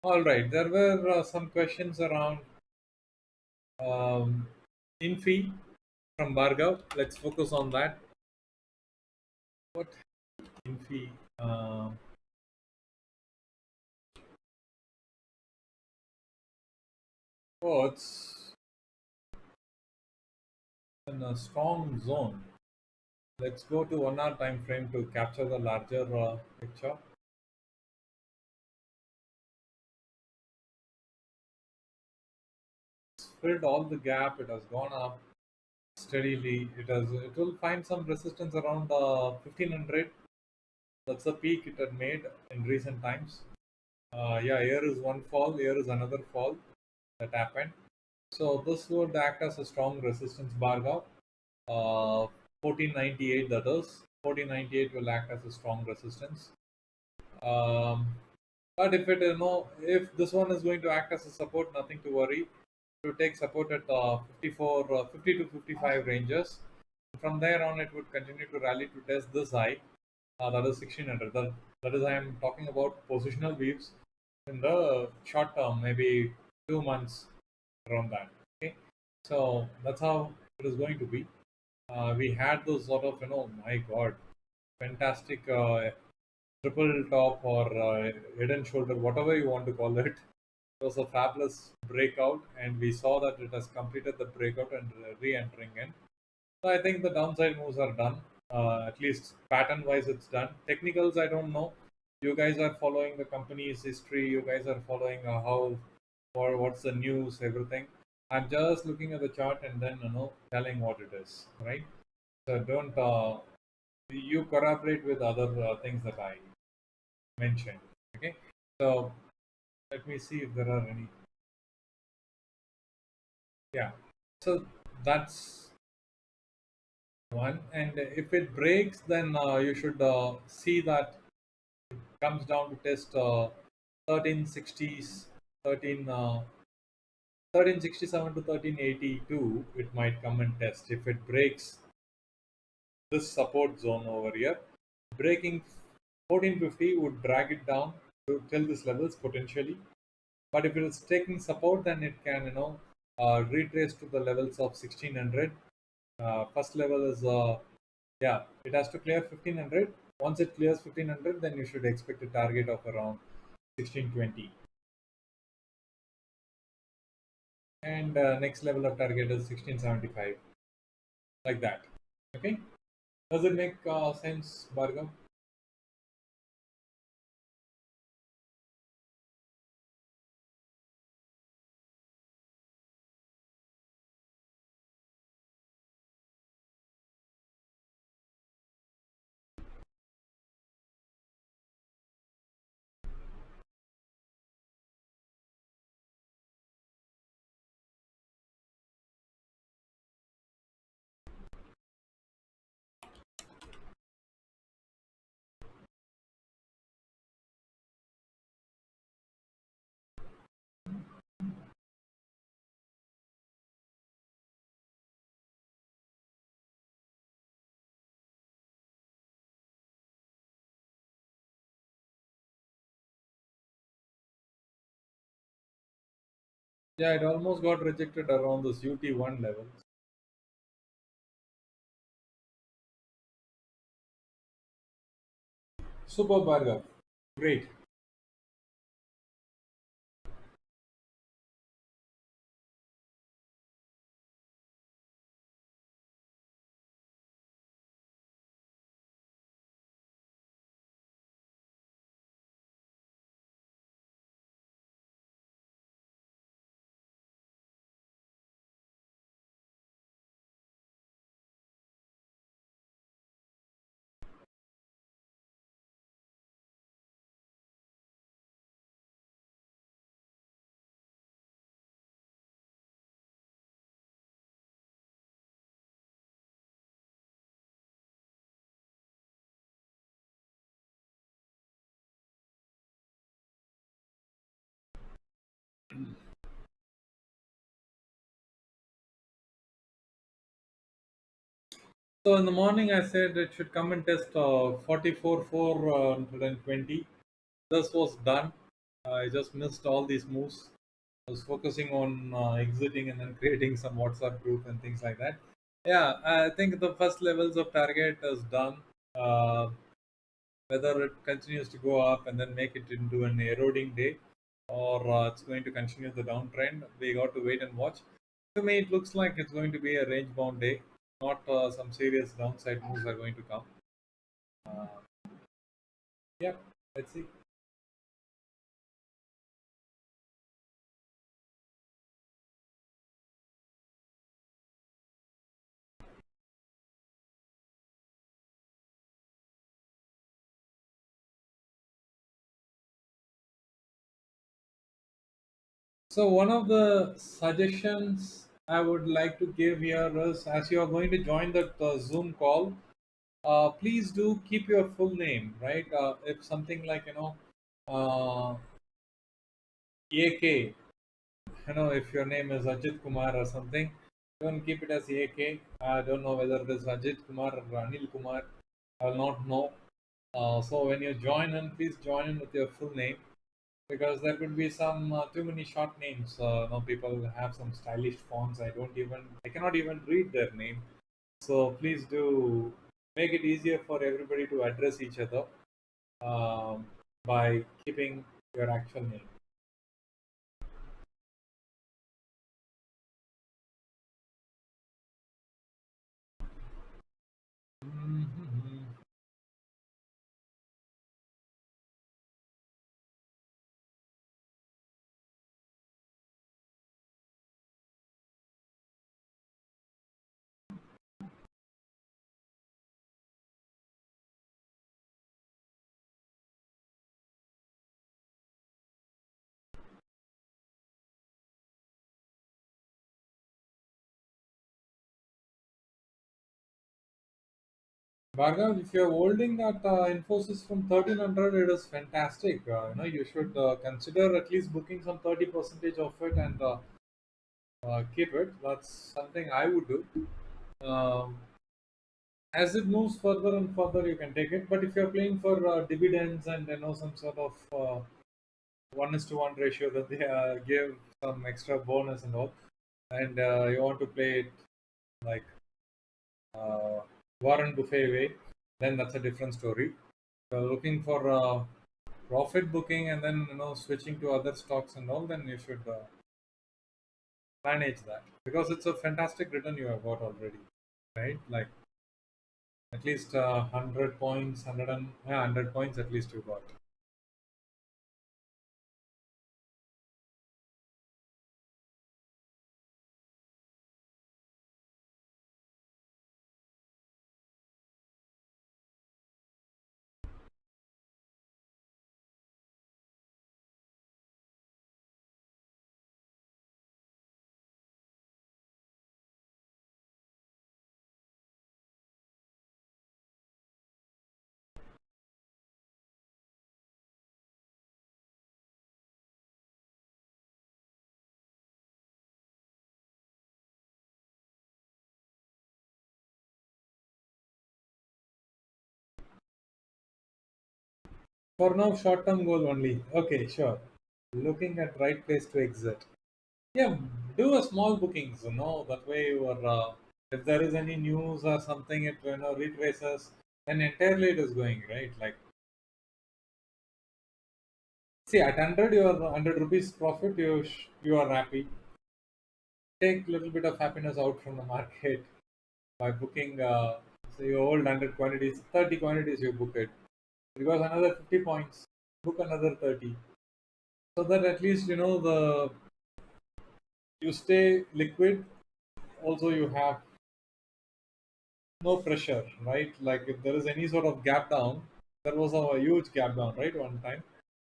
All right. There were some questions around um, Infi from Bhargav. Let's focus on that. What Infi? Oh, it's in a strong zone. Let's go to 1 hour time frame to capture the larger picture. It's filled all the gap. It has gone up steadily. It will find some resistance around 1500. That's the peak it had made in recent times. Yeah, here is one fall. Here is another fall that happened. So this would act as a strong resistance bar now. 1498, that is. 1498 will act as a strong resistance. Um, but if it if this one is going to act as a support, nothing to worry. To take support at 50 to 55 ranges. From there on, it would continue to rally to test this high, that is 1600. That is, I am talking about positional views in the short term, maybe 2 months around that. Okay, so that's how it is going to be. We had those sort of, my God, fantastic triple top or head and shoulder, whatever you want to call it. It was a fabulous breakout, and we saw that it has completed the breakout and re-entering in. So I think the downside moves are done. At least pattern wise, it's done. Technicals, I don't know. You guys are following the company's history. You guys are following how or what's the news, everything. I'm just looking at the chart and then telling what it is, right? So don't you corroborate with other things that I mentioned. Okay, so let me see if there are any. Yeah, so that's one. And if it breaks, then you should see that comes down to test 1360s, 13 1367 to 1382. It might come and test. If it breaks this support zone over here, breaking 1450 would drag it down to till this levels potentially. But if it is taking support, then it can retrace to the levels of 1600. First level is yeah, it has to clear 1500. Once it clears 1500, then you should expect a target of around 1620. And next level of target is 1675, like that. Okay, does it make sense, Bhargav? Yeah, it almost got rejected around this UT1 level. Super, Bhargav, great. So in the morning, I said it should come and test 44,420. This was done. I just missed all these moves. I was focusing on exiting and then creating some WhatsApp group and things like that. Yeah, I think the first levels of target is done. Whether it continues to go up and then make it into an eroding day, or it's going to continue the downtrend, we got to wait and watch. To me, it looks like it's going to be a range bound day, not some serious downside moves are going to come. Uh, yeah, let's see. So, one of the suggestions I would like to give here is, as you are going to join that Zoom call, please do keep your full name, right? If something like, AK, if your name is Ajit Kumar or something, don't keep it as AK. I don't know whether it is Ajit Kumar or Anil Kumar. I will not know. So when you join in, please join in with your full name, because there could be some too many short names. People have some stylish fonts. I cannot even read their name. So please do make it easier for everybody to address each other um, by keeping your actual name. Mhm. Bhargav, if you're holding that Infosys from 1300, it is fantastic. You should consider at least booking some 30 percentage of it and keep it. That's something I would do. Um, as it moves further and further, you can take it. But if you're playing for dividends and some sort of 1:1 ratio that they give some extra bonus and all, and you want to play it like uh, Warren Buffet way, then that's a different story. Looking for profit booking and then switching to other stocks and all, then you should manage that because it's a fantastic return you have got already, right? Like at least 100 points, 100 and yeah, 100 points at least you got. For now, short-term goal only. Okay, sure. Looking at right place to exit. Yeah, do a small bookings. That way you are. If there is any news or something, it retraces, then entirely it is going right. Like see, at 100, your 100 rupees profit, you are happy. Take a little bit of happiness out from the market by booking. So you hold 100 quantities, 30 quantities you book it. Because another 50 points, book another 30. So that at least the you stay liquid. Also, you have no pressure, right? Like if there is any sort of gap down, there was a huge gap down, right? One time,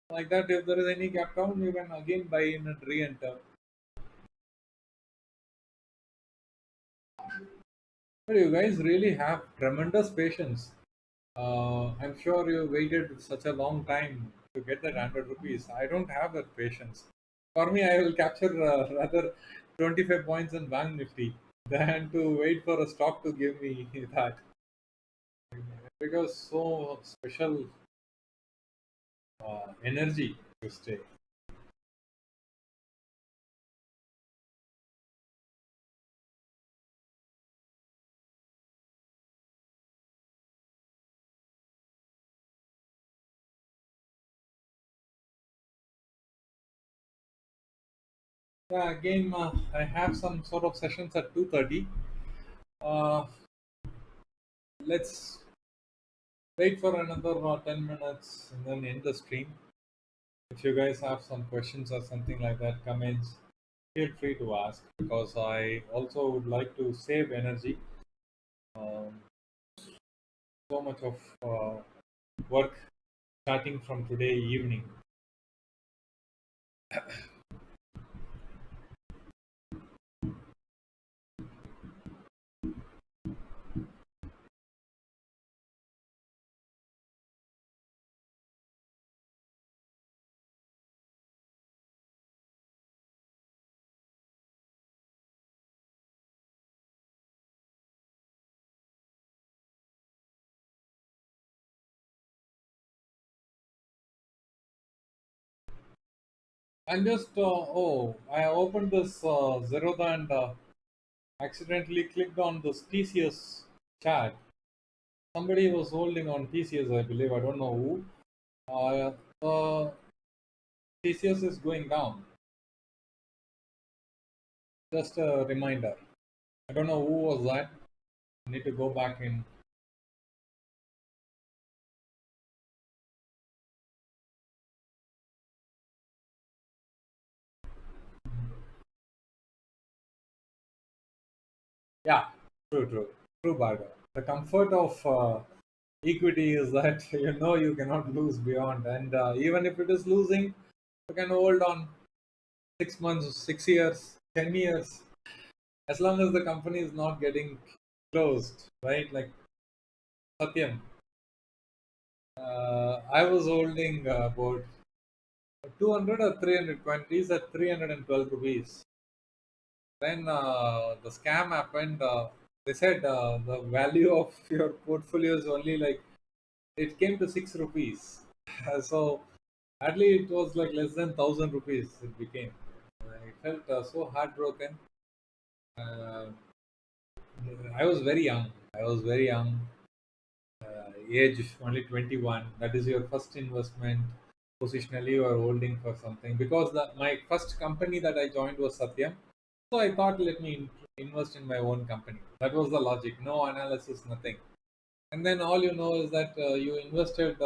like that. If there is any gap down, you can again buy in and re-enter. But you guys really have tremendous patience. I'm sure you waited such a long time to get that 100 rupees. I don't have that patience. For me, I will capture rather 25 points in Bank Nifty than to wait for a stock to give me that. Because so special energy to stay. Yeah, again, I have some sort of sessions at 2:30. Uh, let's wait for another 10 minutes and then end the stream. If you guys have some questions or something like that, comments, feel free to ask because I also would like to save energy. Um, so much of work starting from today evening. I'm just, I opened this Zerodha and accidentally clicked on this TCS chat. Somebody was holding on TCS, I believe. I don't know who. TCS is going down. Just a reminder. I don't know who was that. I need to go back in. Yeah, true, Bhargav. The comfort of equity is that you cannot lose beyond, and even if it is losing, you can hold on 6 months, 6 years, 10 years, as long as the company is not getting closed, right? Like Satyam. I was holding about 200 or 320s at 312 rupees. Then the scam happened. They said the value of your portfolio is only like it came to 6 rupees. So hardly it was like less than 1,000 rupees. It became. I felt so heartbroken. Uh, I was very young. I was very young. Age only 21. That is your first investment. Positionally, you are holding for something because my first company that I joined was Satyam. So I thought, let me invest in my own company. That was the logic. No analysis, nothing. And then all you know is that you invested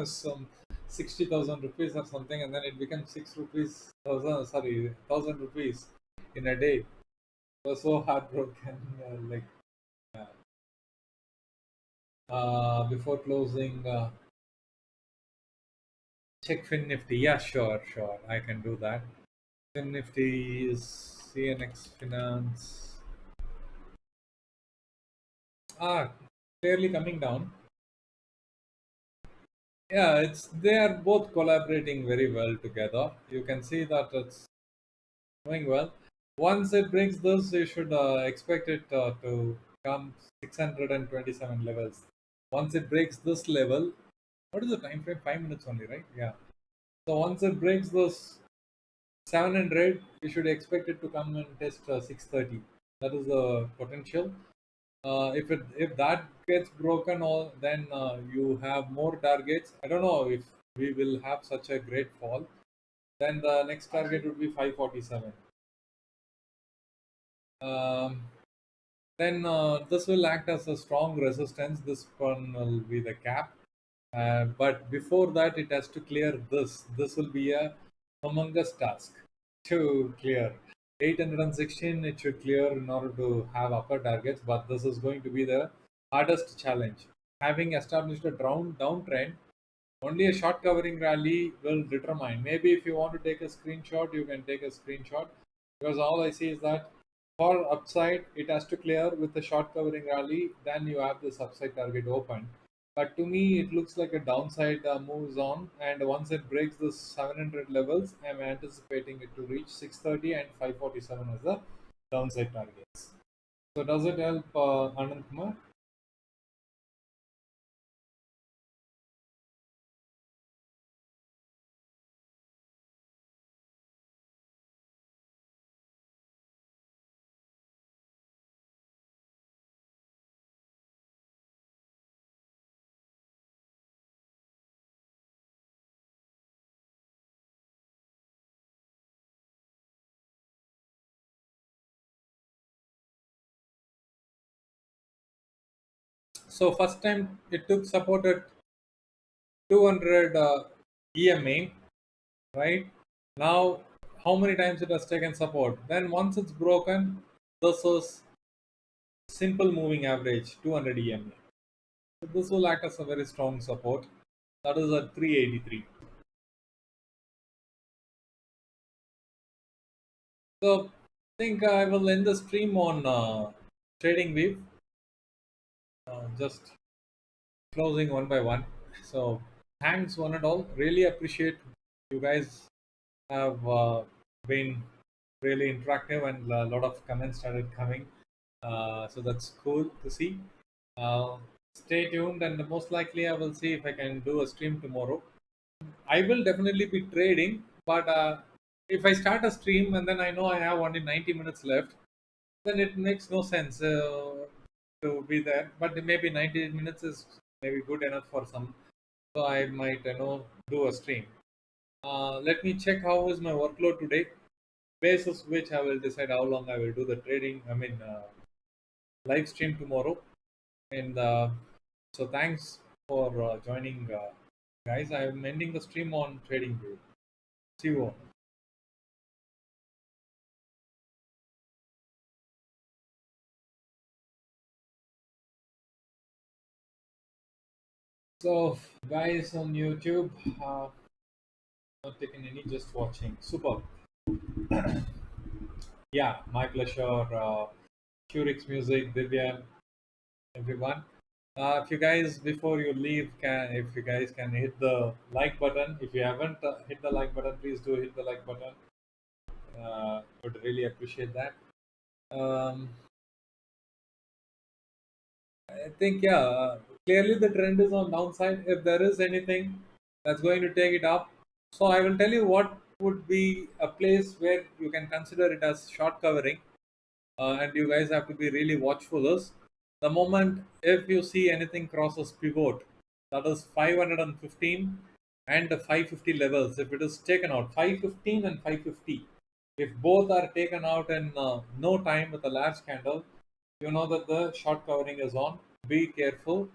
some 60,000 rupees or something, and then it became 6 rupees, thousand, sorry, 1,000 rupees in a day. It was so heartbroken. Like before closing, check Nifty. Yeah, sure, sure. I can do that. Nifty is CNX Finance. Ah, clearly coming down. Yeah, it's they are both collaborating very well together. You can see that it's going well. Once it brings this, you should expect it to come 627 levels. Once it breaks this level, what is the time frame? 5 minutes only, right? Yeah. So once it breaks this 700, you should expect it to come and test 630. That is the potential. If that gets broken, all then you have more targets. I don't know if we will have such a great fall. Then the next target would be 547. Um, then this will act as a strong resistance. This one will be the cap. But before that, it has to clear this. This will be a humongous task to clear. 816 it should clear in order to have upper targets, but this is going to be the hardest challenge. Having established a downtrend, only a short covering rally will determine. Maybe if you want to take a screenshot, you can take a screenshot because all I see is that for upside, it has to clear with the short covering rally, then you have this upside target open. But to me, it looks like a downside moves on, and once it breaks the 700 levels, I'm anticipating it to reach 630 and 547 as the downside targets. So does it help, Anand Kumar? So first time it took support at 200 EMA, right? Now, how many times it has taken support? Then once it's broken, this is simple moving average 200 EMA. So this will act as a very strong support. That is at 383. So I think I will end the stream on trading wave, just closing one by one. So thanks one and all. Really appreciate you guys have been really interactive and a lot of comments started coming. So that's cool to see. Uh, Stay tuned, and most likely I will see if I can do a stream tomorrow. I will definitely be trading, but if I start a stream and then I know I have only 90 minutes left, then it makes no sense to be there. But maybe 90 minutes is maybe good enough for some, so I might do a stream. Let me check how is my workload today. Basis which I will decide how long I will do the trading. I mean live stream tomorrow. And so thanks for joining, guys. I am ending the stream on Trading View. See you all. So, guys on YouTube, not taking any, just watching. Super. Yeah, my pleasure. Curix Music, Divya, everyone. If you guys, before you leave, if you guys can hit the like button. If you haven't hit the like button, please do hit the like button. Would really appreciate that. Um, I think, yeah, clearly the trend is on downside. If there is anything that's going to take it up, so I will tell you what would be a place where you can consider it as short covering, and you guys have to be really watchful. Is the moment if you see anything crosses pivot, that is 515 and the 550 levels. If it is taken out, 515 and 550, if both are taken out in no time with a large candle, you know that the short covering is on. Be careful.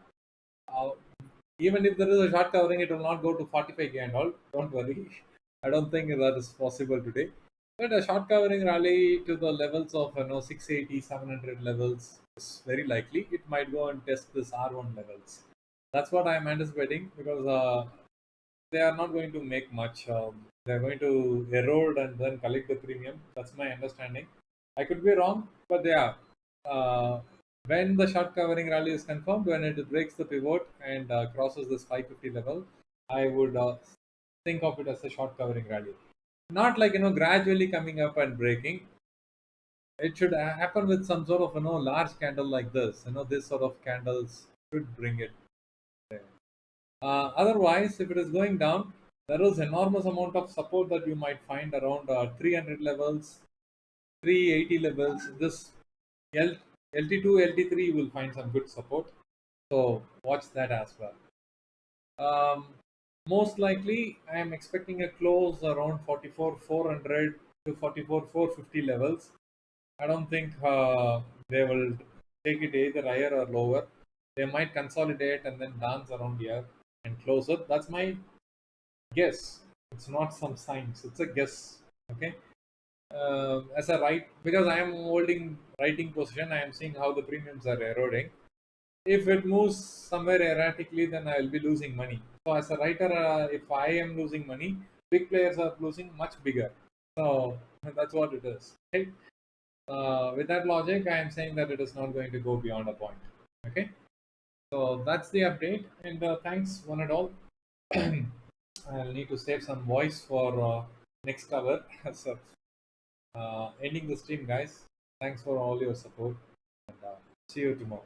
Uh, Even if there is a short covering, it will not go to 45K and all. Don't worry. I don't think that is possible today. But a short covering rally to the levels of 680, 700 levels is very likely. It might go and test this R1 levels. That's what I am anticipating because they are not going to make much. They are going to erode and then collect the premium. That's my understanding. I could be wrong, but yeah. Uh, when the short covering rally is confirmed, when it breaks the pivot and crosses this 550 level, I would think of it as a short covering rally. Not like gradually coming up and breaking. It should happen with some sort of large candle like this. This sort of candles should bring it there. Otherwise, if it is going down, there is enormous amount of support that you might find around 300 levels, 380 levels. This L, LT2, LT3, you will find some good support. So watch that as well. Um, Most likely, I am expecting a close around 44 400 to 44 450 levels. I don't think they will take it either higher or lower. They might consolidate and then dance around here and close it. That's my guess. It's not some science. It's a guess. Okay. As a right, because I am holding writing position, I am seeing how the premiums are eroding. If it moves somewhere erratically, then I will be losing money. So as a writer, if I am losing money, big players are losing much bigger. So that's what it is. Okay? With that logic, I am saying that it is not going to go beyond a point. Okay, so that's the update, and thanks one and all. I'll need to save some voice for next cover. So, ending the stream, guys. Thanks for all your support, and see you tomorrow.